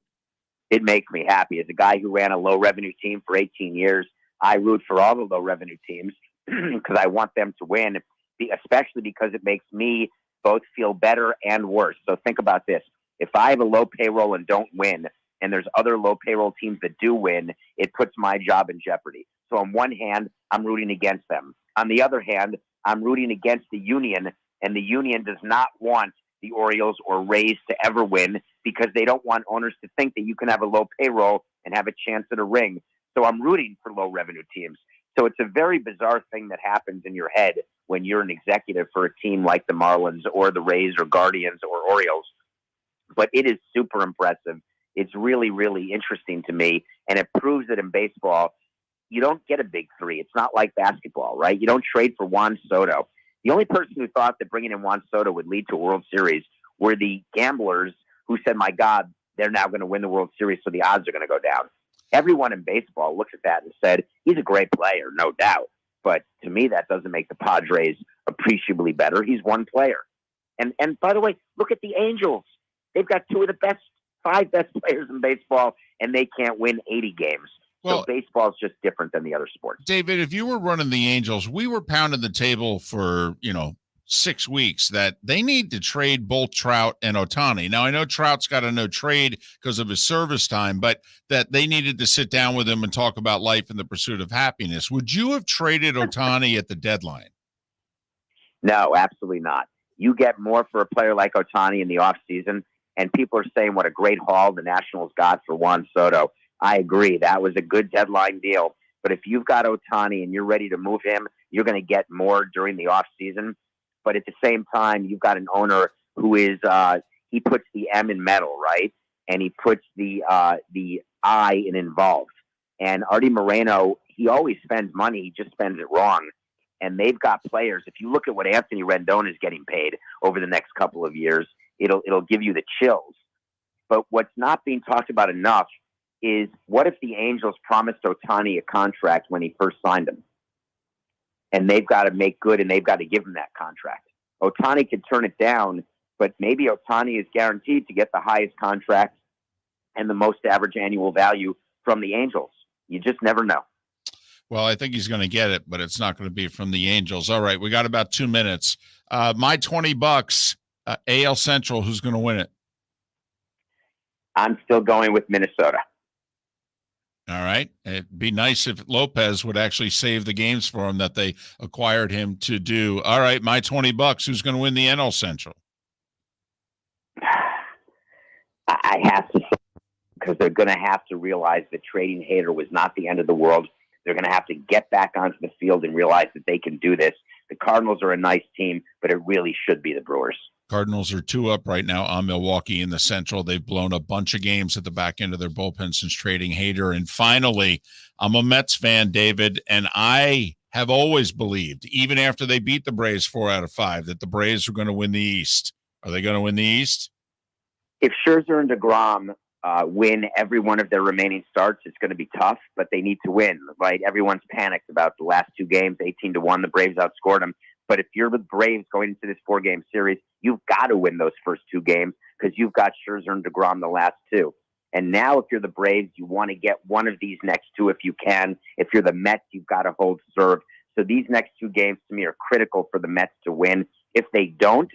It makes me happy. As a guy who ran a low-revenue team for 18 years, I root for all the low-revenue teams because I want them to win, especially because it makes me both feel better and worse. So think about this. If I have a low payroll and don't win, and there's other low payroll teams that do win, it puts my job in jeopardy. So on one hand, I'm rooting against them. On the other hand, I'm rooting against the union, and the union does not want the Orioles or Rays to ever win because they don't want owners to think that you can have a low payroll and have a chance at a ring. So I'm rooting for low revenue teams. So it's a very bizarre thing that happens in your head when you're an executive for a team like the Marlins or the Rays or Guardians or Orioles. But it is super impressive. It's really, really interesting to me. And it proves that in baseball, you don't get a big three. It's not like basketball, right? You don't trade for Juan Soto. The only person who thought that bringing in Juan Soto would lead to a World Series were the gamblers who said, my God, they're now going to win the World Series, so the odds are going to go down. Everyone in baseball looks at that and said, he's a great player, no doubt. But to me, that doesn't make the Padres appreciably better. He's one player. And by the way, look at the Angels. They've got two of the five best players in baseball, and they can't win 80 games. Well, so baseball is just different than the other sports. David, if you were running the Angels, we were pounding the table for, 6 weeks that they need to trade both Trout and Ohtani. Now, I know Trout's got a no trade because of his service time, but that they needed to sit down with him and talk about life and the pursuit of happiness. Would you have traded Ohtani at the deadline? No, absolutely not. You get more for a player like Ohtani in the offseason, and people are saying what a great haul the Nationals got for Juan Soto. I agree. That was a good deadline deal. But if you've got Ohtani and you're ready to move him, you're going to get more during the offseason. But at the same time, you've got an owner who is he puts the M in metal, right? And he puts the I in involved. And Artie Moreno, he always spends money. He just spends it wrong. And they've got players. If you look at what Anthony Rendon is getting paid over the next couple of years, it'll give you the chills. But what's not being talked about enough is what if the Angels promised Ohtani a contract when he first signed him? And they've got to make good, and they've got to give him that contract. Ohtani could turn it down, but maybe Ohtani is guaranteed to get the highest contract and the most average annual value from the Angels. You just never know. Well, I think he's going to get it, but it's not going to be from the Angels. All right, we got about 2 minutes. My $20, AL Central, who's going to win it? I'm still going with Minnesota. All right. It'd be nice if Lopez would actually save the games for him that they acquired him to do. All right, my $20, who's going to win the NL Central? I have to say, because they're going to have to realize that trading Hader was not the end of the world. They're going to have to get back onto the field and realize that they can do this. The Cardinals are a nice team, but it really should be the Brewers. Cardinals are 2 up right now on Milwaukee in the Central. They've blown a bunch of games at the back end of their bullpen since trading Hader. And finally, I'm a Mets fan, David, and I have always believed, even after they beat the Braves 4 out of 5, that the Braves were going to win the East. Are they going to win the East? If Scherzer and DeGrom win every one of their remaining starts, it's going to be tough, but they need to win, right? Everyone's panicked about the last 2 games, 18-1. The Braves outscored them. But if you're the Braves going into this 4-game series, you've got to win those first 2 games because you've got Scherzer and DeGrom the last 2. And now if you're the Braves, you want to get one of these next 2 if you can. If you're the Mets, you've got to hold serve. So these next 2 games to me are critical for the Mets to win. If they don't,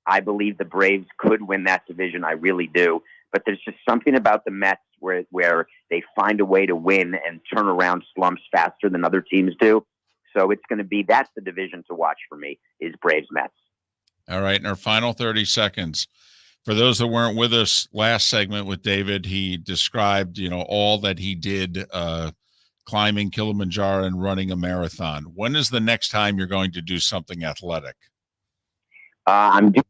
I believe the Braves could win that division. I really do. But there's just something about the Mets where they find a way to win and turn around slumps faster than other teams do. So it's going to be, that's the division to watch for me, is Braves Mets. All right. In our final 30 seconds, for those that weren't with us last segment with David, he described, all that he did climbing Kilimanjaro and running a marathon. When is the next time you're going to do something athletic? I'm doing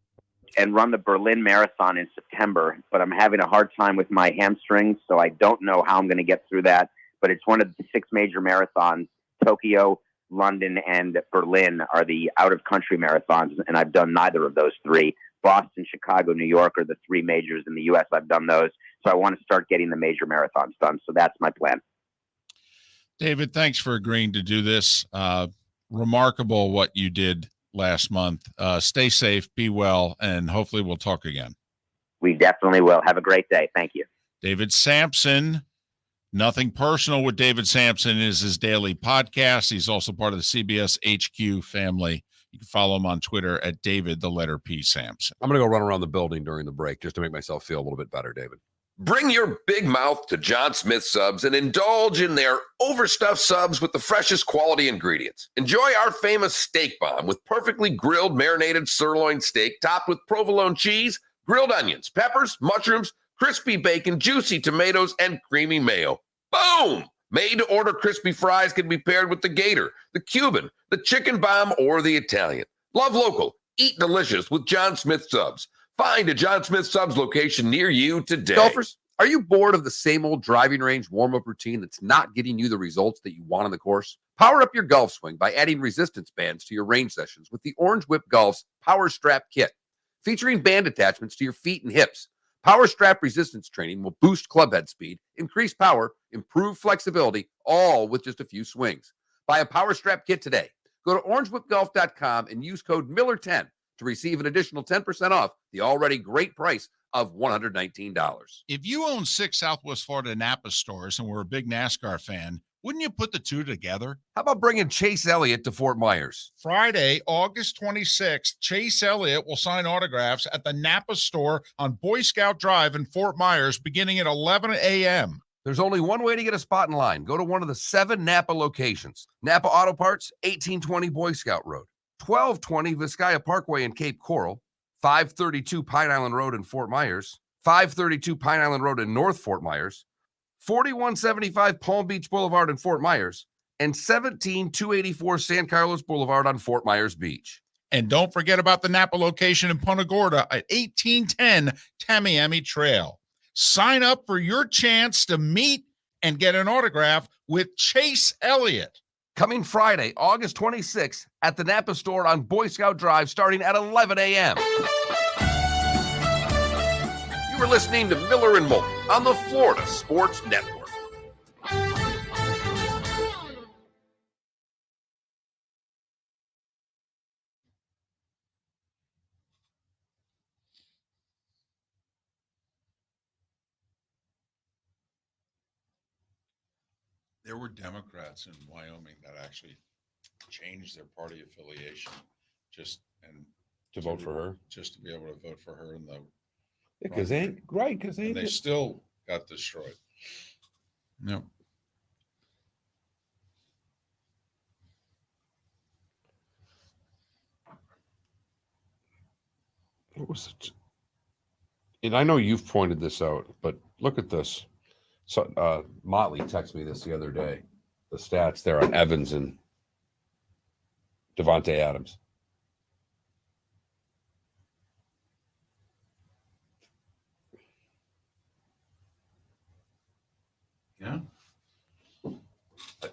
and run the Berlin Marathon in September, but I'm having a hard time with my hamstrings, so I don't know how I'm going to get through that. But it's one of the 6 major marathons. Tokyo, London, and Berlin are the out-of-country marathons, and I've done neither of those 3. Boston, Chicago, New York are the 3 majors in the U.S. I've done those, so I want to start getting the major marathons done. So that's my plan. David, thanks for agreeing to do this. Remarkable what you did last month. Stay safe, be well, and hopefully we'll talk again. We definitely will. Have a great day. Thank you. David Samson. Nothing Personal with David Samson is his daily podcast. He's also part of the CBS HQ family. You can follow him on Twitter at David, the letter P, Samson. I'm going to go run around the building during the break just to make myself feel a little bit better, David. Bring your big mouth to John Smith Subs and indulge in their overstuffed subs with the freshest quality ingredients. Enjoy our famous steak bomb with perfectly grilled, marinated sirloin steak topped with provolone cheese, grilled onions, peppers, mushrooms, crispy bacon, juicy tomatoes, and creamy mayo. Boom! Made-to-order crispy fries can be paired with the Gator, the Cuban, the Chicken Bomb, or the Italian. Love local. Eat delicious with John Smith Subs. Find a John Smith Subs location near you today. Golfers, are you bored of the same old driving range warm-up routine that's not getting you the results that you want on the course? Power up your golf swing by adding resistance bands to your range sessions with the Orange Whip Golf's Power Strap Kit. featuring band attachments to your feet and hips. Power Strap resistance training will boost club head speed, increase power, improve flexibility, all with just a few swings. Buy a Power Strap kit today. Go to orangewhipgolf.com and use code Miller10 to receive an additional 10% off the already great price of $119. If you own 6 Southwest Florida Napa stores and were a big NASCAR fan, wouldn't you put the two together? How about bringing Chase Elliott to Fort Myers? Friday, August 26th, Chase Elliott will sign autographs at the Napa store on Boy Scout Drive in Fort Myers beginning at 11 a.m. There's only one way to get a spot in line. Go to one of the 7 Napa locations. Napa Auto Parts, 1820 Boy Scout Road, 1220 Vizcaya Parkway in Cape Coral, 532 Pine Island Road in Fort Myers, 532 Pine Island Road in North Fort Myers, 4175 Palm Beach Boulevard in Fort Myers, and 17284 San Carlos Boulevard on Fort Myers Beach. And don't forget about the Napa location in Punta Gorda at 1810 Tamiami Trail. Sign up for your chance to meet and get an autograph with Chase Elliott. Coming Friday, August 26th at the Napa store on Boy Scout Drive starting at 11 a.m. You were listening to Miller and Moulton on the Florida Sports Network. There were Democrats in Wyoming that actually changed their party affiliation just To vote for her? just to be able to vote for her in the Because and they they still got destroyed. No. It was, and I know you've pointed this out, but look at this. So Motley texted me this the other day. The stats there on Evans and Devontae Adams. Yeah.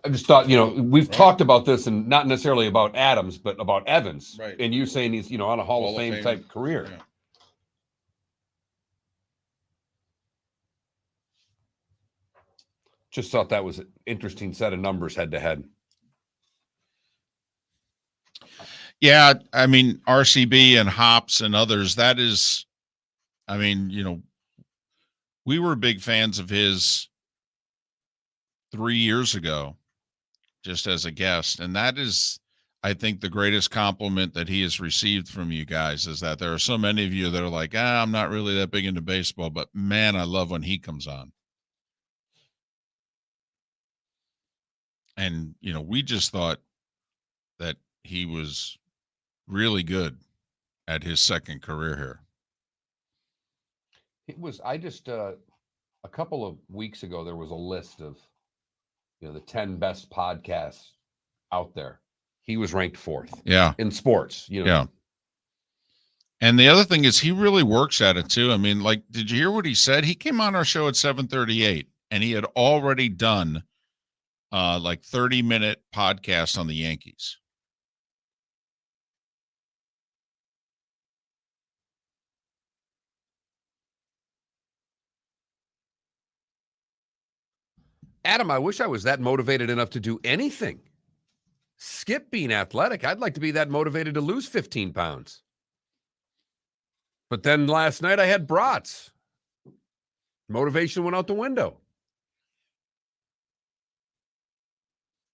I just thought, we've talked about this, and not necessarily about Adams, but about Evans. Right. And you saying he's, on a Hall of Fame type career. Yeah. Just thought that was an interesting set of numbers head to head. Yeah, I mean, RCB and Hops and others, that is, we were big fans of his 3 years ago, just as a guest. And that is, I think, the greatest compliment that he has received from you guys, is that there are so many of you that are like, I'm not really that big into baseball, but man, I love when he comes on. And, we just thought that he was really good at his second career here. It was, I just, a couple of weeks ago, there was a list of, the 10 best podcasts out there. He was ranked 4th. Yeah. In sports, Yeah. And the other thing is he really works at it too. I mean, like, did you hear what he said? He came on our show at 7:38 and he had already done 30-minute podcast on the Yankees. Adam, I wish I was that motivated enough to do anything. Skip being athletic. I'd like to be that motivated to lose 15 pounds. But then last night I had brats. Motivation went out the window.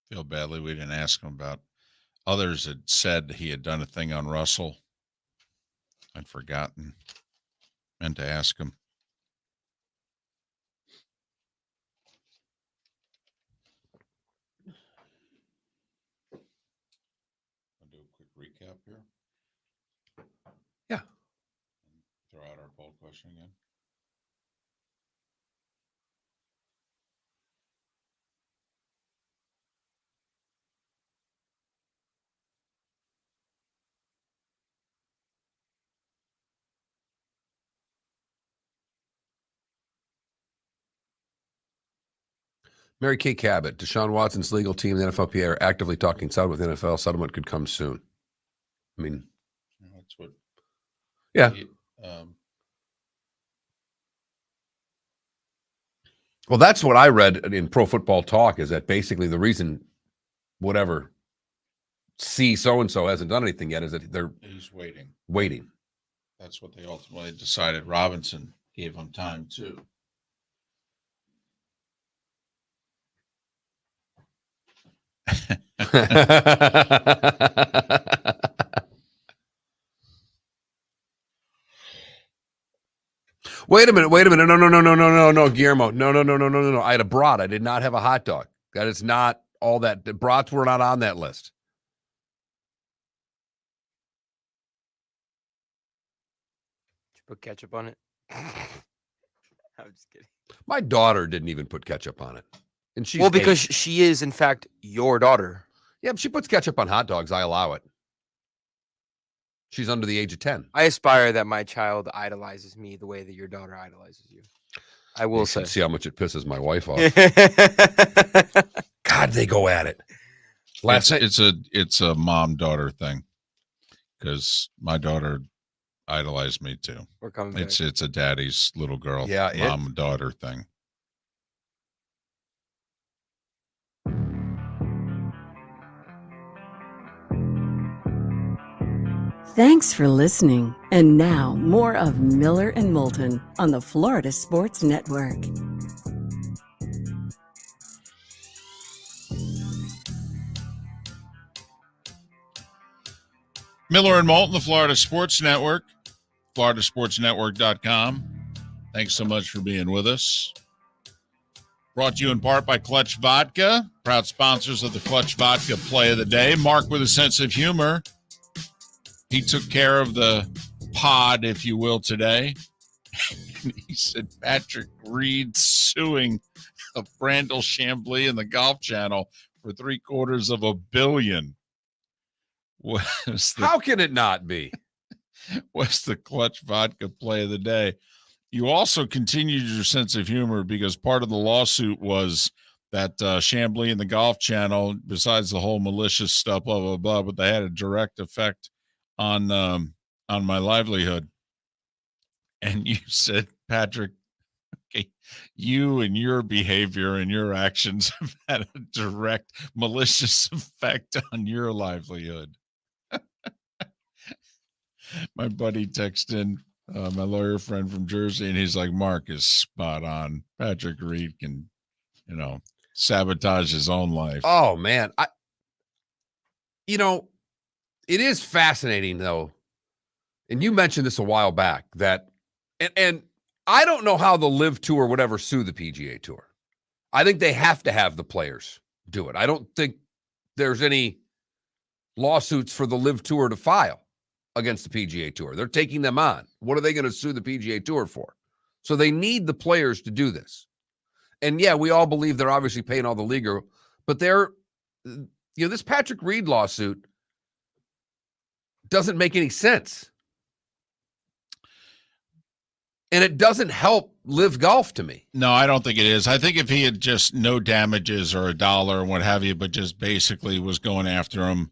Feel badly we didn't ask him about. Others had said he had done a thing on Russell. I'd forgotten. Meant to ask him. I'll do a quick recap here. Yeah. Throw out our poll question again. Mary Kay Cabot, Deshaun Watson's legal team, the NFLPA are actively talking with NFL. Settlement could come soon. I mean, That's what Yeah. Well, that's what I read in Pro Football Talk, is that basically the reason whatever C so-and-so hasn't done anything yet is that He's waiting. waiting. That's what they ultimately decided. Robinson gave him time too. Wait a minute. No, Guillermo. No. I had a brat. I did not have a hot dog. That is not all that. The brats were not on that list. Did you put ketchup on it? I'm just kidding. My daughter didn't even put ketchup on it. And she's Well, because 8. she is, in fact, your daughter. Yeah, if she puts ketchup on hot dogs, I allow it. She's under the age of 10. I aspire that my child idolizes me the way that your daughter idolizes you. I will You say. should see how much it pisses my wife off. God, they go at it. Last night, It's a mom-daughter thing, because my daughter idolized me too. We're coming back. It's a daddy's little girl, mom-daughter thing. Thanks for listening. And now, more of Miller and Moulton on the Florida Sports Network. Miller and Moulton, the Florida Sports Network, floridasportsnetwork.com. Thanks so much for being with us. Brought to you in part by Clutch Vodka, proud sponsors of the Clutch Vodka Play of the Day. Mark with a sense of humor. He took care of the pod, if you will, today. He said Patrick Reed suing of Brandel Chambly and the Golf Channel for $750 million. how can it not be? Was the Clutch Vodka Play of the Day. You also continued your sense of humor, because part of the lawsuit was that Chambly and the Golf Channel, besides the whole malicious stuff, blah, blah, blah, but they had a direct effect on my livelihood. And you said, Patrick, okay, you and your behavior and your actions have had a direct malicious effect on your livelihood. My buddy texted in, my lawyer friend from Jersey, and he's like, Mark is spot on. Patrick Reed can, sabotage his own life. Oh, man. It is fascinating, though. And you mentioned this a while back, that, and I don't know how the Live Tour would ever sue the PGA Tour. I think they have to have the players do it. I don't think there's any lawsuits for the Live Tour to file against the PGA Tour. They're taking them on. What are they going to sue the PGA Tour for? So they need the players to do this. And yeah, we all believe they're obviously paying all the legal, but this Patrick Reed lawsuit doesn't make any sense. And it doesn't help Live Golf to me. No, I don't think it is. I think if he had just no damages or $1 or what have you, but just basically was going after him,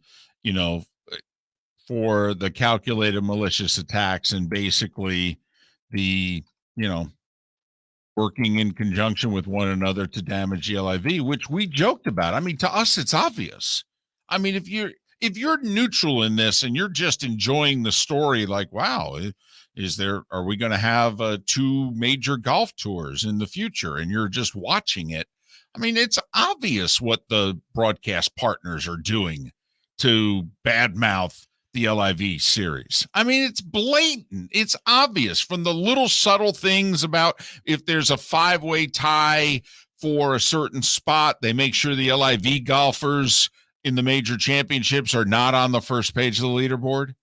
for the calculated malicious attacks and basically the, working in conjunction with one another to damage the LIV, which we joked about. I mean, to us, it's obvious. I mean, if you're neutral in this and you're just enjoying the story, like, wow, are we going to have 2 major golf tours in the future? And you're just watching it. I mean, it's obvious what the broadcast partners are doing to badmouth the LIV series. I mean, it's blatant. It's obvious from the little subtle things about if there's a 5-way tie for a certain spot, they make sure the LIV golfers in the major championships are not on the first page of the leaderboard.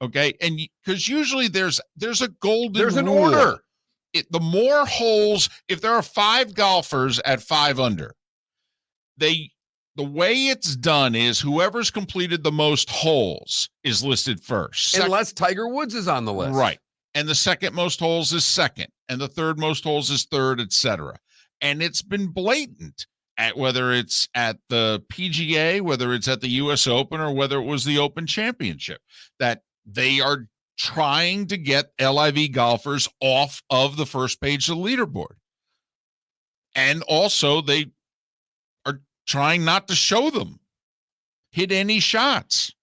Okay. And because usually there's a golden There's an rule. order. The more holes, if there are 5 golfers at 5 under, the way it's done is whoever's completed the most holes is listed first. Unless Tiger Woods is on the list. Right. And the second most holes is second. And the third most holes is third, etc. And it's been blatant at whether it's at the PGA, whether it's at the US Open, or whether it was the Open Championship, that they are trying to get LIV golfers off of the first page of the leaderboard. And also, they are trying not to show them hit any shots.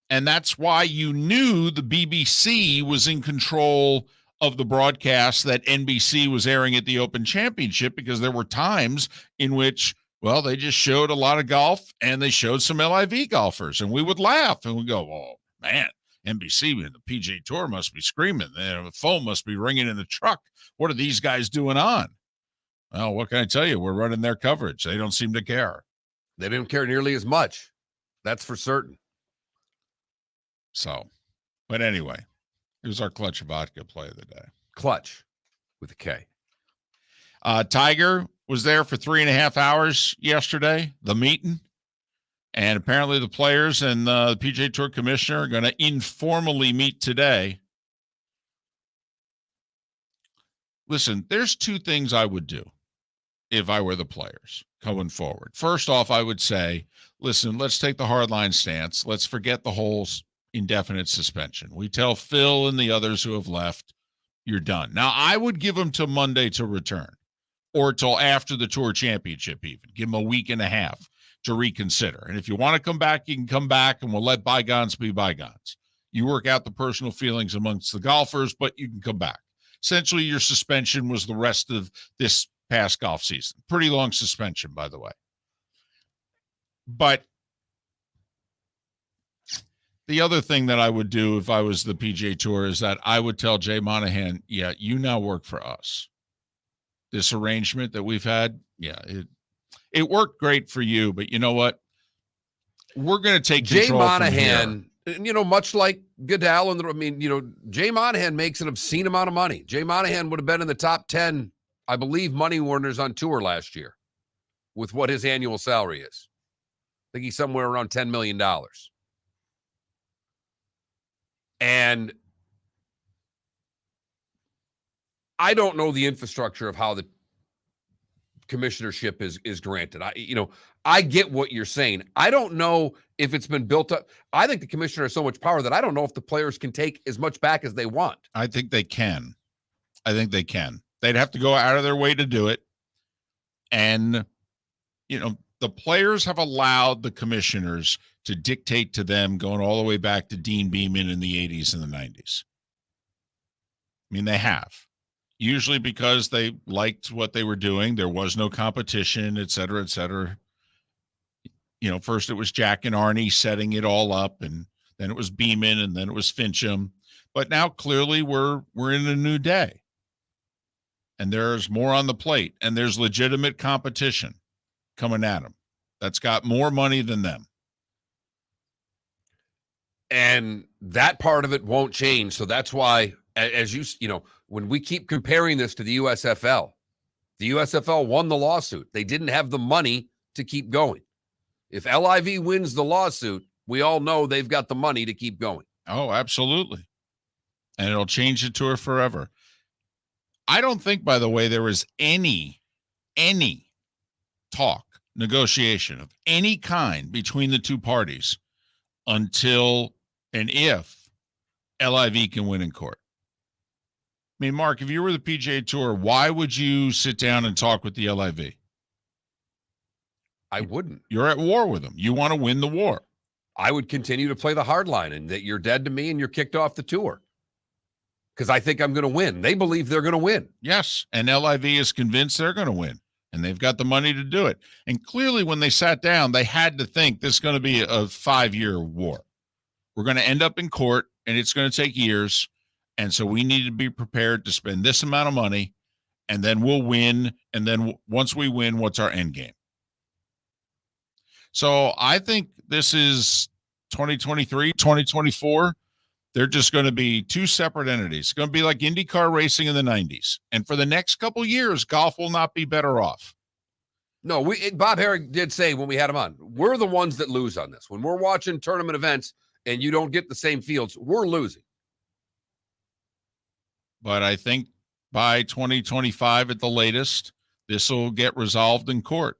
And that's why you knew the BBC was in control of the broadcast that NBC was airing at the Open Championship, because there were times in which, well, they just showed a lot of golf and they showed some LIV golfers, and we would laugh and we go, oh, man, NBC and the PGA Tour must be screaming. The phone must be ringing in the truck. What are these guys doing on? Well, what can I tell you? We're running their coverage. They don't seem to care. They didn't care nearly as much. That's for certain. So, but anyway, it was our Clutch Vodka play of the day. Clutch with a K. Tiger was there for 3.5 hours yesterday, the meeting. And apparently the players and the PGA Tour commissioner are going to informally meet today. Listen, there's two things I would do if I were the players going forward. First off, I would say, listen, let's take the hardline stance. Let's forget the whole indefinite suspension. We tell Phil and the others who have left, you're done. Now, I would give them till Monday to return, or till after the Tour Championship even. Give them a week and a half to reconsider. And if you want to come back, you can come back, and we'll let bygones be bygones. You work out the personal feelings amongst the golfers, but you can come back. Essentially, your suspension was the rest of this past golf season. Pretty long suspension, by the way. But the other thing that I would do if I was the PGA Tour is that I would tell Jay Monahan, yeah, you now work for us. This arrangement that we've had, yeah, it worked great for you, but you know what? We're going to take Jay control Monahan, much like Goodell, Jay Monahan makes an obscene amount of money. Jay Monahan would have been in the top 10, I believe, money earners on tour last year with what his annual salary is. I think he's somewhere around $10 million. And I don't know the infrastructure of how the commissionership is granted. I get what you're saying. I don't know if it's been built up. I think the commissioner has so much power that I don't know if the players can take as much back as they want. I think they can. They'd have to go out of their way to do it. And, the players have allowed the commissioners to dictate to them, going all the way back to Dean Beeman in the 80s and the 90s. I mean, they have. Usually because they liked what they were doing. There was no competition, et cetera, et cetera. First it was Jack and Arnie setting it all up, and then it was Beeman, and then it was Fincham. But now clearly we're in a new day. And there's more on the plate, and there's legitimate competition coming at them that's got more money than them. And that part of it won't change. So that's why, as when we keep comparing this to the USFL won the lawsuit. They didn't have the money to keep going. If LIV wins the lawsuit, we all know they've got the money to keep going. Oh, absolutely. And it'll change the tour forever. I don't think, by the way, there was any talk, negotiation of any kind between the two parties until and if LIV can win in court. I mean, Mark, if you were the PGA Tour, why would you sit down and talk with the LIV? I wouldn't. You're at war with them. You want to win the war. I would continue to play the hard line and that you're dead to me and you're kicked off the tour because I think I'm going to win. They believe they're going to win. Yes, and LIV is convinced they're going to win, and they've got the money to do it. And clearly when they sat down, they had to think this is going to be a 5-year war. We're going to end up in court, and it's going to take years, and so we need to be prepared to spend this amount of money, and then we'll win, and then once we win, what's our end game? So I think this is 2023, 2024. They're just going to be two separate entities. It's going to be like IndyCar racing in the 90s. And for the next couple years, golf will not be better off. No, Bob Harig did say when we had him on, we're the ones that lose on this. When we're watching tournament events and you don't get the same fields, we're losing. But I think by 2025 at the latest, this will get resolved in court.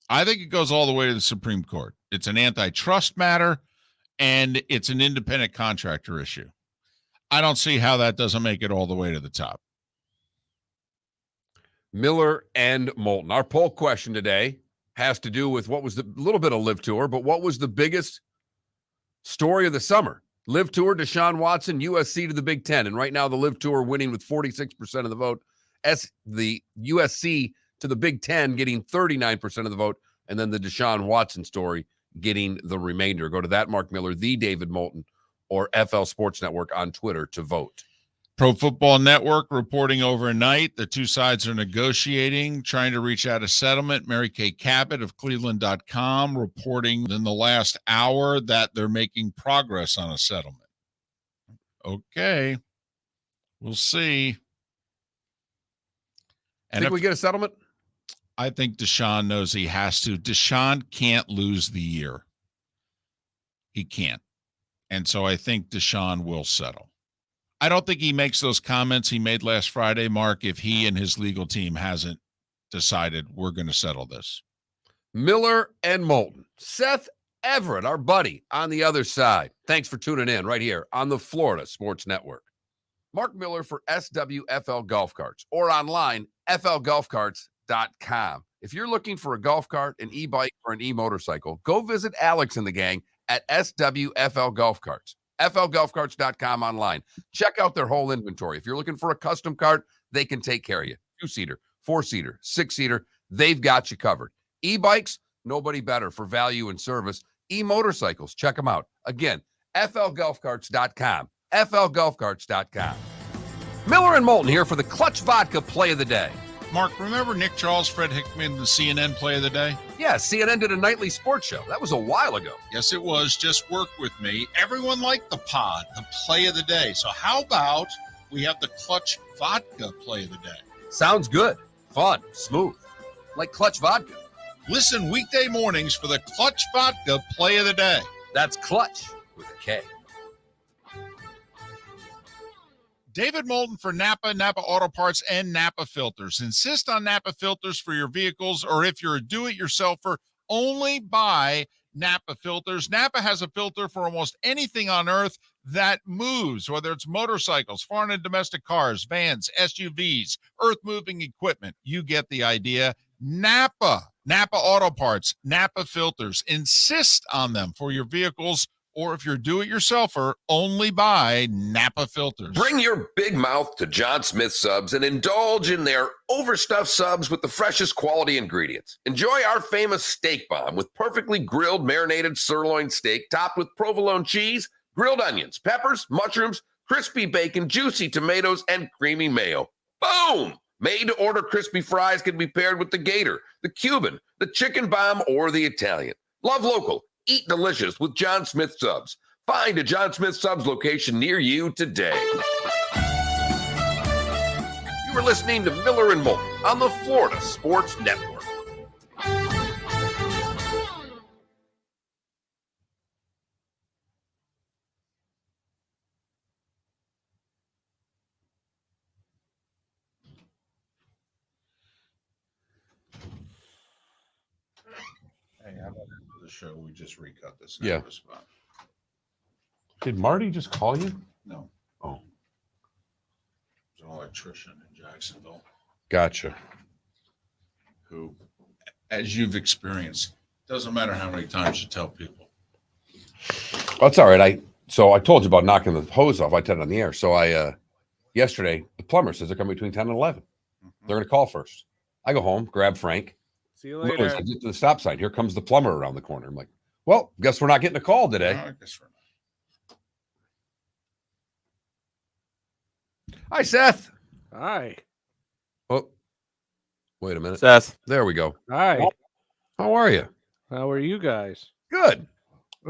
I think it goes all the way to the Supreme Court. It's an antitrust matter. and it's an independent contractor issue. I don't see how that doesn't make it all the way to the top. Miller and Moulton. Our poll question today has to do with what was the little bit of Live Tour, but what was the biggest story of the summer? Live Tour, Deshaun Watson, USC to the Big Ten. And right now the Live Tour winning with 46% of the vote. The USC to the Big Ten getting 39% of the vote. And then the Deshaun Watson story getting the remainder. Go to that Mark Miller, the David Moulton, or FL Sports Network on Twitter to vote. Pro Football Network reporting overnight. The two sides are negotiating, trying to reach out a settlement. Mary Kay Cabot of Cleveland.com reporting in the last hour that they're making progress on a settlement. Okay. We'll see. And Think we get a settlement? I think Deshaun knows he has to. Deshaun can't lose the year. He can't. And so I think Deshaun will settle. I don't think he makes those comments he made last Friday, Mark, if he and his legal team hasn't decided we're going to settle this. Miller and Moulton. Seth Everett, our buddy, on the other side. Thanks for tuning in right here on the Florida Sports Network. Mark Miller for SWFL Golf Carts or online, flgolfcarts.com. If you're looking for a golf cart, an e-bike, or an e-motorcycle, go visit Alex and the gang at SWFL Golf Carts. flgolfcarts.com online. Check out their whole inventory. If you're looking for a custom cart, they can take care of you. 2-seater, 4-seater, 6-seater, they've got you covered. E-bikes, nobody better for value and service. E-motorcycles, check them out. Again, flgolfcarts.com. flgolfcarts.com. Miller and Moulton here for the Clutch Vodka Play of the Day. Mark, remember Nick Charles, Fred Hickman, the CNN Play of the Day? Yeah, CNN did a nightly sports show. That was a while ago. Yes, it was. Just work with me. Everyone liked the pod, the Play of the Day. So how about we have the Clutch Vodka Play of the Day? Sounds good. Fun. Smooth. Like Clutch Vodka. Listen weekday mornings for the Clutch Vodka Play of the Day. That's Clutch with a K. David Moulton for Napa, Napa Auto Parts, and Napa Filters. Insist on Napa Filters for your vehicles, or if you're a do-it-yourselfer, only buy Napa Filters. Napa has a filter for almost anything on earth that moves, whether it's motorcycles, foreign and domestic cars, vans, SUVs, earth-moving equipment. You get the idea. Napa Auto Parts, Napa Filters. Insist on them for your vehicles, or if you're do-it-yourselfer, only buy Napa Filters. Bring your big mouth to John Smith Subs and indulge in their overstuffed subs with the freshest quality ingredients. Enjoy our famous steak bomb with perfectly grilled marinated sirloin steak topped with provolone cheese, grilled onions, peppers, mushrooms, crispy bacon, juicy tomatoes, and creamy mayo. Boom! Made-to-order crispy fries can be paired with the Gator, the Cuban, the chicken bomb, or the Italian. Love local. Eat delicious with John Smith Subs. Find a John Smith Subs location near you today. You are listening to Miller and Moulton on the Florida Sports Network. Hey, how about after the show, we just recut this? Yeah. Spot? Did Marty just call you? No. Oh. There's an electrician in Jacksonville Gotcha. who, as you've experienced, doesn't matter how many times you tell people. That's all right. I told you about knocking the hose off. I said it on the air. So yesterday, the plumber says they're coming between 10 and 11. They're going to call first. I go home, grab Frank. See you Literally, later. I get to the stop sign. Here comes the plumber around the corner. I'm like, well, guess we're not getting a call today. No, I guess we're not. Hi, Seth. Hi. Oh, wait a minute. Seth. There we go. Hi. How are you? How are you guys? Good.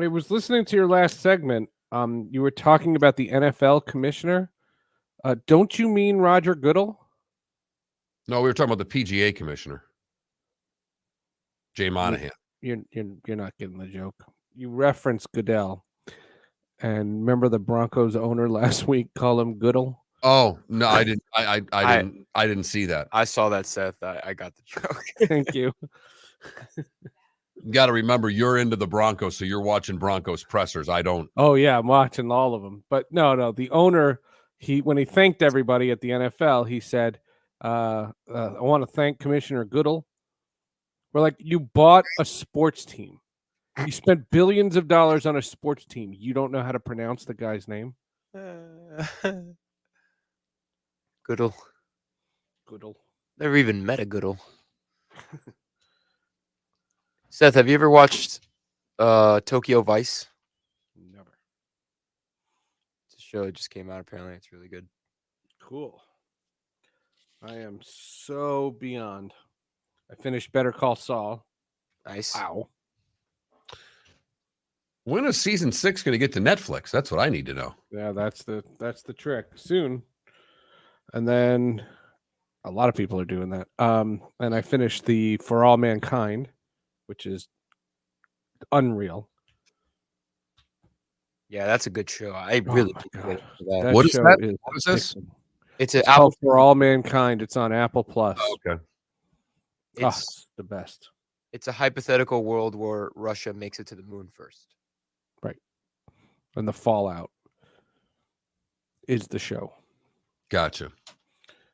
I was listening to your last segment. You were talking about the NFL commissioner. Don't you mean Roger Goodell? No, we were talking about the PGA commissioner, Jay Monahan. You're not getting the joke. You referenced Goodell, and remember the Broncos owner last week called him Goodell. Oh no, I didn't. I didn't see that. I saw that, Seth. I got the joke. Thank you. You got to remember, you're into the Broncos, so you're watching Broncos pressers. I don't. Oh yeah, I'm watching all of them. But no, the owner, when he thanked everybody at the NFL, he said, "I want to thank Commissioner Goodell." We're like, you bought a sports team. You spent billions of dollars on a sports team. You don't know how to pronounce the guy's name? Goodell. Goodell. Never even met a Goodell. Seth, have you ever watched Tokyo Vice? Never. It's a show that just came out. Apparently, it's really good. Cool. I am so beyond. I finished Better Call Saul. Nice. Wow. When is season 6 going to get to Netflix? That's what I need to know. Yeah, that's the trick. Soon. And then a lot of people are doing that. And I finished the For All Mankind, which is unreal. Yeah, that's a good show. I really my can't God. wait for that. What is show that? is What is this? addicting. It's It's an Apple. called For All Mankind. It's on Apple Plus. Oh, okay. It's the best. it's a hypothetical world where Russia makes it to the moon first. Right. And the fallout is the show. Gotcha.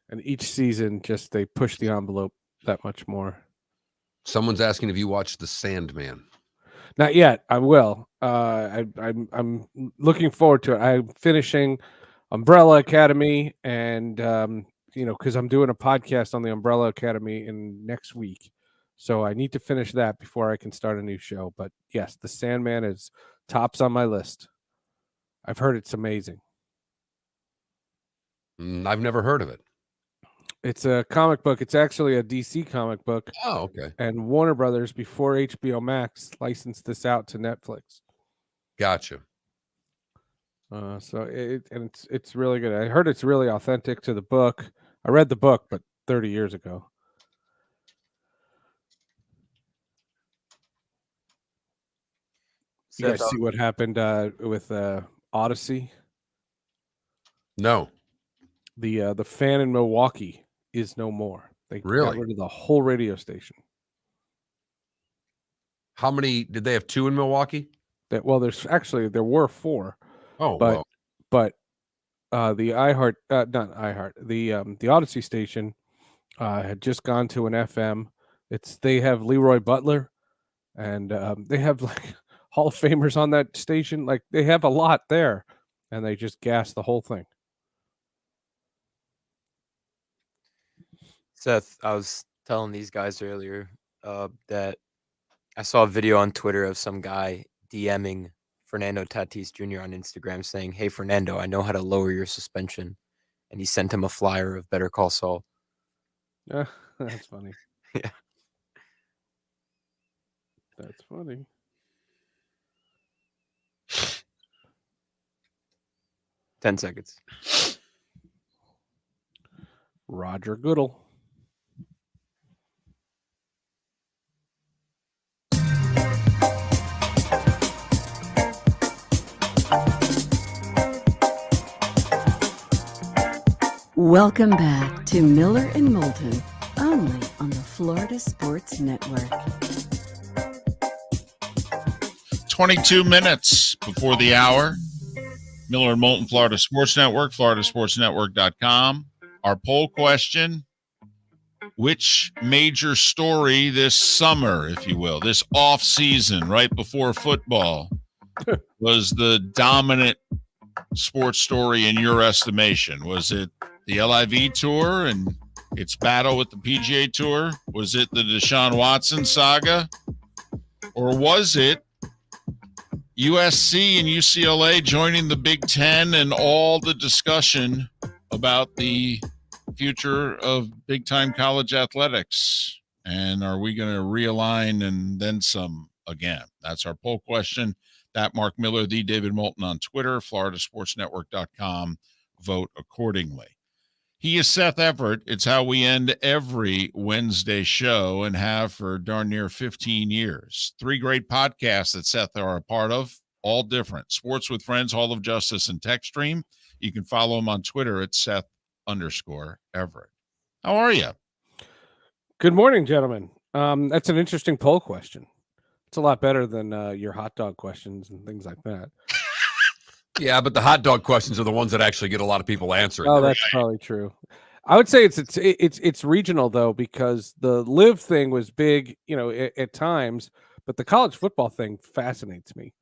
And each season, just they push the envelope that much more. Someone's asking if you watched The Sandman. Not yet. I will. I'm looking forward to it. I'm finishing Umbrella Academy, and because I'm doing a podcast on the Umbrella Academy in next week, so I need to finish that before I can start a new show. But yes, The Sandman is tops on my list. I've heard it's amazing. I've never heard of it. It's a comic book. It's actually a DC comic book. Oh, okay. And Warner Brothers, before HBO Max, licensed this out to Netflix. Gotcha. So it's really good. I heard it's really authentic to the book. I read the book, but 30 years ago. You guys see what happened with Odyssey? No. The fan in Milwaukee is no more. They got Really? rid of the whole radio station. How many did they have? 2 in Milwaukee? There were 4. Oh, but wow. the the Odyssey station had just gone to an FM. They have Leroy Butler, and they have like Hall of Famers on that station. Like they have a lot there, and they just gassed the whole thing. Seth, I was telling these guys earlier that I saw a video on Twitter of some guy DMing Fernando Tatis Jr. on Instagram saying, "Hey, Fernando, I know how to lower your suspension." And he sent him a flyer of Better Call Saul. That's funny. Yeah. That's funny. Ten seconds. Roger Goodell. Welcome back to Miller and Moulton, only on the Florida Sports Network. 22 minutes before the hour. Miller and Moulton, Florida Sports Network, floridasportsnetwork.com. Our poll question: which major story this summer, if you will, this off season, right before football, was the dominant sports story in your estimation? Was it the LIV Tour and its battle with the PGA Tour? Was it the Deshaun Watson saga? Or was it USC and UCLA joining the Big Ten and all the discussion about the future of big-time college athletics? And are we going to realign and then some again? That's our poll question. That Mark Miller, the David Moulton on Twitter, floridasportsnetwork.com. Vote accordingly. He is Seth Everett. It's how we end every Wednesday show and have for darn near 15 years. 3 great podcasts that Seth are a part of, all different. Sports with Friends, Hall of Justice, and TechStream. You can follow him on Twitter at Seth_Everett. How are you? Good morning, gentlemen. That's an interesting poll question. It's a lot better than your hot dog questions and things like that. Yeah, but the hot dog questions are the ones that actually get a lot of people answering. Oh, them. that's probably true. I would say it's regional though, because the live thing was big, at times, but the college football thing fascinates me.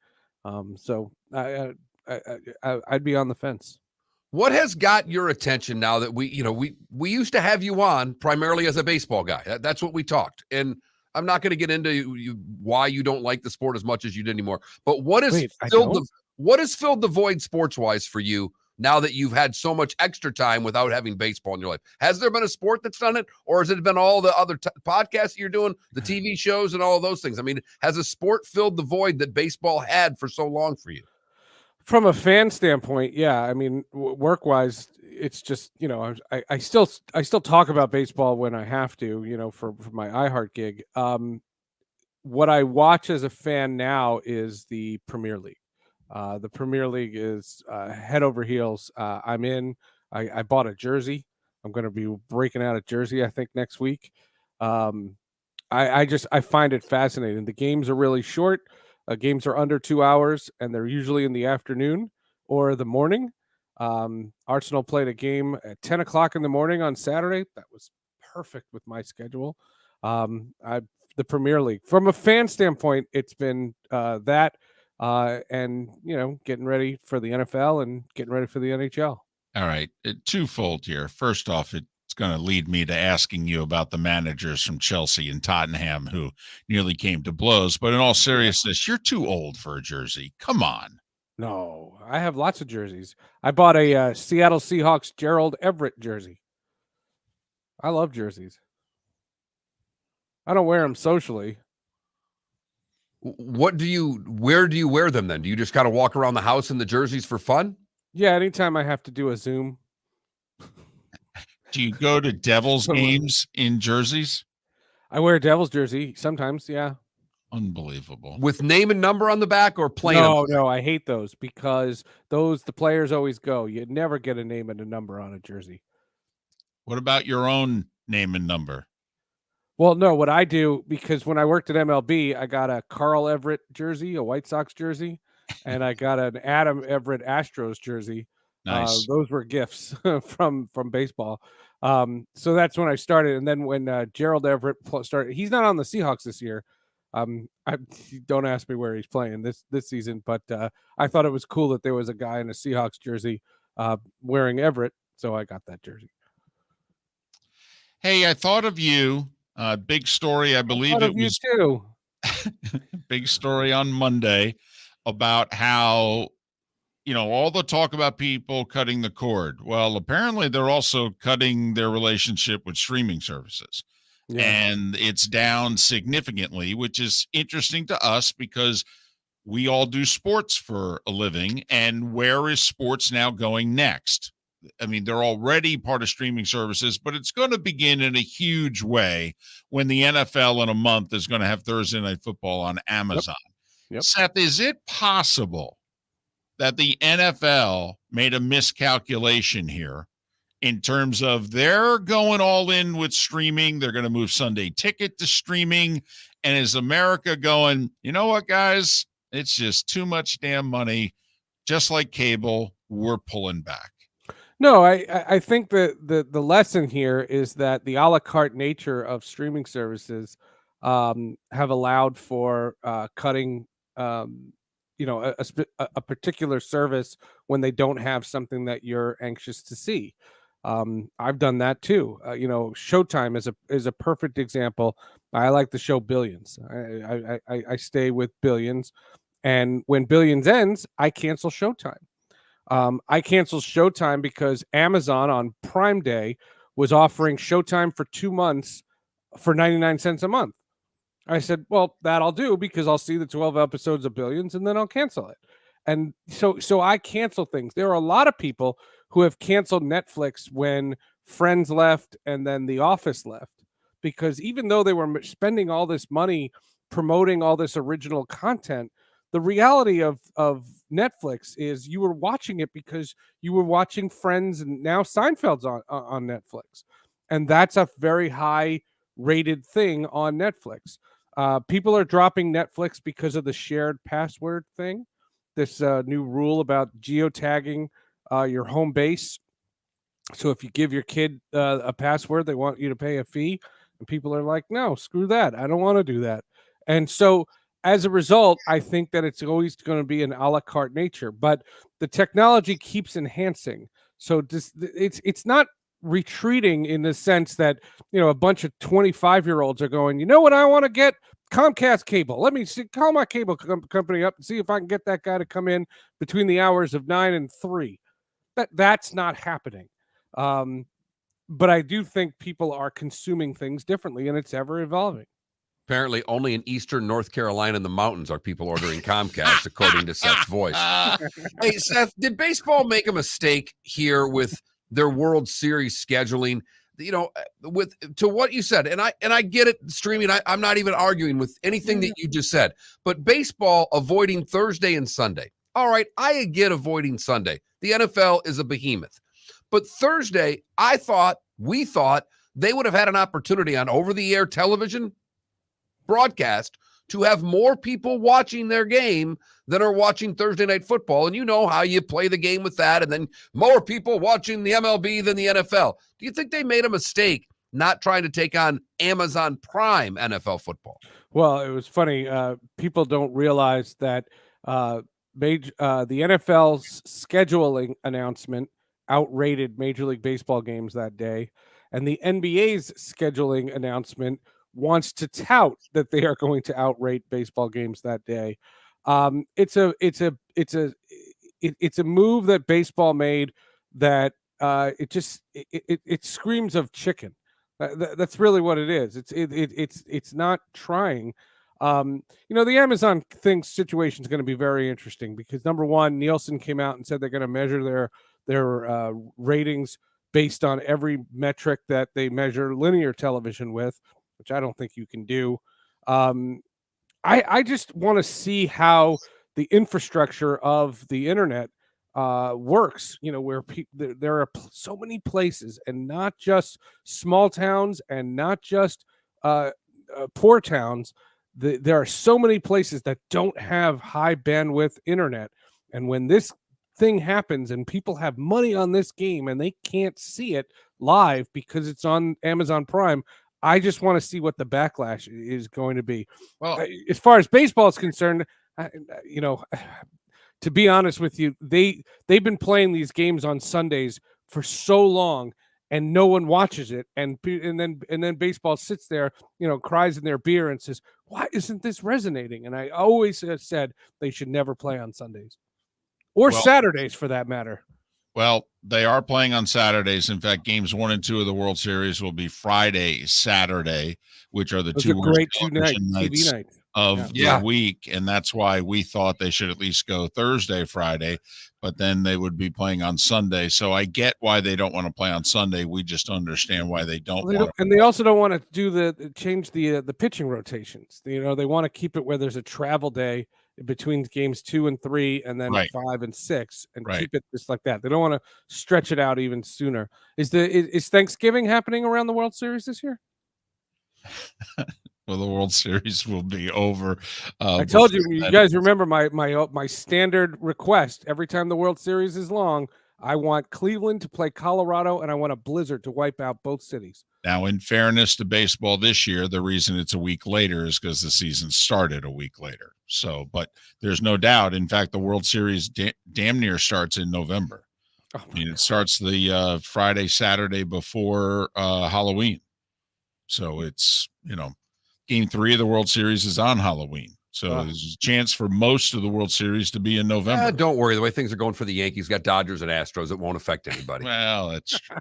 So I'd be on the fence. What has got your attention now that we used to have you on primarily as a baseball guy? That's what we talked. And I'm not going to get into why you don't like the sport as much as you did anymore. But what has filled the void sports-wise for you now that you've had so much extra time without having baseball in your life? Has there been a sport that's done it, or has it been all the other podcasts you're doing, the TV shows, and all of those things? I mean, has a sport filled the void that baseball had for so long for you? From a fan standpoint, yeah. I mean, work-wise, it's just I still talk about baseball when I have to, for my iHeart gig. What I watch as a fan now is the Premier League. The Premier League is head over heels. I'm in. I bought a jersey. I'm going to be breaking out a jersey, I think, next week. I find it fascinating. The games are really short. Games are under 2 hours, and they're usually in the afternoon or the morning. Arsenal played a game at 10 o'clock in the morning on Saturday. That was perfect with my schedule. The Premier League, from a fan standpoint, it's been that and getting ready for the NFL and getting ready for the NHL. All right, twofold here. First off, it's going to lead me to asking you about the managers from Chelsea and Tottenham who nearly came to blows. But in all seriousness, you're too old for a jersey. Come on. No, I have lots of jerseys. I bought a Seattle Seahawks Gerald Everett jersey. I love jerseys. I don't wear them socially. Where do you wear them then? Do you just kind of walk around the house in the jerseys for fun? Yeah, anytime I have to do a Zoom. Do you go to Devils games in jerseys? I wear a Devils jersey sometimes, yeah. Unbelievable. With name and number on the back or plain? No, I hate those because the players always go. You never get a name and a number on a jersey. What about your own name and number? Well, no, what I do, because when I worked at MLB, I got a Carl Everett jersey, a White Sox jersey, and I got an Adam Everett Astros jersey. Nice. Those were gifts from baseball. So that's when I started. And then when Gerald Everett started, he's not on the Seahawks this year. Don't ask me where he's playing this season, but I thought it was cool that there was a guy in a Seahawks jersey wearing Everett, so I got that jersey. Hey, I thought of you. Big story, I believe it was too. Big story on Monday about how all the talk about people cutting the cord. Well, apparently they're also cutting their relationship with streaming services. Yeah. And it's down significantly, which is interesting to us because we all do sports for a living. And where is sports now going next? I mean, they're already part of streaming services, but it's going to begin in a huge way when the NFL in a month is going to have Thursday Night Football on Amazon. Yep. Seth, is it possible that the NFL made a miscalculation here in terms of they're going all in with streaming? They're going to move Sunday Ticket to streaming. And is America going, you know what, guys? It's just too much damn money. Just like cable, we're pulling back. No, I think that the lesson here is that the a la carte nature of streaming services have allowed for cutting a particular service when they don't have something that you're anxious to see. I've done that too. Showtime is a perfect example. I like the show Billions. I stay with Billions, and when Billions ends, I cancel Showtime. I canceled Showtime because Amazon on Prime Day was offering Showtime for 2 months for 99 cents a month. I said, well, that I'll do because I'll see the 12 episodes of Billions and then I'll cancel it. And so I cancel things. There are a lot of people who have canceled Netflix when Friends left and then The Office left, because even though they were spending all this money promoting all this original content, the reality of Netflix is you were watching it because you were watching Friends, and now Seinfeld's on Netflix. And that's a very high rated thing on Netflix. People are dropping Netflix because of the shared password thing. This new rule about geotagging your home base. So if you give your kid a password, they want you to pay a fee. And people are like, no, screw that. I don't want to do that. And so as a result, I think that it's always going to be an a la carte nature. But the technology keeps enhancing. So it's not retreating in the sense that, a bunch of 25-year-olds are going, you know what, I want to get Comcast cable. Let me call my cable company up and see if I can get that guy to come in between the hours of 9 and 3. That's not happening. But I do think people are consuming things differently, and it's ever evolving. Apparently, only in eastern North Carolina in the mountains are people ordering Comcast, according to Seth's voice. Hey, Seth, did baseball make a mistake here with their World Series scheduling? To what you said, and I get it, streaming. I'm not even arguing with anything that you just said. But baseball avoiding Thursday and Sunday. All right, I get avoiding Sunday. The NFL is a behemoth. But Thursday, we thought they would have had an opportunity on over-the-air television broadcast to have more people watching their game than are watching Thursday Night Football. And you know how you play the game with that, and then more people watching the MLB than the NFL. Do you think they made a mistake not trying to take on Amazon Prime NFL football? Well, it was funny. People don't realize that the NFL's scheduling announcement outrated Major League Baseball games that day, and the NBA's scheduling announcement wants to tout that they are going to outrate baseball games that day. It's a move that baseball made that it screams of chicken. That's really what it is. It's not trying. The Amazon situation is going to be very interesting because number one, Nielsen came out and said they're going to measure their ratings based on every metric that they measure linear television with, which I don't think you can do. I just want to see how the infrastructure of the internet works, where there are so many places, and not just small towns and not just poor towns. There are so many places that don't have high bandwidth internet. And when this thing happens and people have money on this game and they can't see it live because it's on Amazon Prime, I just want to see what the backlash is going to be. Well, as far as baseball is concerned, to be honest with you, they've been playing these games on Sundays for so long, and no one watches it. And then baseball sits there, cries in their beer and says, "Why isn't this resonating?" And I always have said they should never play on Sundays or Saturdays, for that matter. Well, they are playing on Saturdays. In fact, games 1 and 2 of the World Series will be Friday, Saturday, which are the Those two are great television TV nights of the week. And that's why we thought they should at least go Thursday, Friday, but then they would be playing on Sunday. So I get why they don't want to play on Sunday. We just understand why they don't want to. And they also don't want to change the pitching rotations. They want to keep it where there's a travel day between games 2 and 3 and then 5 and 6 and keep it just like that. They don't want to stretch it out even sooner. Is Thanksgiving happening around the World Series this year? Well, the World Series will be over. I told you, you guys remember my standard request. Every time the World Series is long, I want Cleveland to play Colorado, and I want a blizzard to wipe out both cities. Now, in fairness to baseball this year, the reason it's a week later is because the season started a week later. So, but there's no doubt. In fact, the World Series damn near starts in November. I mean, it starts the Friday, Saturday before Halloween. So it's, Game 3 of the World Series is on Halloween. So there's a chance for most of the World Series to be in November. Don't worry. The way things are going for the Yankees, got Dodgers and Astros. It won't affect anybody. Well, that's true.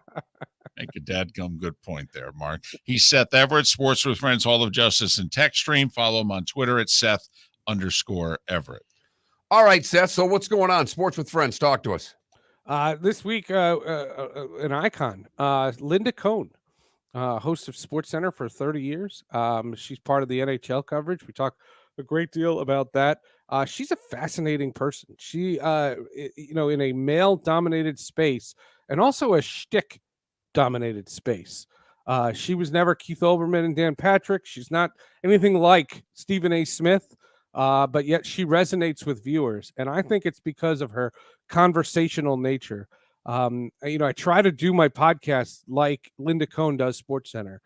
Make a dadgum good point there, Mark. He's Seth Everett, Sports with Friends, Hall of Justice and Tech Stream. Follow him on Twitter at Seth_Everett. All right, Seth. So what's going on? Sports with Friends. Talk to us. This week, an icon, Linda Cohn, host of SportsCenter for 30 years. She's part of the NHL coverage. We talk a great deal about that. She's a fascinating person. She, in a male-dominated space and also a shtick-dominated space. She was never Keith Olbermann and Dan Patrick. She's not anything like Stephen A. Smith, but yet she resonates with viewers. And I think it's because of her conversational nature. I try to do my podcast like Linda Cohn does SportsCenter.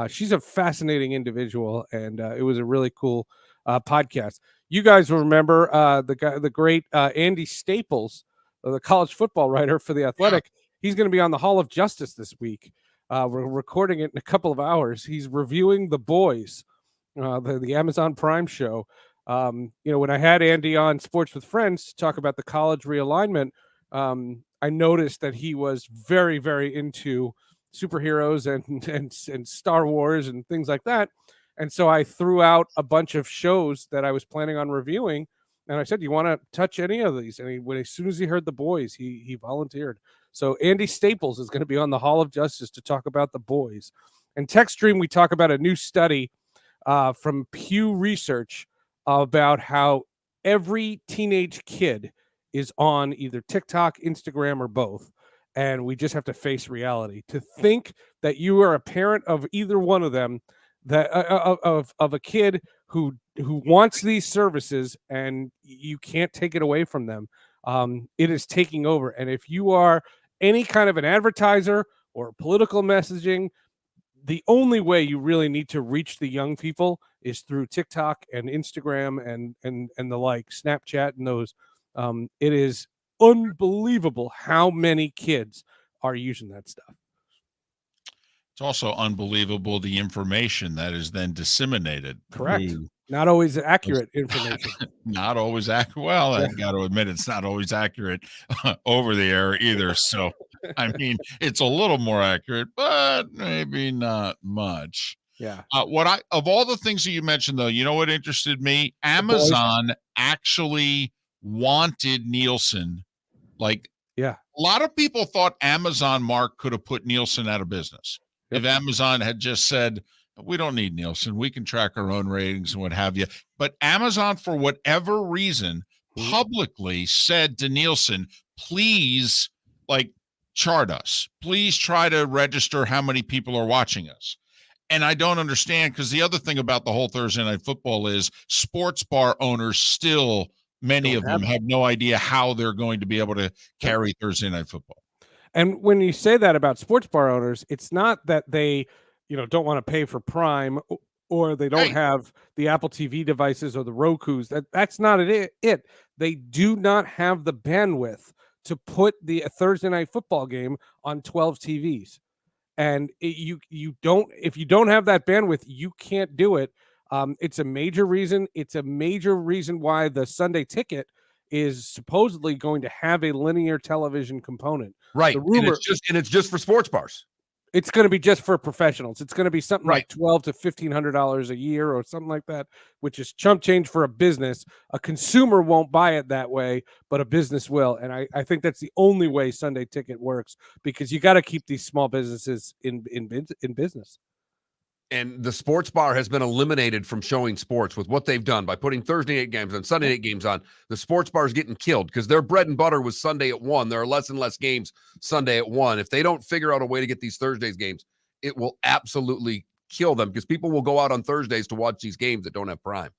She's a fascinating individual, and it was a really cool podcast. You guys will remember the great Andy Staples, the college football writer for The Athletic. He's going to be on the Hall of Justice this week. We're recording it in a couple of hours. He's reviewing The Boys, the Amazon Prime show. When I had Andy on Sports with Friends to talk about the college realignment, I noticed that he was very, very into superheroes and Star Wars and things like that. And so I threw out a bunch of shows that I was planning on reviewing. And I said, you want to touch any of these? And as soon as he heard The Boys, he volunteered. So Andy Staples is going to be on the Hall of Justice to talk about The Boys. And Tech Stream, we talk about a new study from Pew Research about how every teenage kid is on either TikTok, Instagram, or both. And we just have to face reality. To think that you are a parent of either one of them, that of a kid who wants these services and you can't take it away from them, it is taking over. And if you are any kind of an advertiser or political messaging, the only way you really need to reach the young people is through TikTok and Instagram and the like, Snapchat and those. It is unbelievable how many kids are using that stuff. It's also unbelievable the information that is then disseminated. Correct. Not always accurate information. Not always accurate. Well, I got to admit, it's not always accurate over the air either. So, I mean, it's a little more accurate, but maybe not much. Yeah. Of all the things that you mentioned, though, you know what interested me? Amazon actually wanted Nielsen. Like, yeah, a lot of people thought Amazon, Mark, could have put Nielsen out of business. Yep. If Amazon had just said, we don't need Nielsen, we can track our own ratings and what have you. But Amazon, for whatever reason, publicly said to Nielsen, please, chart us. Please try to register how many people are watching us. And I don't understand, because the other thing about the whole Thursday Night Football is sports bar owners still, many of them have no idea how they're going to be able to carry Thursday Night Football. And when you say that about sports bar owners, it's not that they, don't want to pay for Prime or they don't have the Apple TV devices or the Rokus. That's not it. They do not have the bandwidth to put the Thursday Night Football game on 12 TVs. And if you don't have that bandwidth, you can't do it. It's a major reason. It's a major reason why the Sunday Ticket is supposedly going to have a linear television component. Right. The rumor, and it's just for sports bars. It's going to be just for professionals. It's going to be something like $1,200 to $1,500 a year or something like that, which is chump change for a business. A consumer won't buy it that way, but a business will. And I think that's the only way Sunday Ticket works, because you got to keep these small businesses in business. And the sports bar has been eliminated from showing sports with what they've done by putting Thursday night games and Sunday night games on. The sports bar is getting killed because their bread and butter was Sunday at 1. There are less and less games Sunday at 1. If they don't figure out a way to get these Thursdays games, it will absolutely kill them, because people will go out on Thursdays to watch these games that don't have Prime.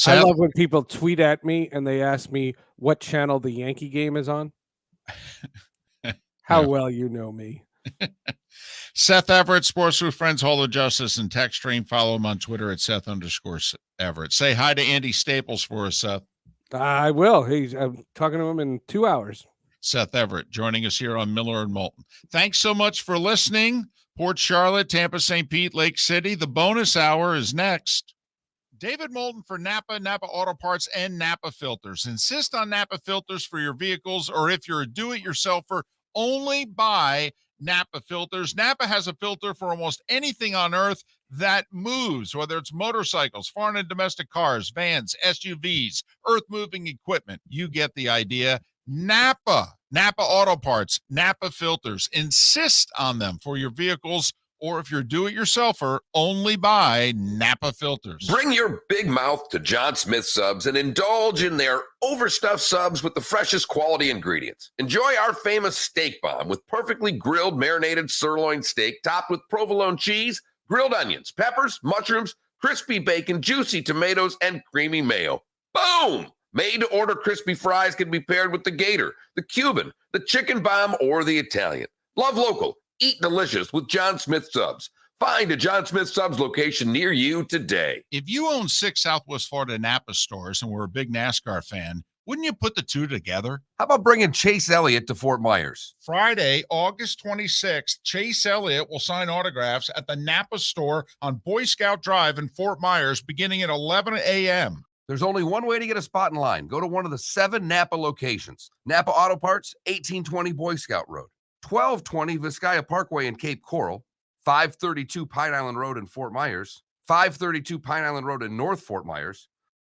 I love when people tweet at me and they ask me what channel the Yankee game is on. How well you know me. Seth Everett, Sports with Friends, Hall of Justice, and Tech Stream. Follow him on Twitter at Seth_Everett. Say hi to Andy Staples for us, Seth. I will. I'm talking to him in 2 hours. Seth Everett joining us here on Miller and Moulton. Thanks so much for listening. Port Charlotte, Tampa, St. Pete, Lake City. The bonus hour is next. David Moulton for Napa, Napa Auto Parts, and Napa Filters. Insist on Napa Filters for your vehicles, or if you're a do-it-yourselfer, only buy Napa Filters. Napa has a filter for almost anything on earth that moves, whether it's motorcycles, foreign and domestic cars, vans, SUVs, earth-moving equipment. You get the idea. Napa Auto Parts, Napa Filters. Insist on them for your vehicles Or if you're a do-it-yourselfer, only buy Napa filters. Bring your big mouth to John Smith Subs and indulge in their overstuffed subs with the freshest quality ingredients. Enjoy our famous steak bomb with perfectly grilled marinated sirloin steak topped with provolone cheese, grilled onions, peppers, mushrooms, crispy bacon, juicy tomatoes, and creamy mayo. Boom! Made-to-order crispy fries can be paired with the Gator, the Cuban, the Chicken Bomb, or the Italian. Love local. Eat delicious with John Smith Subs. Find a John Smith Subs location near you today. If you own 6 Southwest Florida Napa stores and were a big NASCAR fan, wouldn't you put the two together? How about bringing Chase Elliott to Fort Myers? Friday, August 26th, Chase Elliott will sign autographs at the Napa store on Boy Scout Drive in Fort Myers beginning at 11 a.m. There's only one way to get a spot in line. Go to one of the 7 Napa locations. Napa Auto Parts, 1820 Boy Scout Road, 1220 Vizcaya Parkway in Cape Coral, 532 Pine Island Road in Fort Myers, 532 Pine Island Road in North Fort Myers,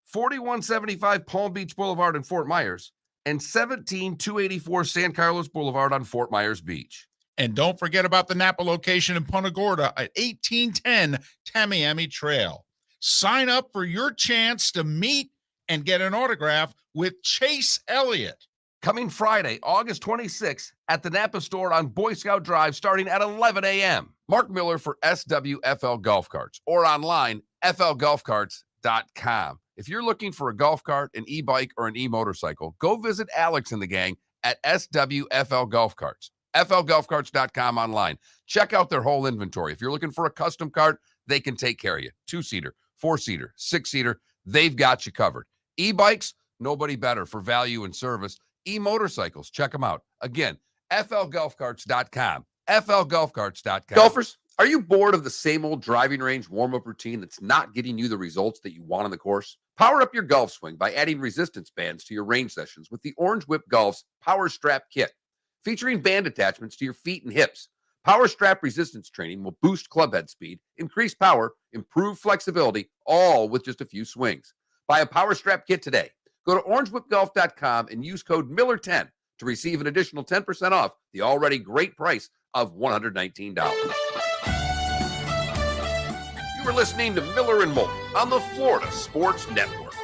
4175 Palm Beach Boulevard in Fort Myers, and 17284 San Carlos Boulevard on Fort Myers Beach. And don't forget about the Napa location in Punta Gorda at 1810 Tamiami Trail. Sign up for your chance to meet and get an autograph with Chase Elliott. Coming Friday, August 26th at the Napa store on Boy Scout Drive starting at 11 a.m. Mark Miller for SWFL Golf Carts or online, flgolfcarts.com. If you're looking for a golf cart, an e-bike, or an e-motorcycle, go visit Alex and the gang at SWFL Golf Carts. flgolfcarts.com online. Check out their whole inventory. If you're looking for a custom cart, they can take care of you. 2-seater, 4-seater, 6-seater, they've got you covered. E-bikes, nobody better for value and service. E-motorcycles, check them out. Again, flgolfcarts.com. flgolfcarts.com. Golfers, are you bored of the same old driving range warm-up routine that's not getting you the results that you want on the course? Power up your golf swing by adding resistance bands to your range sessions with the Orange Whip Golf's Power Strap Kit. Featuring band attachments to your feet and hips, Power Strap resistance training will boost club head speed, increase power, improve flexibility, all with just a few swings. Buy a Power Strap Kit today. Go to orangewhipgolf.com and use code Miller10 to receive an additional 10% off the already great price of $119. You are listening to Miller and Moulton on the Florida Sports Network.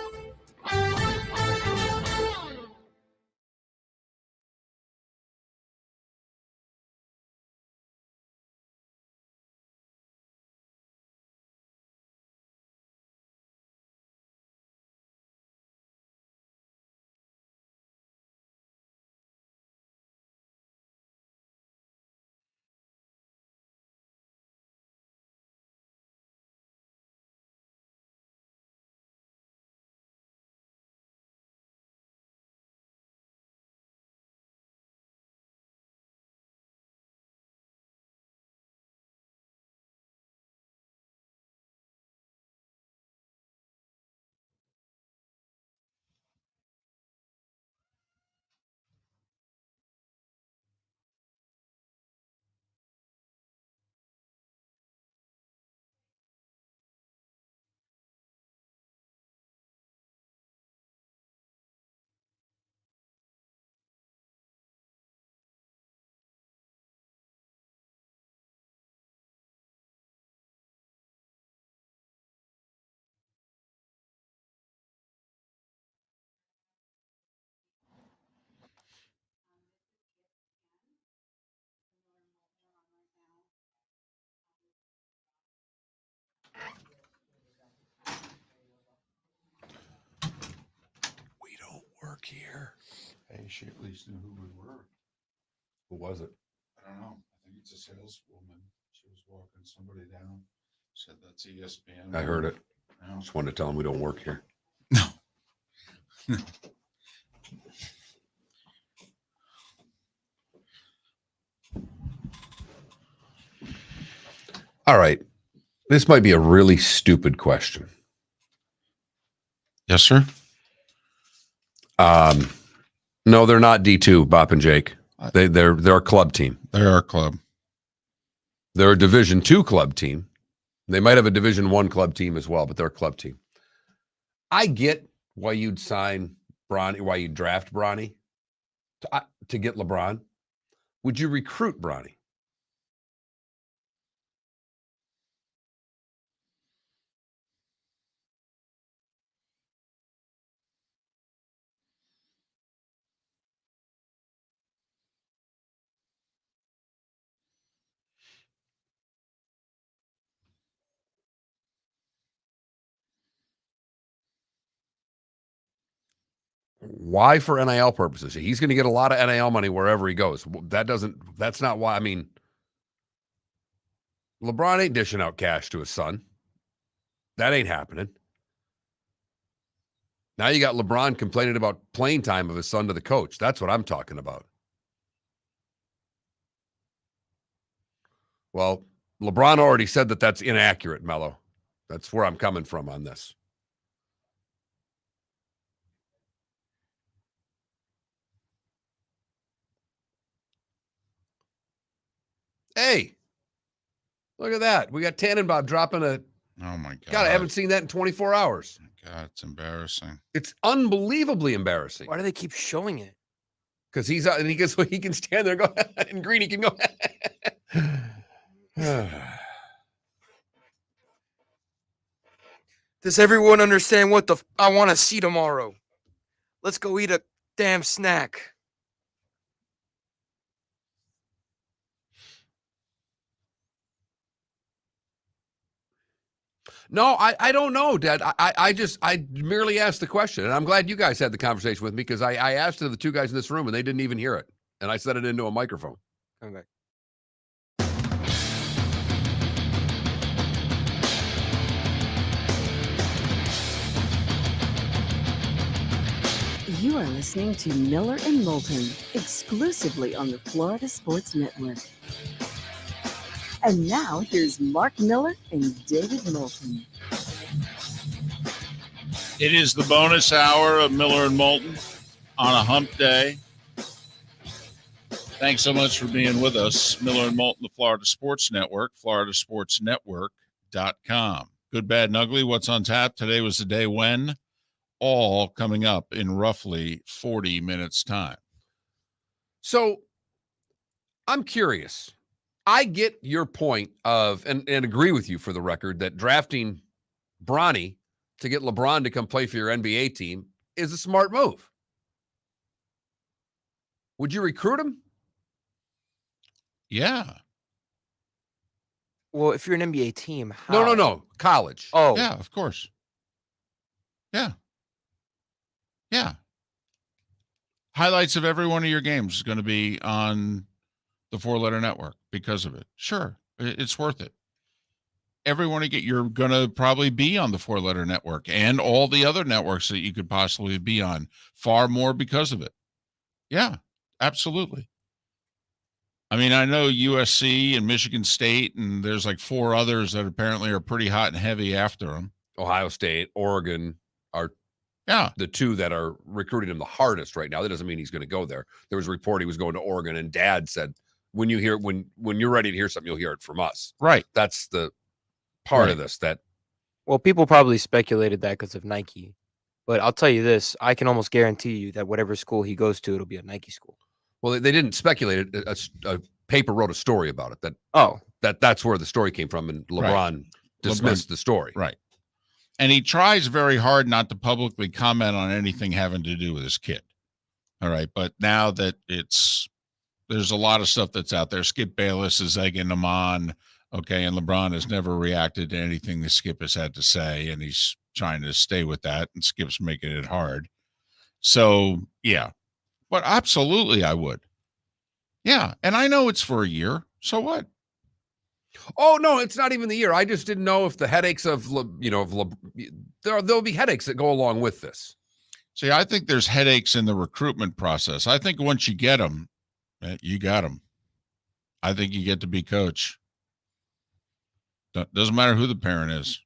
We don't work here. Hey, she at least knew who we were. Who was it? I don't know. I think it's a saleswoman. She was walking somebody down. Said that's ESPN. I heard it. No. Just wanted to tell him we don't work here. No. All right. This might be a really stupid question. Yes, sir. No, they're not D2, Bop and Jake. They're a club team. They're our club. They're a Division II club team. They might have a Division I club team as well, but they're a club team. I get why you'd sign Bronny, why you'd draft Bronny to get LeBron. Would you recruit Bronny? Why? For NIL purposes. He's going to get a lot of NIL money wherever he goes. That's not why. I mean, LeBron ain't dishing out cash to his son. That ain't happening. Now you got LeBron complaining about playing time of his son to the coach. That's what I'm talking about. Well, LeBron already said that that's inaccurate, Mello. That's where I'm coming from on this. Hey, look at that. We got Tannenbaum dropping a... Oh, my God. God, I haven't seen that in 24 hours. God, it's embarrassing. It's unbelievably embarrassing. Why do they keep showing it? Because he's out and he can stand there and go, and Green, he can go. Does everyone understand what I want to see tomorrow? Let's go eat a damn snack. No, I don't know, Dad. I merely asked the question, and I'm glad you guys had the conversation with me because I asked it of the two guys in this room, and they didn't even hear it, and I said it into a microphone. Coming back. You are listening to Miller and Moulton, exclusively on the Florida Sports Network. And now here's Mark Miller and David Moulton. It is the bonus hour of Miller and Moulton on a hump day. Thanks so much for being with us. Miller and Moulton, the Florida Sports Network, floridasportsnetwork.com. Good, bad, and ugly. What's on tap? Today was the day when. All coming up in roughly 40 minutes' time. So I'm curious. I get your point of, and agree with you for the record, that drafting Bronny to get LeBron to come play for your NBA team is a smart move. Would you recruit him? Yeah. Well, if you're an NBA team, how? No. College. Oh. Yeah, of course. Yeah. Yeah. Highlights of every one of your games is going to be on the 4-letter network because of it. Sure. It's worth it. Everyone you're going to probably be on the 4-letter network and all the other networks that you could possibly be on, far more because of it. Yeah, absolutely. I mean, I know USC and Michigan State, and there's like 4 others that apparently are pretty hot and heavy after them. Ohio State, Oregon are the 2 that are recruiting him the hardest right now. That doesn't mean he's going to go there. There was a report he was going to Oregon, and Dad said, when you're ready to hear something, you'll hear it from us. Right. That's the part of this that. Well, people probably speculated that because of Nike. But I'll tell you this, I can almost guarantee you that whatever school he goes to, it'll be a Nike school. Well, they didn't speculate it. A paper wrote a story about it. That's where the story came from, and LeBron dismissed the story. Right. And he tries very hard not to publicly comment on anything having to do with his kid. All right. But now that there's a lot of stuff that's out there. Skip Bayless is egging him on. Okay. And LeBron has never reacted to anything that Skip has had to say. And he's trying to stay with that. And Skip's making it hard. So, yeah. But absolutely, I would. Yeah. And I know it's for a year. So what? Oh, no, it's not even the year. I just didn't know if the headaches there'll be headaches that go along with this. See, I think there's headaches in the recruitment process. I think once you get them, you got them. I think you get to be coach. Doesn't matter who the parent is.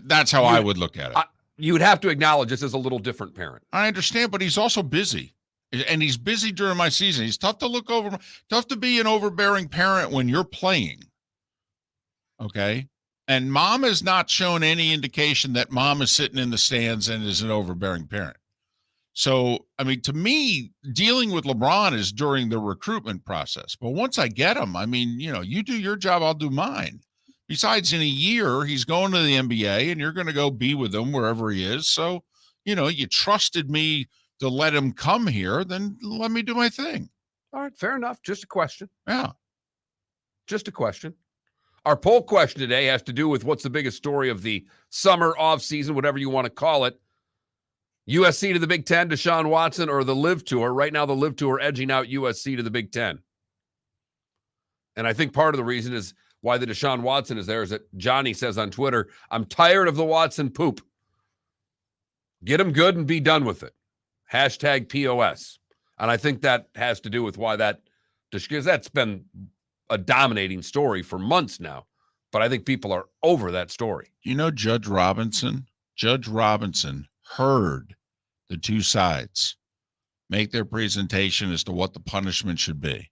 That's how I would look at it. You would have to acknowledge this is a little different parent. I understand, but he's also busy. And he's busy during my season. He's tough to look over, tough to be an overbearing parent when you're playing. Okay. And mom has not shown any indication that mom is sitting in the stands and is an overbearing parent. So, I mean, to me, dealing with LeBron is during the recruitment process. But once I get him, I mean, you do your job, I'll do mine. Besides, in a year, he's going to the NBA and you're going to go be with him wherever he is. So, you trusted me to let him come here, then let me do my thing. All right, fair enough. Just a question. Yeah. Just a question. Our poll question today has to do with what's the biggest story of the summer, off season, whatever you want to call it. USC to the Big Ten, Deshaun Watson, or the Live Tour. Right now, the Live Tour edging out USC to the Big Ten. And I think part of the reason is why the Deshaun Watson is there is that Johnny says on Twitter, I'm tired of the Watson poop. Get him good and be done with it. Hashtag POS. And I think that has to do with why because that's been a dominating story for months now. But I think people are over that story. You know, Judge Robinson heard the two sides make their presentation as to what the punishment should be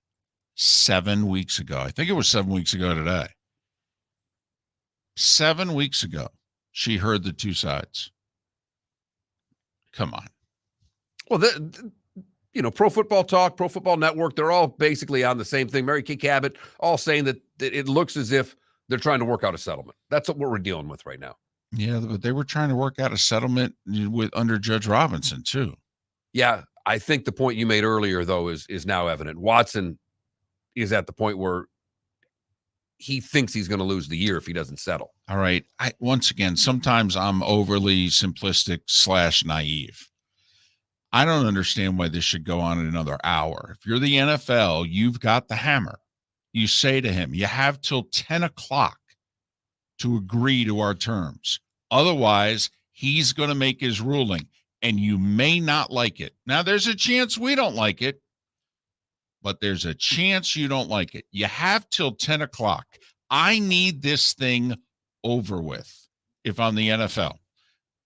7 weeks ago. I think it was 7 weeks ago today. 7 weeks ago, she heard the two sides. Come on. Well, Pro Football Talk, Pro Football Network, they're all basically on the same thing. Mary Kay Cabot, all saying that it looks as if they're trying to work out a settlement. That's what we're dealing with right now. Yeah, but they were trying to work out a settlement under Judge Robinson, too. Yeah, I think the point you made earlier, though, is now evident. Watson is at the point where he thinks he's going to lose the year if he doesn't settle. All right. Once again, sometimes I'm overly simplistic / naive. I don't understand why this should go on another hour. If you're the NFL, you've got the hammer. You say to him, you have till 10 o'clock to agree to our terms. Otherwise, he's going to make his ruling, and you may not like it. Now, there's a chance we don't like it, but there's a chance you don't like it. You have till 10 o'clock. I need this thing over with if I'm the NFL.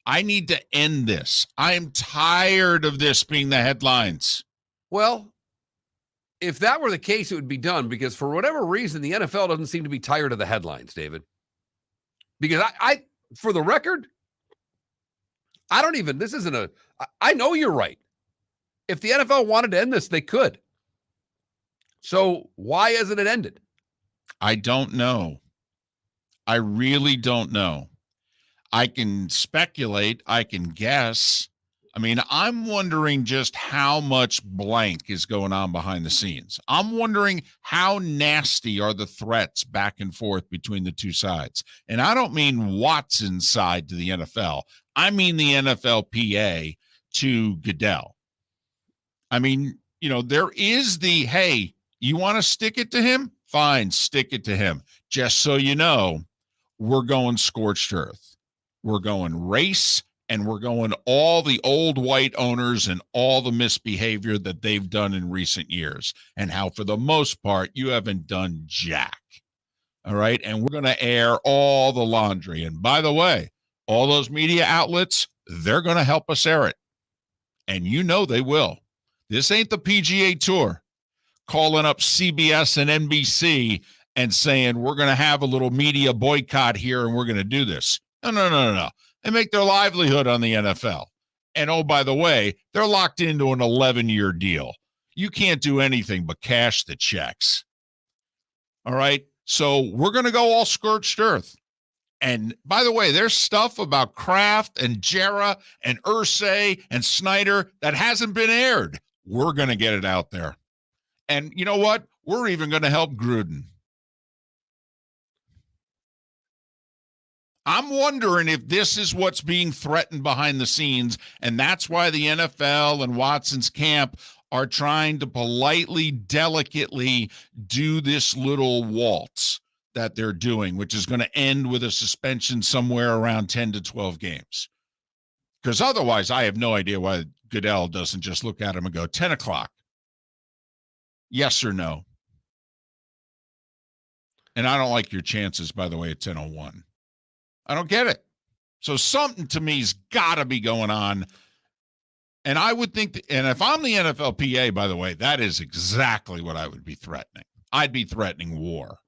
I need to end this. I am tired of this being the headlines. Well, if that were the case, it would be done because for whatever reason, the NFL doesn't seem to be tired of the headlines, David. Because I for the record, I know you're right. If the NFL wanted to end this, they could. So why hasn't it ended? I don't know. I really don't know. I can speculate. I can guess. I mean, I'm wondering just how much blank is going on behind the scenes. I'm wondering how nasty are the threats back and forth between the two sides. And I don't mean Watson's side to the NFL. I mean the NFLPA to Goodell. I mean, there is hey, you want to stick it to him? Fine, stick it to him. Just so you know, we're going scorched earth. We're going race, and we're going all the old white owners and all the misbehavior that they've done in recent years and how, for the most part, you haven't done jack. All right? And we're going to air all the laundry. And by the way, all those media outlets, they're going to help us air it. And they will. This ain't the PGA Tour calling up CBS and NBC and saying, we're going to have a little media boycott here and we're going to do this. No. They make their livelihood on the NFL. And oh, by the way, they're locked into an 11-year deal. You can't do anything but cash the checks. All right? So we're going to go all scorched earth. And by the way, there's stuff about Kraft and Jarrah and Irsay and Snyder that hasn't been aired. We're going to get it out there. And you know what? We're even going to help Gruden. I'm wondering if this is what's being threatened behind the scenes, and that's why the NFL and Watson's camp are trying to politely, delicately do this little waltz that they're doing, which is going to end with a suspension somewhere around 10 to 12 games. Because otherwise, I have no idea why Goodell doesn't just look at him and go, 10 o'clock. Yes or no? And I don't like your chances, by the way, at 10:01. I don't get it. So something to me's got to be going on. And I would think, and if I'm the NFLPA, by the way, that is exactly what I would be threatening. I'd be threatening war.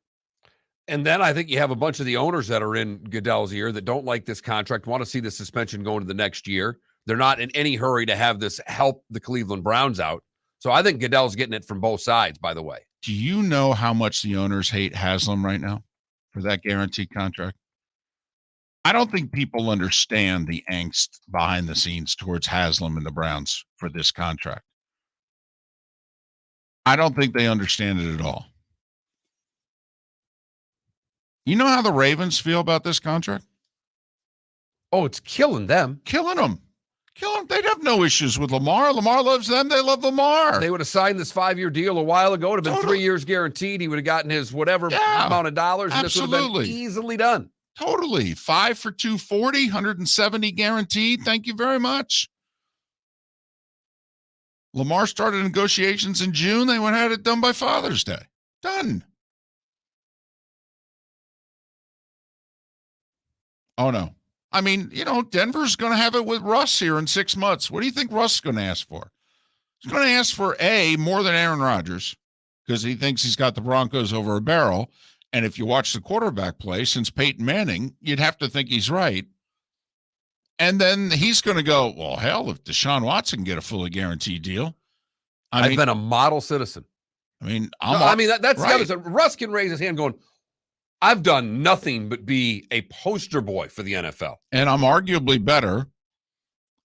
And then I think you have a bunch of the owners that are in Goodell's ear that don't like this contract, want to see the suspension go into the next year. They're not in any hurry to have this help the Cleveland Browns out. So I think Goodell's getting it from both sides, by the way. Do you know how much the owners hate Haslam right now for that guaranteed contract? I don't think people understand the angst behind the scenes towards Haslam and the Browns for this contract. I don't think they understand it at all. You know how the Ravens feel about this contract? Oh, it's killing them. Killing them. Kill him. They'd have no issues with Lamar. Lamar loves them. They love Lamar. They would have signed this 5-year deal a while ago. It would have been 3 years guaranteed. He would have gotten his whatever amount of dollars. And this would have been easily done. Totally. 5 for $240, 170 guaranteed. Thank you very much. Lamar started negotiations in June. They went had it done by Father's Day. Done. Oh, no. I mean, Denver's going to have it with Russ here in 6 months. What do you think Russ is going to ask for? He's going to ask for, A, more than Aaron Rodgers, because he thinks he's got the Broncos over a barrel. And if you watch the quarterback play since Peyton Manning, you'd have to think he's right. And then he's going to go, well, hell, if Deshaun Watson can get a fully guaranteed deal. I've been a model citizen. That's right. The other side. Russ can raise his hand going, I've done nothing but be a poster boy for the NFL. And I'm arguably better.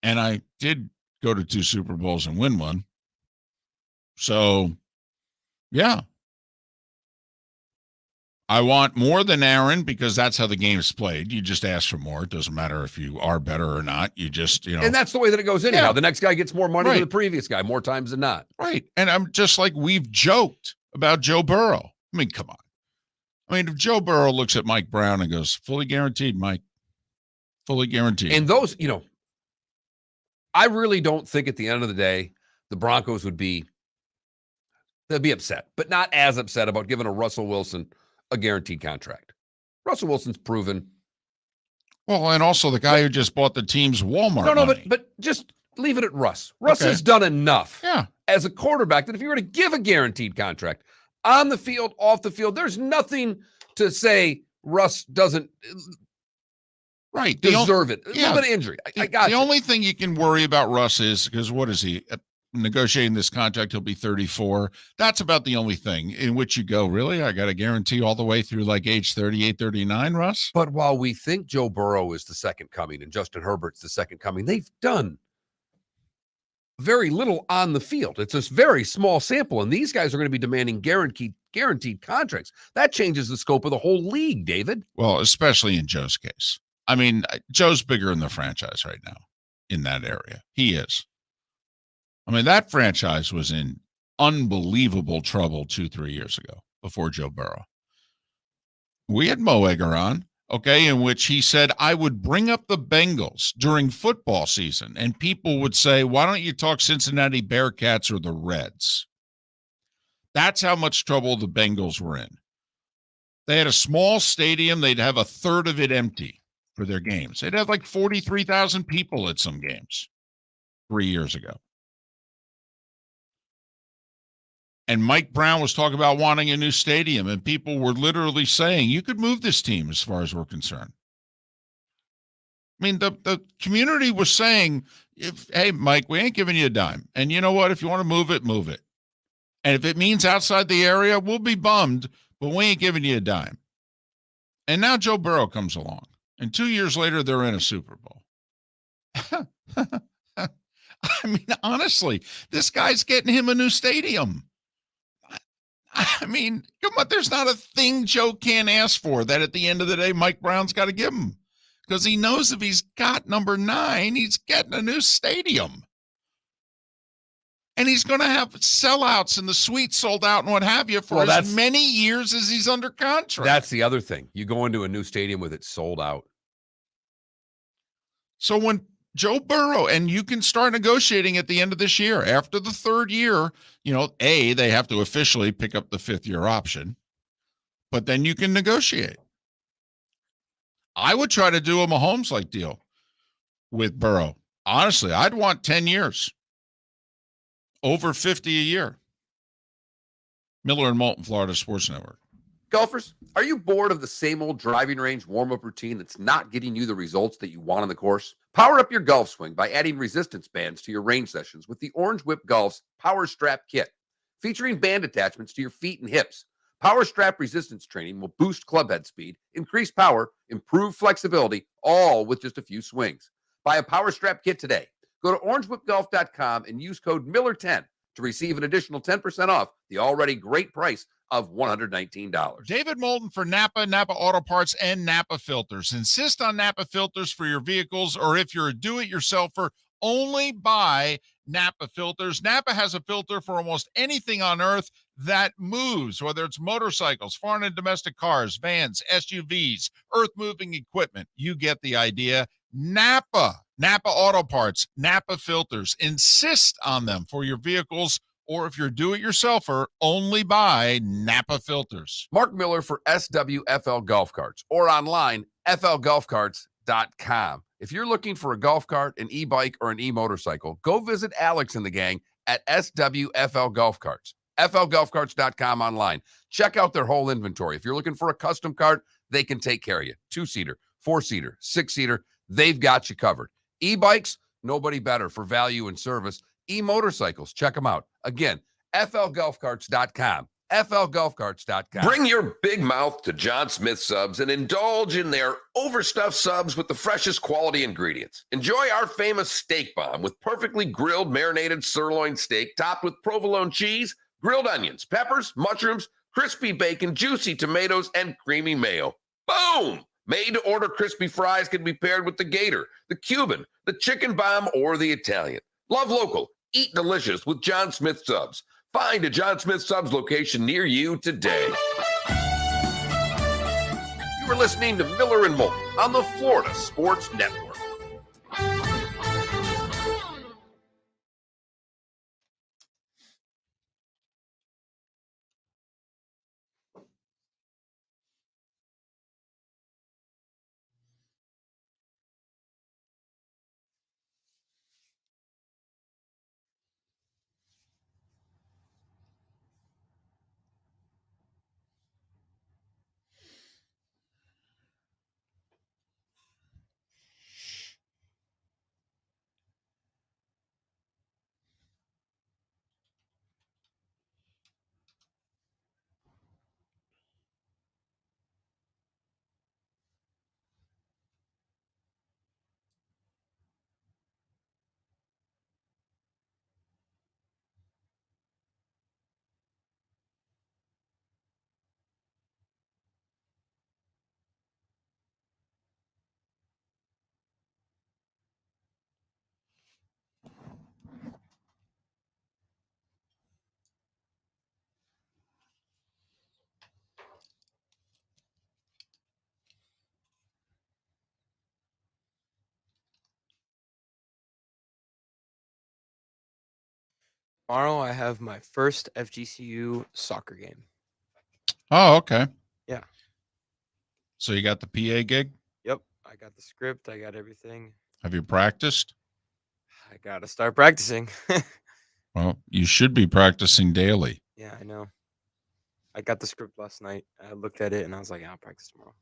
And I did go to 2 Super Bowls and win one. So, yeah. I want more than Aaron because that's how the game is played. You just ask for more. It doesn't matter if you are better or not. You just, And that's the way that it goes anyhow. Yeah. The next guy gets more money than the previous guy more times than not. Right. And I'm just like we've joked about Joe Burrow. I mean, come on. If Joe Burrow looks at Mike Brown and goes, fully guaranteed, Mike, fully guaranteed. And those, I really don't think at the end of the day, the Broncos they'd be upset, but not as upset about giving a Russell Wilson a guaranteed contract. Russell Wilson's proven. Well, and also the guy who just bought the team's Walmart money. but just leave it at Russ. Russ has done enough as a quarterback that if you were to give a guaranteed contract on the field, off the field, there's nothing to say Russ doesn't deserve it. A little bit of injury. I got the only thing you can worry about Russ is because what is he? Negotiating this contract, he'll be 34. That's about the only thing in which you go, really? I got a guarantee all the way through like age 38, 39, Russ? But while we think Joe Burrow is the second coming and Justin Herbert's the second coming, they've done very little on the field. It's a very small sample, and these guys are going to be demanding guaranteed contracts. That changes the scope of the whole league, David. Well, especially in Joe's case. Joe's bigger in the franchise right now in that area. He is. That franchise was in unbelievable trouble 2-3 years ago before Joe Burrow. We had Mo Egger on, in which he said, I would bring up the Bengals during football season, and people would say, why don't you talk Cincinnati Bearcats or the Reds? That's how much trouble the Bengals were in. They had a small stadium. They'd have a third of it empty for their games. They'd have like 43,000 people at some games 3 years ago. And Mike Brown was talking about wanting a new stadium, and people were literally saying, you could move this team as far as we're concerned. The community was saying, hey, Mike, we ain't giving you a dime. And you know what? If you want to move it, move it. And if it means outside the area, we'll be bummed, but we ain't giving you a dime. And now Joe Burrow comes along, and 2 years later, they're in a Super Bowl. Honestly, this guy's getting him a new stadium. Come on, there's not a thing Joe can't ask for that at the end of the day, Mike Brown's got to give him. Because he knows if he's got number 9, he's getting a new stadium. And he's going to have sellouts and the suite sold out and what have you for as many years as he's under contract. That's the other thing. You go into a new stadium with it sold out. So when Joe Burrow, and you can start negotiating at the end of this year. After the 3rd year, they have to officially pick up the 5th-year option, but then you can negotiate. I would try to do a Mahomes-like deal with Burrow. Honestly, I'd want 10 years, over 50 a year. Miller and Moulton, Florida Sports Network. Golfers, are you bored of the same old driving range warm-up routine that's not getting you the results that you want on the course? Power up your golf swing by adding resistance bands to your range sessions with the Orange Whip Golf's Power Strap Kit. Featuring band attachments to your feet and hips, Power Strap resistance training will boost club head speed, increase power, improve flexibility, all with just a few swings. Buy a Power Strap Kit today. Go to orangewhipgolf.com and use code Miller10 to receive an additional 10% off the already great price of $119. David Moulton for Napa, Napa Auto Parts, and Napa Filters. Insist on Napa filters for your vehicles, or if you're a do-it-yourselfer, Only buy Napa filters. Napa has a filter for almost anything on earth that moves, whether it's motorcycles, foreign and domestic cars, vans, SUVs, earth-moving equipment. You get the idea. Napa Auto Parts, Napa filters. Insist on them for your vehicles, or if you're a do-it-yourselfer, only buy Napa filters. Mark Miller for SWFL Golf Carts, or online, flgolfcarts.com. If you're looking for a golf cart, an e-bike, or an e-motorcycle, go visit Alex and the gang at SWFL Golf Carts. flgolfcarts.com online. Check out their whole inventory. If you're looking for a custom cart, they can take care of you. 2-seater, 4-seater, 6-seater, they've got you covered. E-bikes, nobody better for value and service. E-motorcycles, check them out. Again, flgolfcarts.com. flgolfcarts.com. Bring your big mouth to John Smith Subs and indulge in their overstuffed subs with the freshest quality ingredients. Enjoy our famous steak bomb with perfectly grilled marinated sirloin steak topped with provolone cheese, grilled onions, peppers, mushrooms, crispy bacon, juicy tomatoes, and creamy mayo. Boom! Made-to-order crispy fries can be paired with the Gator, the Cuban, the chicken bomb, or the Italian. Love local. Eat delicious with John Smith Subs. Find a John Smith Subs location near you today. You were listening to Miller and Moulton on the Florida Sports Network. Tomorrow I have my first FGCU soccer game. Oh, okay. Yeah. So you got the PA gig? Yep. I got the script. I got everything. Have you practiced? I got to start practicing. Well, you should be practicing daily. Yeah, I know. I got the script last night. I looked at it and I was like, I'll practice tomorrow.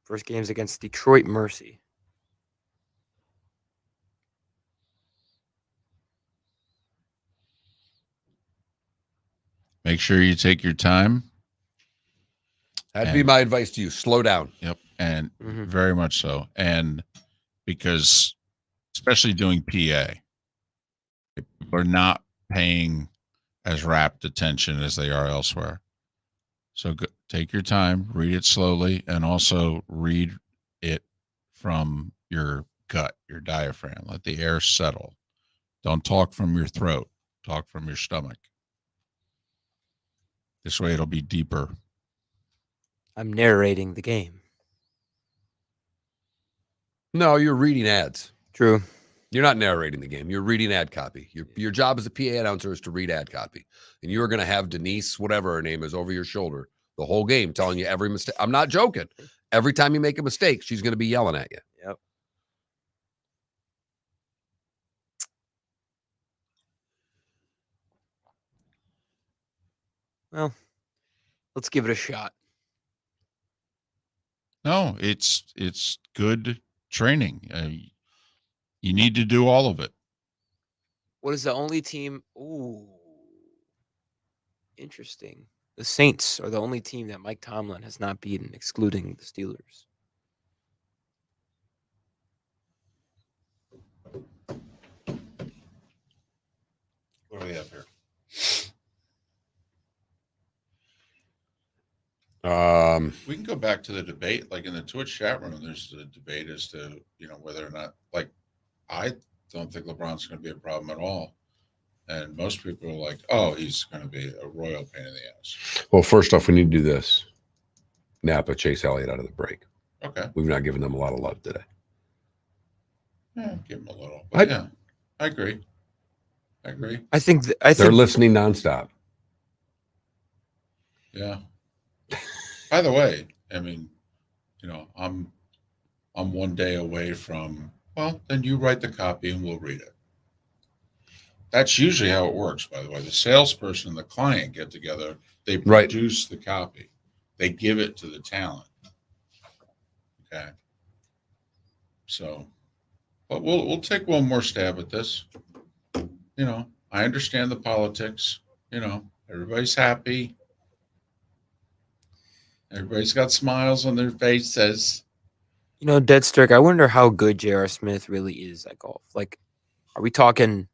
First game's against Detroit Mercy. Make sure you take your time. That'd be my advice to you. Slow down. Yep. And very much so. And because, especially doing PA, people are not paying as rapt attention as they are elsewhere. So take your time, read it slowly, and also read it from your gut, your diaphragm. Let the air settle. Don't talk from your throat. Talk from your stomach. This way it'll be deeper. I'm narrating the game. No, you're reading ads. True. You're not narrating the game. You're reading ad copy. Your job as a PA announcer is to read ad copy. And you're going to have Denise, whatever her name is, over your shoulder the whole game telling you every mistake. I'm not joking. Every time you make a mistake, she's going to be yelling at you. Yep. Well, let's give it a shot. No, it's good training. You need to do all of it. What is the only team? Ooh, interesting. The Saints are the only team that Mike Tomlin has not beaten, excluding the Steelers. What do we have here? We can go back to the debate, like in the Twitch chat room. There's a debate as to whether or not, like, I don't think LeBron's going to be a problem at all, and most people are like, "Oh, he's going to be a royal pain in the ass." Well, first off, we need to do this. Napa, Chase Elliott out of the break. Okay, We've not given them a lot of love today. yeah, give him a little. But yeah, I agree. I think They're listening nonstop. Yeah. By the way, I mean, I'm one day away from. Well, then you write the copy and we'll read it. That's usually how it works. By the way, the salesperson and the client get together. They produce the copy. They give it to the talent. Okay. So, but we'll take one more stab at this. I understand the politics. Everybody's happy. Everybody's got smiles on their faces. Deadstrick, I wonder how good J.R. Smith really is at golf. Like, are we talking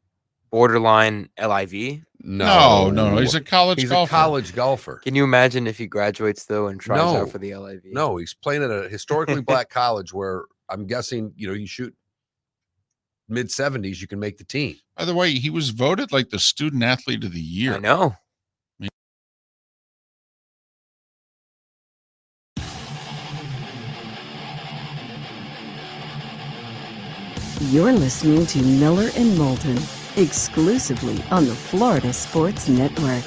borderline LIV? No. He's a college golfer. A college golfer. Can you imagine if he graduates, though, and tries out for the LIV? No, he's playing at a historically black college where I'm guessing, you shoot mid-70s, you can make the team. By the way, he was voted like the student athlete of the year. I know. You're listening to Miller and Moulton, exclusively on the Florida Sports Network.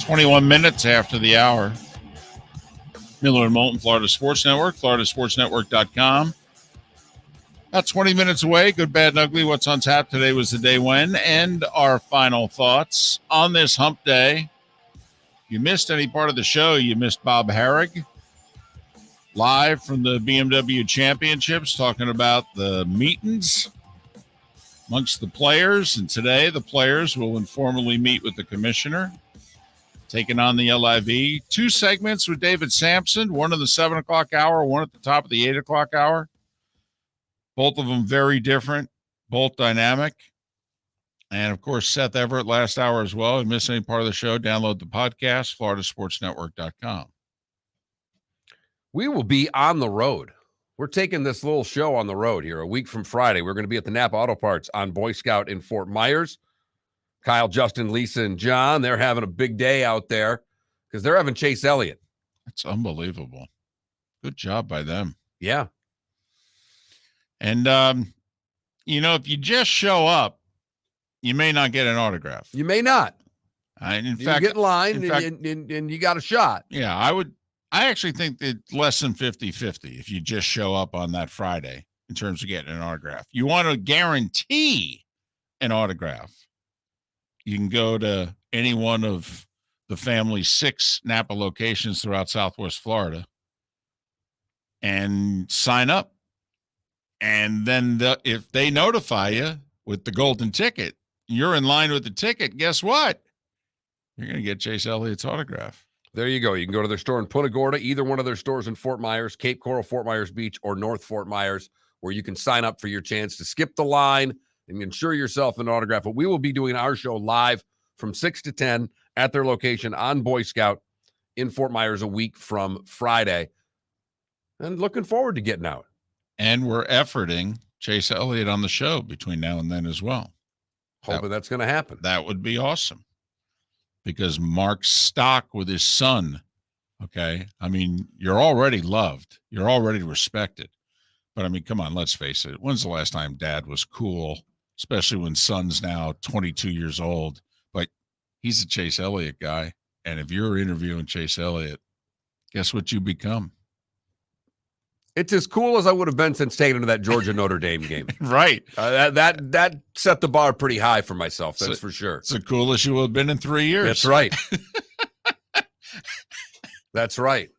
21 minutes after the hour. Miller and Moulton, Florida Sports Network, floridasportsnetwork.com. About 20 minutes away. Good, bad, and ugly. What's on tap today was the day when, and our final thoughts on this hump day. If you missed any part of the show, you missed Bob Harig live from the BMW Championships talking about the meetings amongst the players. And today the players will informally meet with the commissioner, taking on the LIV. 2 segments with David Samson, one in the 7 o'clock hour, one at the top of the 8 o'clock hour. Both of them very different, both dynamic. And, of course, Seth Everett last hour as well. If you missed any part of the show, download the podcast, floridasportsnetwork.com. We will be on the road. We're taking this little show on the road here a week from Friday. We're going to be at the Napa Auto Parts on Boy Scout in Fort Myers. Kyle, Justin, Lisa, and John, they're having a big day out there because they're having Chase Elliott. That's unbelievable. Good job by them. Yeah. And, if you just show up, you may not get an autograph. You may not. In you fact, get in line and you got a shot. Yeah, I actually think that less than 50-50 if you just show up on that Friday in terms of getting an autograph. You want to guarantee an autograph. You can go to any one of the family's 6 Napa locations throughout Southwest Florida and sign up. And then if they notify you with the golden ticket, you're in line with the ticket, guess what? You're going to get Chase Elliott's autograph. There you go. You can go to their store in Punta Gorda, either one of their stores in Fort Myers, Cape Coral, Fort Myers Beach, or North Fort Myers, where you can sign up for your chance to skip the line and ensure yourself an autograph. But we will be doing our show live from 6 to 10 at their location on Boy Scout in Fort Myers a week from Friday. And looking forward to getting out. And we're efforting Chase Elliott on the show between now and then as well. Hoping that's going to happen. That would be awesome. Because Mark's stock with his son, okay? I mean, you're already loved. You're already respected. But, I mean, come on, let's face it. When's the last time dad was cool, especially when son's now 22 years old? But he's a Chase Elliott guy. And if you're interviewing Chase Elliott, guess what you become? It's as cool as I would have been since taking him to that Georgia Notre Dame game. Right. That set the bar pretty high for myself. That's for sure. It's the coolest you will have been in 3 years. That's right. That's right.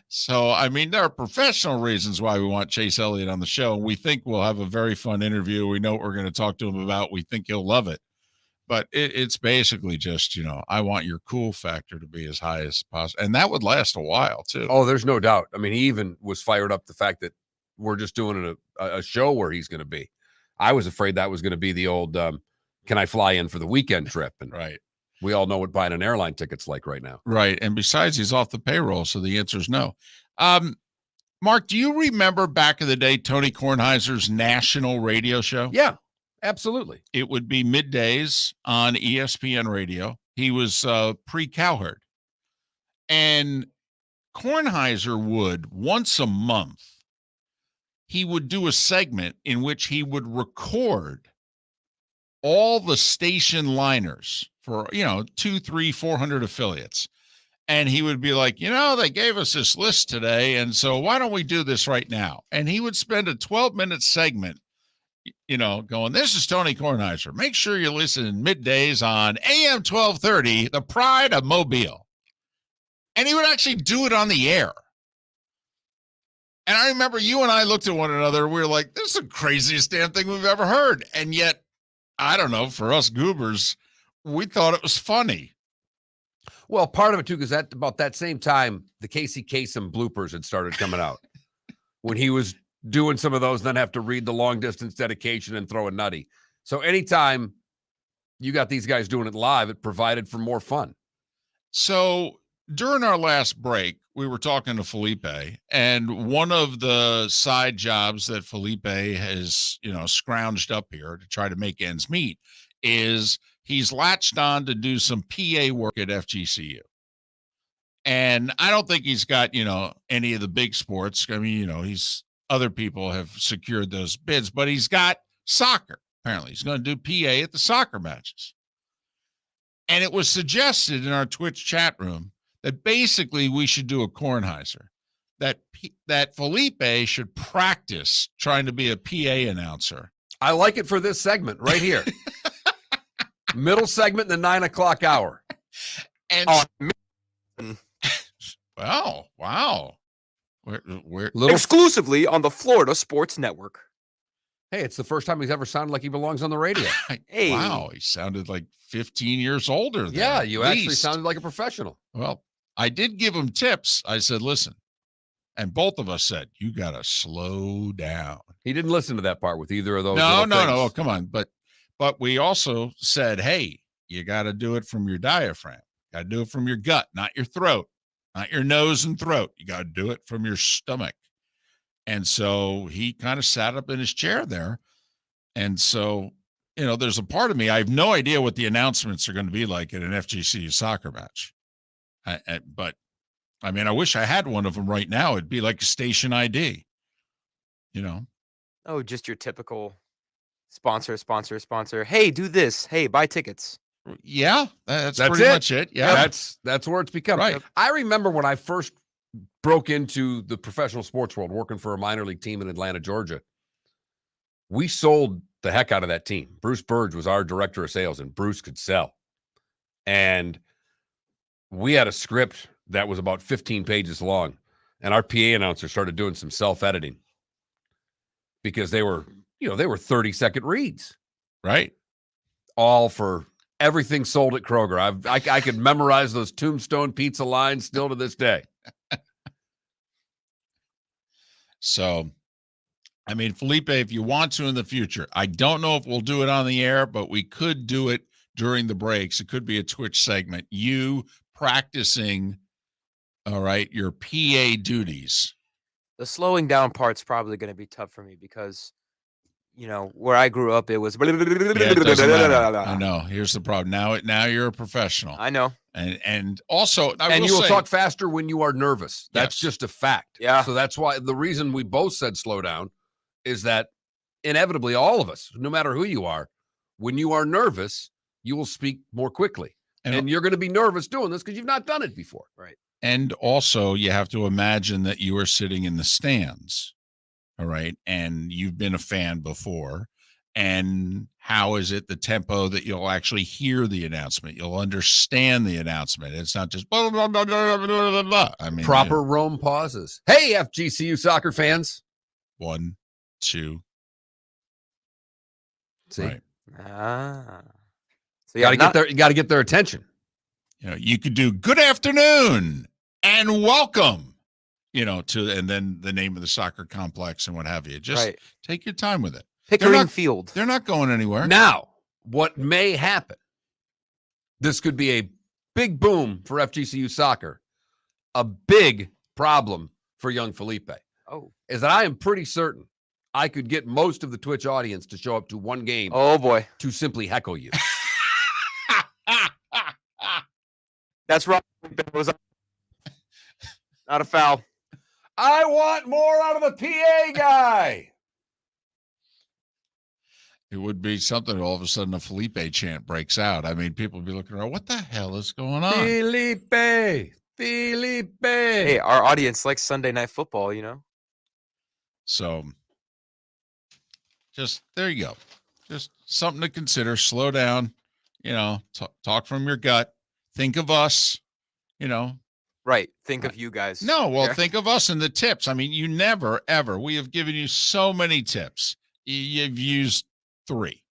So, I mean, there are professional reasons why we want Chase Elliott on the show. We think we'll have a very fun interview. We know what we're going to talk to him about. We think he'll love it. But it's basically just, I want your cool factor to be as high as possible. And that would last a while, too. Oh, there's no doubt. I mean, he even was fired up the fact that we're just doing a show where he's going to be. I was afraid that was going to be the old, can I fly in for the weekend trip? And right. We all know what buying an airline ticket's like right now. Right. And besides, he's off the payroll. So the answer is no. Mark, do you remember back in the day, Tony Kornheiser's national radio show? Yeah, absolutely. It would be middays on ESPN radio. He was pre-Cowherd. And Kornheiser would, once a month, he would do a segment in which he would record all the station liners for, 200, 300, 400 affiliates. And he would be like, they gave us this list today, and so why don't we do this right now? And he would spend a 12-minute segment, going, this is Tony Kornheiser. Make sure you listen in middays on AM 1230, the pride of Mobile. And he would actually do it on the air. And I remember you and I looked at one another. We were like, this is the craziest damn thing we've ever heard. And yet, I don't know, for us goobers, we thought it was funny. Well, part of it, too, because about that same time, the Casey Kasem bloopers had started coming out. When he was doing some of those, then have to read the long-distance dedication and throw a nutty. So anytime you got these guys doing it live, it provided for more fun. So during our last break, we were talking to Felipe, and one of the side jobs that Felipe has, scrounged up here to try to make ends meet is he's latched on to do some PA work at FGCU. And I don't think he's got, any of the big sports. I mean, other people have secured those bids, but he's got soccer. Apparently he's going to do PA at the soccer matches. And it was suggested in our Twitch chat room that basically we should do a Kornheiser, that Felipe should practice trying to be a PA announcer. I like it for this segment right here. Middle segment in the 9 o'clock hour. And wow. Where Exclusively on the Florida Sports Network. Hey, it's the first time he's ever sounded like he belongs on the radio. Hey. Wow, he sounded like 15 years older than Yeah, you at actually least. sounded like a professional. Well, I did give him tips. I said, listen, and both of us said, you got to slow down. He didn't listen to that part with either of those. No. little things. Oh, come on. But we also said, hey, you got to do it from your diaphragm. Got to do it from your gut, not your throat, not your nose and throat. You got to do it from your stomach. And so he kind of sat up in his chair there. And so, there's a part of me, I have no idea what the announcements are going to be like at an FGCU soccer match. But I mean, I wish I had one of them right now. It'd be like a station ID, Oh, just your typical sponsor. Hey, do this. Hey, buy tickets. Yeah, that's That's pretty it. much it. Yeah. That's where it's become. Right. I remember when I first broke into the professional sports world, working for a minor league team in Atlanta, Georgia. We sold the heck out of that team. Bruce Burge was our director of sales, and Bruce could sell. And we had a script that was about 15 pages long, and our PA announcer started doing some self-editing because they were 30-second reads. Right. All for everything sold at Kroger. I could memorize those Tombstone pizza lines still to this day. So, I mean, Felipe, if you want to in the future, I don't know if we'll do it on the air, but we could do it during the breaks. It could be a Twitch segment. You practicing, all right, your PA duties. The slowing down part's probably going to be tough for me because, where I grew up, it was. Yeah, it doesn't matter. I know. Here's the problem. Now you're a professional. I know. And also, And you will talk faster when you are nervous. That's Yes. just a fact. Yeah. So that's why the reason we both said slow down is that inevitably all of us, no matter who you are, when you are nervous, you will speak more quickly. And you're going to be nervous doing this because you've not done it before. Right. And also, you have to imagine that you are sitting in the stands, all right, and you've been a fan before. And how is it the tempo that you'll actually hear the announcement? You'll understand the announcement. It's not just blah, blah, blah, blah, blah, blah, blah. I mean, Proper Rome pauses. Hey, FGCU soccer fans. 1, 2. See, Right. So yeah, you got to get their attention. You could do good afternoon and welcome, and then the name of the soccer complex and what have you. Just take your time with it. Pickering Field. They're not going anywhere. Now, what may happen this could be a big boom for FGCU soccer. A big problem for young Felipe is that I am pretty certain I could get most of the Twitch audience to show up to one game. Oh boy, to simply heckle you. that's right. It was not a foul. I want more out of the PA guy. It would be something. All of a sudden, a Felipe chant breaks out. I mean, people would be looking around. What the hell is going on? Felipe. Hey, our audience likes Sunday Night Football, you know? So, just there you go. Just something to consider. Slow down, talk from your gut. Think of us, Right. Think of you guys. No, well, Yeah. think of us and the tips. I mean, you never, ever. We have given you so many tips. You've used 3.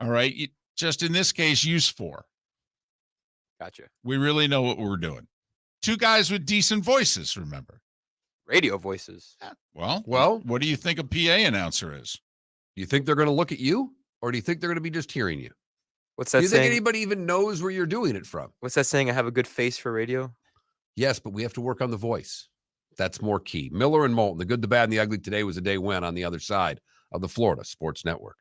All right. Just in this case, use 4. Gotcha. We really know what we're doing. 2 guys with decent voices, remember. Radio voices. Well, what do you think a PA announcer is? Do you think they're going to look at you, or do you think they're going to be just hearing you? What's that Do you saying? think anybody even knows where you're doing it from? What's that saying? I have a good face for radio. Yes, but we have to work on the voice. That's more key. Miller and Moulton, the good, the bad, and the ugly today was a day win on the other side of the Florida Sports Network.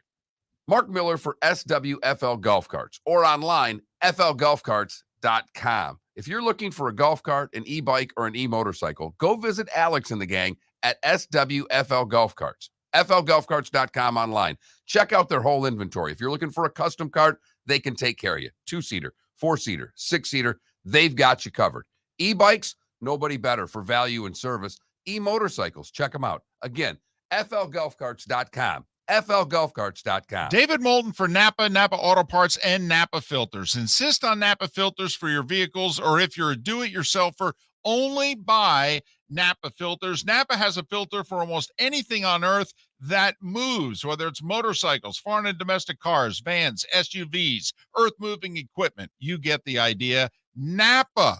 Mark Miller for SWFL Golf Carts or online, flgolfcarts.com. If you're looking for a golf cart, an e-bike, or an e-motorcycle, go visit Alex and the gang at SWFL Golf Carts. flgolfcarts.com online. Check out their whole inventory. If you're looking for a custom cart, they can take care of you. 2-seater, 4-seater, 6-seater, they've got you covered. E-bikes, nobody better for value and service. E-motorcycles, check them out. Again, flgolfcarts.com. flgolfcarts.com. David Moulton for Napa Auto Parts, and Napa Filters. Insist on Napa Filters for your vehicles, or if you're a do-it-yourselfer, only buy Napa Filters. Napa has a filter for almost anything on earth that moves, whether it's motorcycles, foreign and domestic cars, vans, SUVs, earth-moving equipment. You get the idea. Napa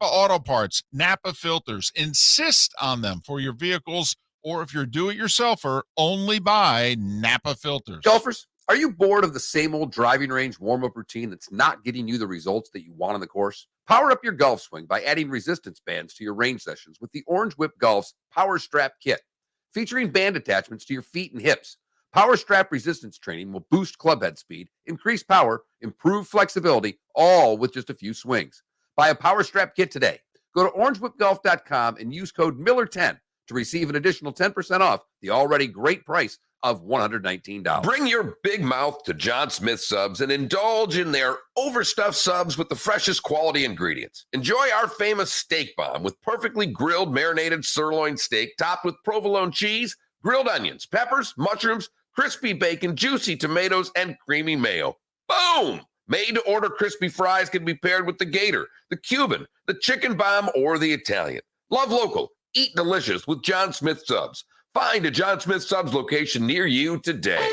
Auto Parts, Napa Filters. Insist on them for your vehicles, or if you're do-it-yourselfer, only buy Napa Filters. Golfers, are you bored of the same old driving range warm-up routine that's not getting you the results that you want on the course? Power up your golf swing by adding resistance bands to your range sessions with the Orange Whip Golf's Power Strap Kit. Featuring band attachments to your feet and hips, Power Strap resistance training will boost clubhead speed, increase power, improve flexibility, all with just a few swings. Buy a Power Strap Kit today. Go to orangewhipgolf.com and use code Miller10 to receive an additional 10% off the already great price of $119. Bring your big mouth to John Smith Subs and indulge in their overstuffed subs with the freshest quality ingredients. Enjoy our famous steak bomb with perfectly grilled marinated sirloin steak topped with provolone cheese, grilled onions, peppers, mushrooms, crispy bacon, juicy tomatoes, and creamy mayo. Boom! Made-to-order crispy fries can be paired with the Gator, the Cuban, the chicken bomb, or the Italian. Love local. Eat delicious with John Smith Subs. Find a John Smith Subs location near you today.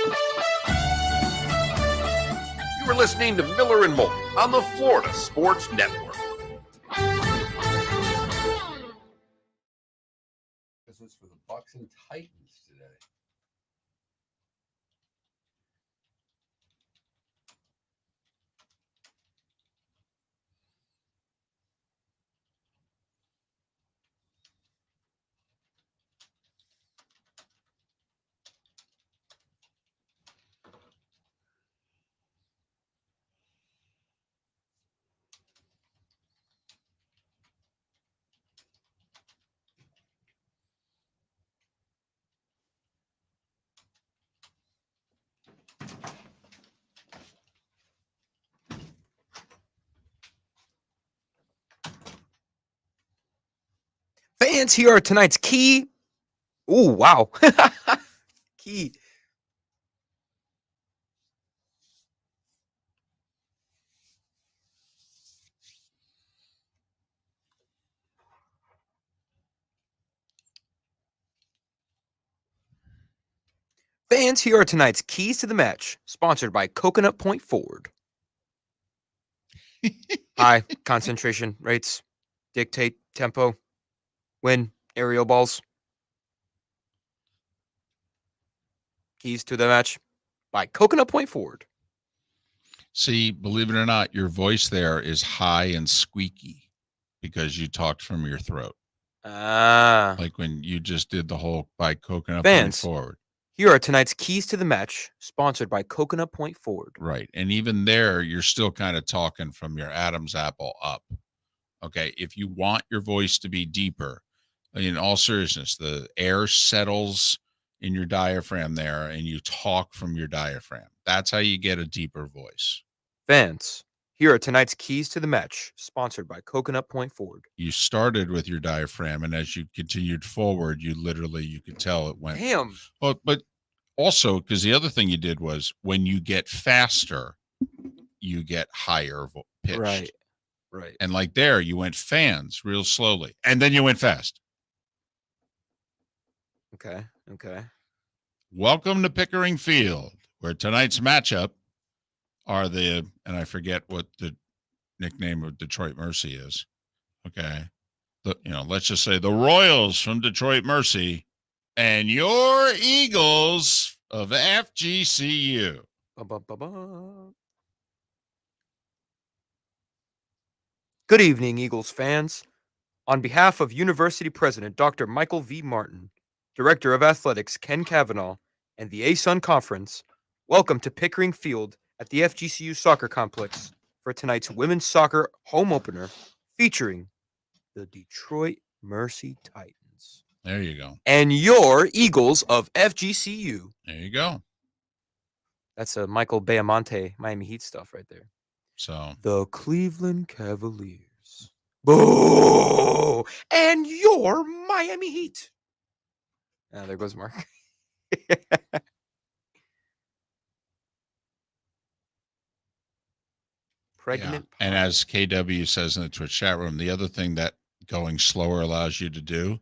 You were listening to Miller and Moulton on the Florida Sports Network. This is for the Bucks and Titans today. Fans, here are tonight's key. Ooh, wow. Key. Fans, here are tonight's keys to the match, sponsored by Coconut Point Ford. High concentration rates, dictate tempo, win aerial balls. Keys to the match by Coconut Point Ford. See, believe it or not, your voice there is high and squeaky because you talked from your throat. Ah. Like when you just did the whole by Coconut Point Fans. Forward. Here are tonight's keys to the match, sponsored by Coconut Point Forward. Right. And even there, you're still kind of talking from your Adam's apple up. Okay. If you want your voice to be deeper, in all seriousness, the air settles in your diaphragm there and you talk from your diaphragm. That's how you get a deeper voice. Fans, here are tonight's keys to the match, sponsored by Coconut Point Forward. You started with your diaphragm, and as you continued forward, you could tell it went. Damn. Well, but also, because the other thing you did was when you get faster, you get higher pitched. Right. And like there, you went fans real slowly, and then you went fast. Okay. Welcome to Pickering Field, where tonight's matchup are and I forget what the nickname of Detroit Mercy is. Okay. Let's just say the Royals from Detroit Mercy and your Eagles of FGCU. Good evening, Eagles fans. On behalf of University President Dr. Michael V. Martin, Director of Athletics Ken Cavanaugh, and the ASUN Conference, welcome to Pickering Field at the FGCU Soccer Complex for tonight's women's soccer home opener featuring the Detroit Mercy Titans. There you go. And your Eagles of FGCU. There you go. That's a Michael Bayamonte Miami Heat stuff right there. So the Cleveland Cavaliers. Boo! And your Miami Heat. There goes Mark. Pregnant. Yeah. And as KW says in the Twitch chat room, the other thing that going slower allows you to do,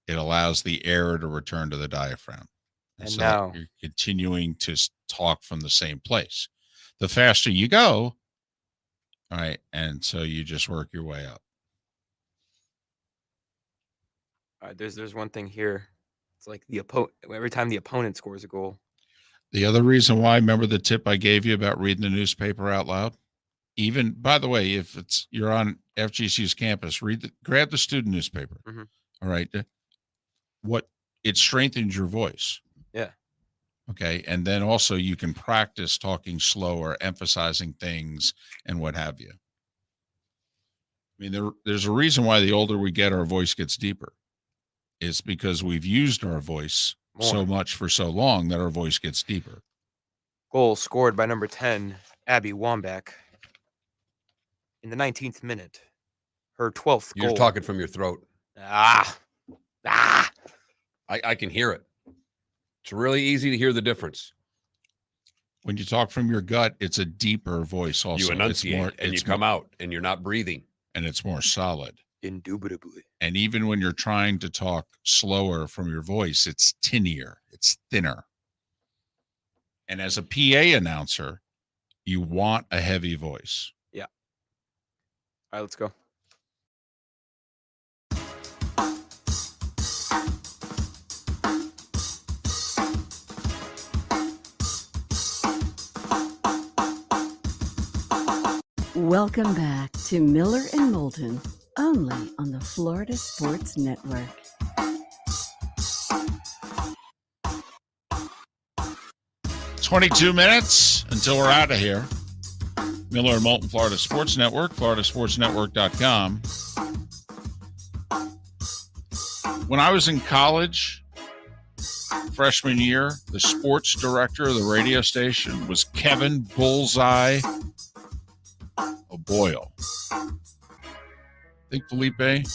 it allows the air to return to the diaphragm. And so now you're continuing to talk from the same place. The faster you go, all right, and so you just work your way up. All right, there's one thing here. It's like every time the opponent scores a goal. The other reason why, remember the tip I gave you about reading the newspaper out loud? Even, by the way, if you're on FGCU's campus, grab the student newspaper. Mm-hmm. All right. It strengthens your voice. Yeah. Okay. And then also you can practice talking slower, emphasizing things and what have you. I mean, there's a reason why the older we get, our voice gets deeper. It's because we've used our voice so much for so long that our voice gets deeper. Goal scored by number 10, Abby Wambach, in the 19th minute. Her 12th goal. You're talking from your throat. I can hear it. It's really easy to hear the difference. When you talk from your gut, it's a deeper voice also. You enunciate and you come out and you're not breathing. And it's more solid. Indubitably. And even when you're trying to talk slower from your voice, it's tinnier, it's thinner. And as a PA announcer, you want a heavy voice. Yeah. All right, let's go. Welcome back to Miller and Moulton, only on the Florida Sports Network. "22 minutes until we're out of here. Miller and Moulton, Florida Sports Network, floridasportsnetwork.com. When I was in college, freshman year, the sports director of the radio station was Kevin Bullseye O'Boyle. Think Felipe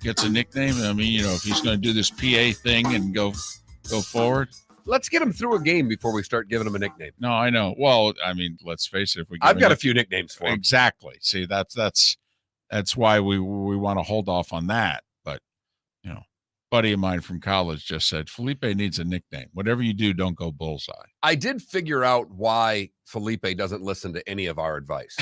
gets a nickname? I mean, if he's going to do this PA thing and go forward. Let's get him through a game before we start giving him a nickname. No, I know. Well, I mean, let's face it. I've got a few nicknames for him. Exactly. See, that's why we want to hold off on that. But, buddy of mine from college just said, Felipe needs a nickname. Whatever you do, don't go Bullseye. I did figure out why Felipe doesn't listen to any of our advice.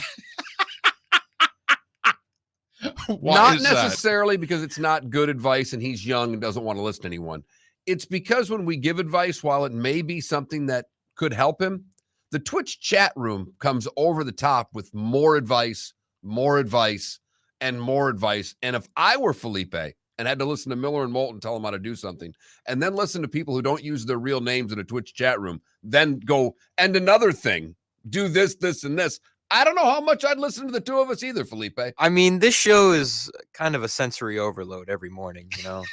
Not necessarily because it's not good advice and he's young and doesn't want to listen to anyone. It's because when we give advice, while it may be something that could help him, The Twitch chat room comes over the top with more advice, and more advice. And if I were Felipe and had to listen to Miller and Moulton tell them how to do something, and then listen to people who don't use their real names in a Twitch chat room, then go, and another thing, do this, this, and this. I don't know how much I'd listen to the two of us either, Felipe. I mean, this show is kind of a sensory overload every morning, you know.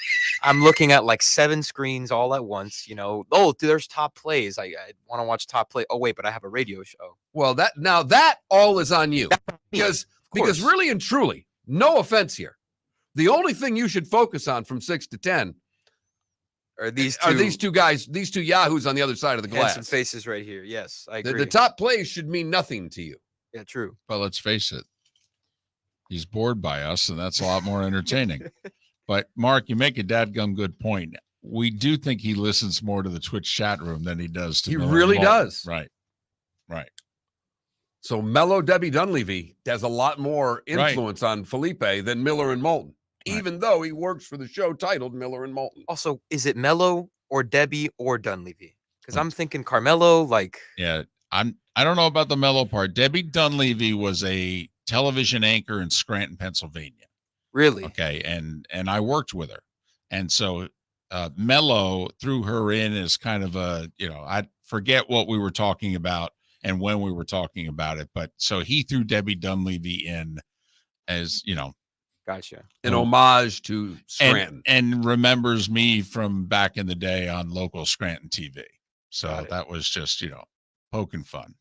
I'm looking at like 7 screens all at once, you know. Oh, there's top plays. I want to watch top play. Oh, wait, but I have a radio show. Well, that all is on you. Because really and truly, no offense here, the only thing you should focus on from 6 to 10 are these two guys, these two yahoos on the other side of the glass. handsome faces right here. Yes, I agree. The top plays should mean nothing to you. Yeah, true. But let's face it, he's bored by us, and that's a lot more entertaining. But Mark, you make a dadgum good point. We do think he listens more to the Twitch chat room than he does to He Miller really and Moulton. does. Right. So Mellow Debbie Dunleavy has a lot more influence on Felipe than Miller and Moulton, even though he works for the show titled Miller and Moulton. Also, is it Mello or Debbie or Dunleavy? Because I'm thinking Carmelo, like. Yeah, I don't know about the Mellow part. Debbie Dunleavy was a television anchor in Scranton, Pennsylvania. Really? Okay, and I worked with her, and so Mello threw her in as kind of a, I forget what we were talking about and when we were talking about it, but so he threw Debbie Dunleavy in as, Gotcha. An homage to Scranton. And remembers me from back in the day on local Scranton TV. So that was just, poking fun.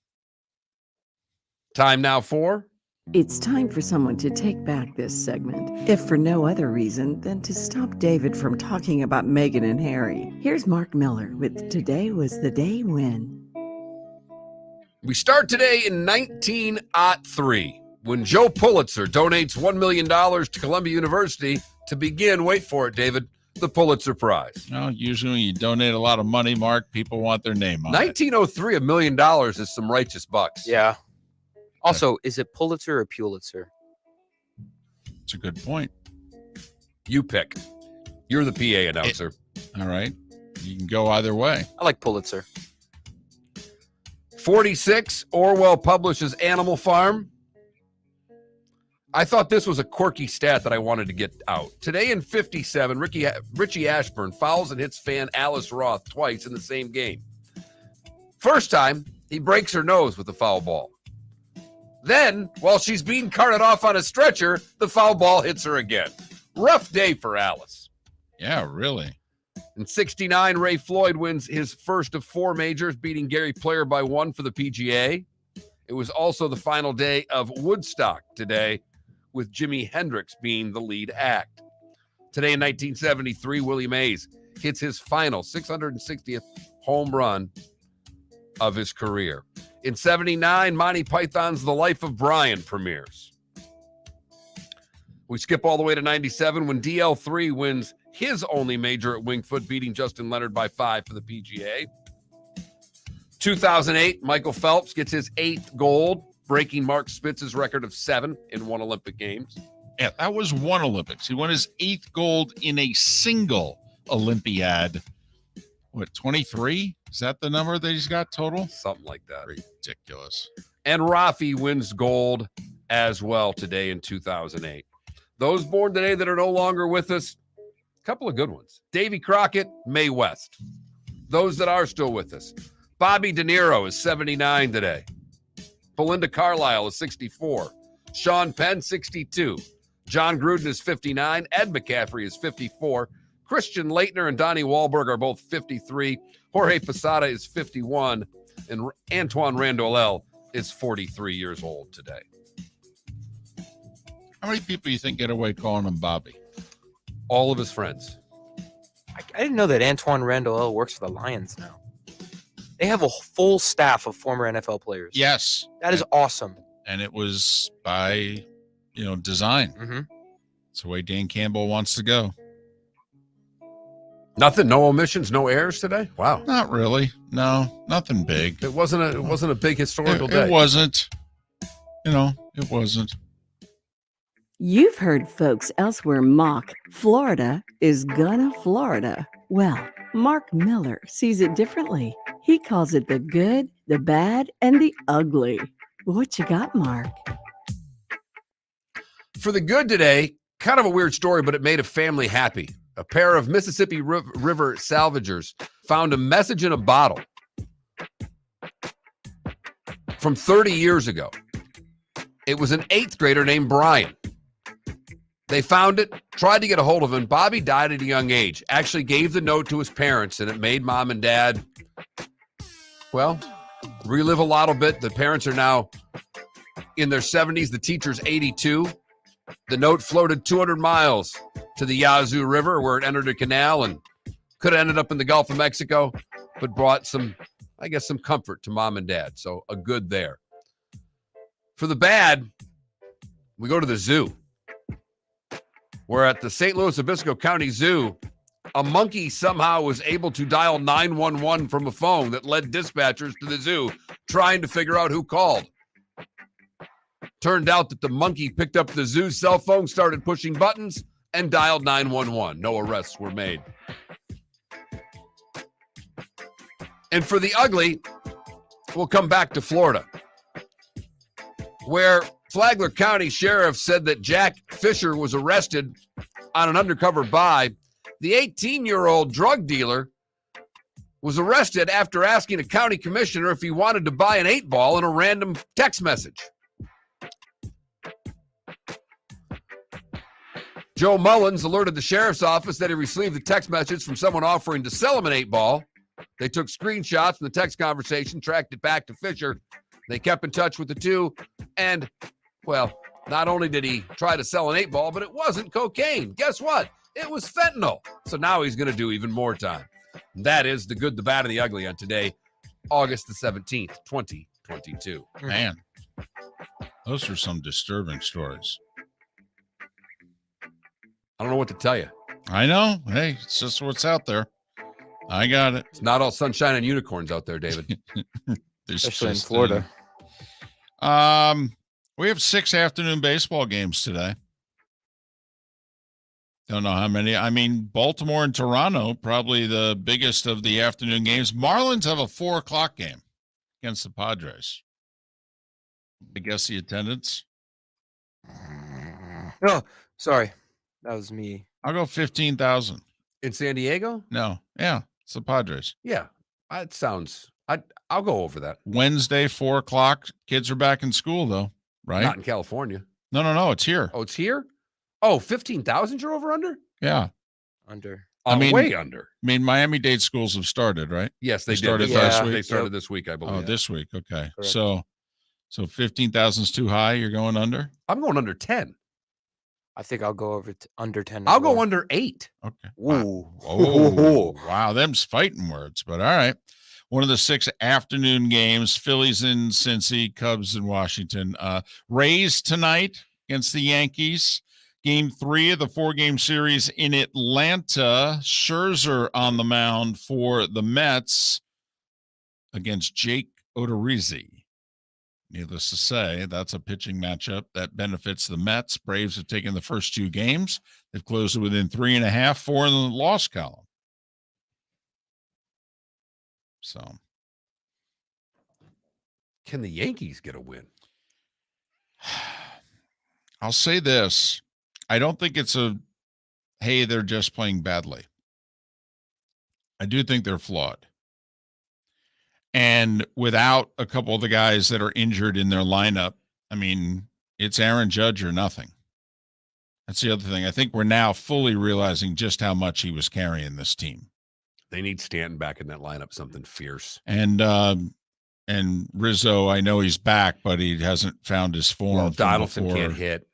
Time now for... It's time for someone to take back this segment, if for no other reason than to stop David from talking about Meghan and Harry. Here's Mark Miller with Today Was the Day When. We start today in 1903, when Joe Pulitzer donates $1 million to Columbia University to begin, wait for it, David, the Pulitzer Prize. Usually when you donate a lot of money, Mark, people want their name on it. 1903, $1 million is some righteous bucks. Yeah. Also, is it Pulitzer or Pulitzer? It's a good point. You pick. You're the PA announcer. All right. You can go either way. I like Pulitzer. 46, Orwell publishes Animal Farm. I thought this was a quirky stat that I wanted to get out. Today in 57, Richie Ashburn fouls and hits fan Alice Roth twice in the same game. First time, he breaks her nose with a foul ball. Then, while she's being carted off on a stretcher, the foul ball hits her again. Rough day for Alice. Yeah, really. In 69, Ray Floyd wins his first of 4 majors, beating Gary Player by 1 for the PGA. It was also the final day of Woodstock today, with Jimi Hendrix being the lead act. Today in 1973, Willie Mays hits his final 660th home run of his career. In 79, Monty Python's The Life of Brian premieres. We skip all the way to 97 when DL3 wins his only major at Winged Foot, beating Justin Leonard by 5 for the PGA. 2008, Michael Phelps gets his 8th gold, breaking Mark Spitz's record of 7 in one Olympic Games. Yeah, that was one Olympics. He won his 8th gold in a single Olympiad. What, 23? Is that the number that he's got total? Something like that. Ridiculous. And Rafi wins gold as well today in 2008. Those born today that are no longer with us, a couple of good ones. Davy Crockett, Mae West. Those that are still with us. Bobby De Niro is 79 today. Belinda Carlisle is 64. Sean Penn, 62. John Gruden is 59. Ed McCaffrey is 54. Christian Leitner and Donnie Wahlberg are both 53. Jorge Posada is 51. And Antoine Randall is 43 years old today. How many people do you think get away calling him Bobby? All of his friends. I didn't know that Antoine Randall works for the Lions now. They have a full staff of former NFL players. Yes. That is awesome. And it was by, design. Mm-hmm. It's the way Dan Campbell wants to go. Nothing, no omissions, no errors today? Wow. Not really. No, nothing big. It wasn't a big historical day. It wasn't. It wasn't. You've heard folks elsewhere mock Florida is gonna Florida. Well, Mark Miller sees it differently. He calls it the good, the bad, and the ugly. What you got, Mark? For the good today, kind of a weird story, but it made a family happy. A pair of Mississippi River salvagers found a message in a bottle from 30 years ago. It was an 8th grader named Brian. They found it, tried to get a hold of him. Bobby died at a young age, actually gave the note to his parents, and it made mom and dad, well, relive a little bit. The parents are now in their 70s. The teacher's 82. The note floated 200 miles to the Yazoo River where it entered a canal and could have ended up in the Gulf of Mexico, but brought some comfort to mom and dad. So a good there. For the bad, we go to the zoo. We're at the St. Louis Obispo County Zoo. A monkey somehow was able to dial 911 from a phone that led dispatchers to the zoo trying to figure out who called. Turned out that the monkey picked up the zoo's cell phone, started pushing buttons, and dialed 911. No arrests were made. And for the ugly, we'll come back to Florida, where Flagler County Sheriff said that Jack Fisher was arrested on an undercover buy. The 18-year-old drug dealer was arrested after asking a county commissioner if he wanted to buy an 8-ball in a random text message. Joe Mullins alerted the sheriff's office that he received a text message from someone offering to sell him an 8-ball. They took screenshots from the text conversation, tracked it back to Fisher. They kept in touch with the two, and, well, not only did he try to sell an 8-ball, but it wasn't cocaine. Guess what? It was fentanyl. So now he's going to do even more time. And that is the good, the bad, and the ugly on today, August the 17th, 2022. Man, those are some disturbing stories. I don't know what to tell you. I know. Hey, it's just what's out there. I got it. It's not all sunshine and unicorns out there, David. Especially in Florida. We have 6 afternoon baseball games today. Don't know how many. I mean, Baltimore and Toronto, probably the biggest of the afternoon games. Marlins have a 4:00 game against the Padres. I guess the attendance. Oh, sorry. That was me. I'll go 15,000. In San Diego? No. Yeah, it's the Padres. Yeah. It sounds, I'll go over that. Wednesday, 4:00. Kids are back in school, though, right? Not in California. No. It's here. Oh, it's here? Oh, 15,000 you're over under? Yeah. Under. I mean, way under. I mean, Miami-Dade schools have started, right? Yes, they started did. last week? They started this week, I believe. Oh, this week. Okay. Correct. So 15,000 is too high. You're going under? I'm going under 10. I think I'll go over under 10. I'll go under 8. Okay. Ooh. Oh, wow. Them's fighting words, but all right. One of the 6 afternoon games, Phillies in Cincy, Cubs in Washington. Rays tonight against the Yankees. Game 3 of the 4-game series in Atlanta. Scherzer on the mound for the Mets against Jake Odorizzi. Needless to say, that's a pitching matchup that benefits the Mets. Braves have taken the first 2 games. They've closed it within 3.5, 4 in the loss column. So, Can the Yankees get a win? I'll say this. I don't think it's hey, they're just playing badly. I do think they're flawed. And without a couple of the guys that are injured in their lineup, I mean, it's Aaron Judge or nothing. That's the other thing. I think we're now fully realizing just how much he was carrying this team. They need Stanton back in that lineup, something fierce. And Rizzo, I know he's back, but he hasn't found his form. Well, from Donaldson before. can't hit.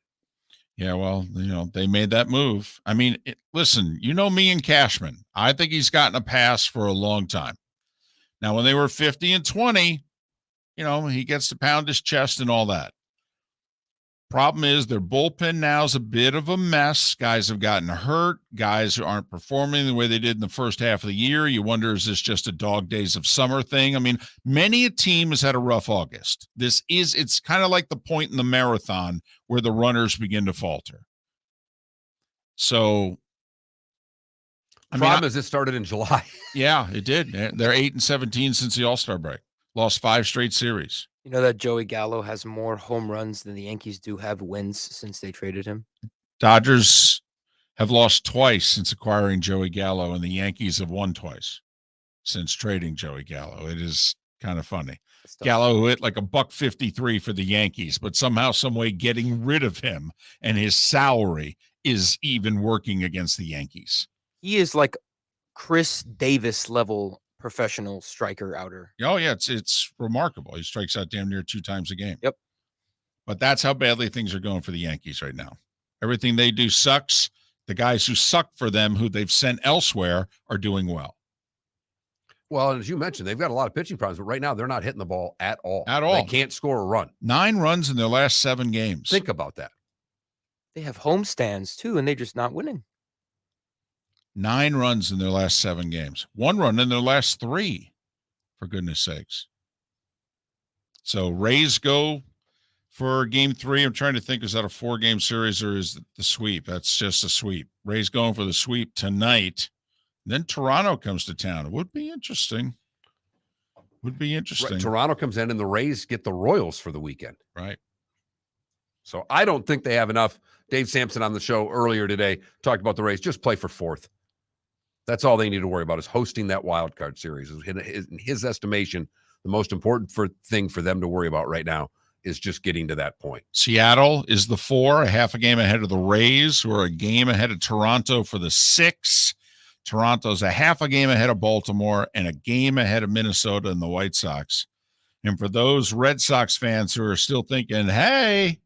Yeah, well, they made that move. I mean, listen, me and Cashman. I think he's gotten a pass for a long time. Now, when they were 50 and 20, he gets to pound his chest and all that. Problem is their bullpen now is a bit of a mess. Guys have gotten hurt. Guys who aren't performing the way they did in the first half of the year. You wonder, is this just a dog days of summer thing? I mean, many a team has had a rough August. It's kind of like the point in the marathon where the runners begin to falter. So Problem is, this started in July. Yeah, it did. They're 8-17 since the All-Star break. Lost 5 straight series. You know that Joey Gallo has more home runs than the Yankees do have wins since they traded him? Dodgers have lost twice since acquiring Joey Gallo, and the Yankees have won twice since trading Joey Gallo. It is kind of funny. Gallo hit like $153 for the Yankees, but somehow, some way, getting rid of him and his salary is even working against the Yankees. He is like Chris Davis level professional striker outer. Oh yeah, it's remarkable. He strikes out damn near 2 times a game. Yep. But that's how badly things are going for the Yankees right now. Everything they do sucks. The guys who suck for them, who they've sent elsewhere, are doing well. Well, as you mentioned, they've got a lot of pitching problems, but right now they're not hitting the ball at all. At all. They can't score a run. 9 runs in their last 7 games. Think about that. They have homestands too, and they're just not winning. 9 runs in their last 7 games. 1 run in their last 3, for goodness sakes. So Rays go for game 3. I'm trying to think, is that a 4-game series or is it the sweep? That's just a sweep. Rays going for the sweep tonight. Then Toronto comes to town. It would be interesting. Right. Toronto comes in and the Rays get the Royals for the weekend. Right. So I don't think they have enough. Dave Samson on the show earlier today talked about the Rays. Just play for 4th. That's all they need to worry about is hosting that wild card series. In his estimation, the most important thing for them to worry about right now is just getting to that point. Seattle is the 4, a half a game ahead of the Rays, who are a game ahead of Toronto for the 6. Toronto's a half a game ahead of Baltimore and a game ahead of Minnesota and the White Sox. And for those Red Sox fans who are still thinking, hey,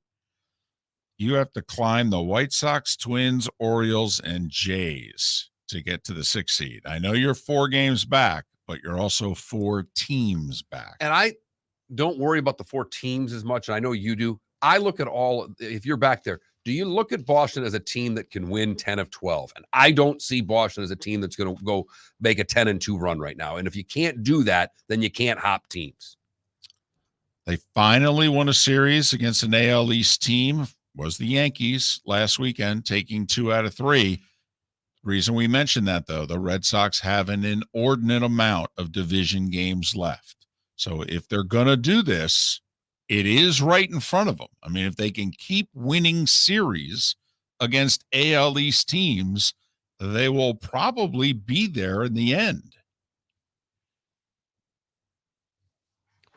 you have to climb the White Sox, Twins, Orioles, and Jays to get to the 6th seed. I know you're 4 games back, but you're also 4 teams back. And I don't worry about the 4 teams as much. And I know you do. I look at if you're back there, do you look at Boston as a team that can win 10 of 12? And I don't see Boston as a team that's going to go make a 10-2 run right now. And if you can't do that, then you can't hop teams. They finally won a series against an AL East team. Was the Yankees last weekend, taking 2 out of 3. Reason we mentioned that, though, the Red Sox have an inordinate amount of division games left. So if they're going to do this, it is right in front of them. I mean, if they can keep winning series against AL East teams, they will probably be there in the end.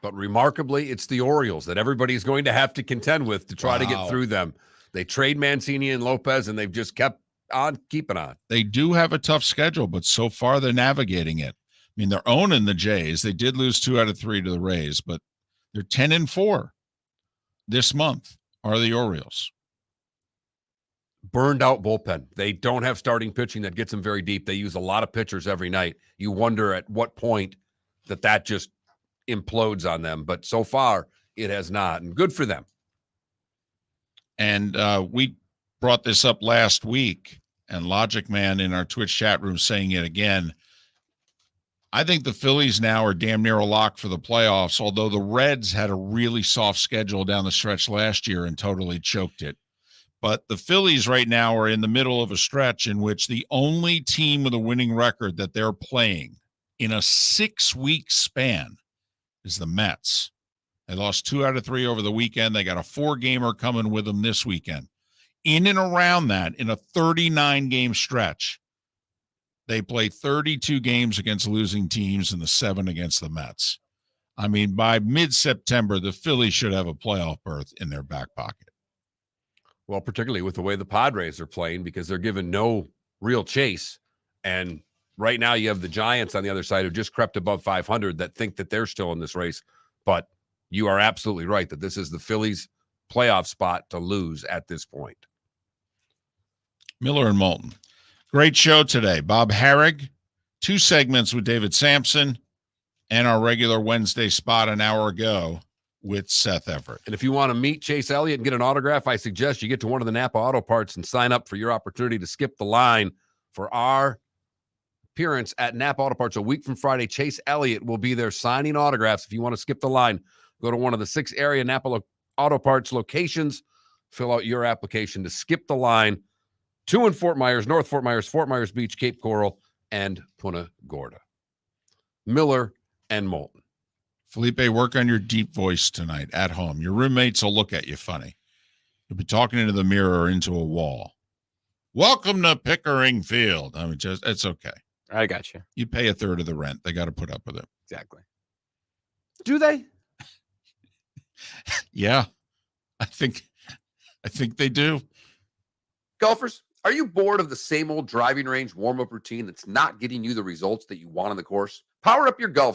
But remarkably, it's the Orioles that everybody's going to have to contend with to try to get through them. They trade Mancini and Lopez, and they've just kept on keeping on. They do have a tough schedule, but so far they're navigating it. I mean, they're owning the Jays. They did lose 2 out of 3 to the Rays, but they're 10-4 this month are the Orioles. Burned out bullpen. They don't have starting pitching that gets them very deep. They use a lot of pitchers every night. You wonder at what point that just implodes on them. But so far, it has not. And good for them. And we brought this up last week, and Logic Man in our Twitch chat room saying it again. I think the Phillies now are damn near a lock for the playoffs, although the Reds had a really soft schedule down the stretch last year and totally choked it. But the Phillies right now are in the middle of a stretch in which the only team with a winning record that they're playing in a 6-week span is the Mets. They lost 2 out of 3 over the weekend. They got a 4-gamer coming with them this weekend. In and around that, in a 39-game stretch, they play 32 games against losing teams and the 7 against the Mets. I mean, by mid-September, the Phillies should have a playoff berth in their back pocket. Well, particularly with the way the Padres are playing, because they're given no real chase. And right now you have the Giants on the other side who just crept above 500 that think that they're still in this race. But you are absolutely right that this is the Phillies' playoff spot to lose at this point. Miller and Moulton. Great show today. Bob Harig, 2 segments with David Samson, and our regular Wednesday spot an hour ago with Seth Everett. And if you want to meet Chase Elliott and get an autograph, I suggest you get to one of the Napa Auto Parts and sign up for your opportunity to skip the line for our appearance at Napa Auto Parts a week from Friday. Chase Elliott will be there signing autographs. If you want to skip the line, go to one of the 6 area Napa Auto Parts locations, fill out your application to skip the line. 2 in Fort Myers, North Fort Myers, Fort Myers Beach, Cape Coral, and Punta Gorda. Miller and Moulton. Felipe, work on your deep voice tonight at home. Your roommates will look at you funny. You'll be talking into the mirror or into a wall. Welcome to Pickering Field. I mean, it's okay. I got you. You pay a third of the rent. They got to put up with it. Exactly. Do they? Yeah, I think they do. Golfers, are you bored of the same old driving range warm-up routine that's not getting you the results that you want on the course? Power up your golf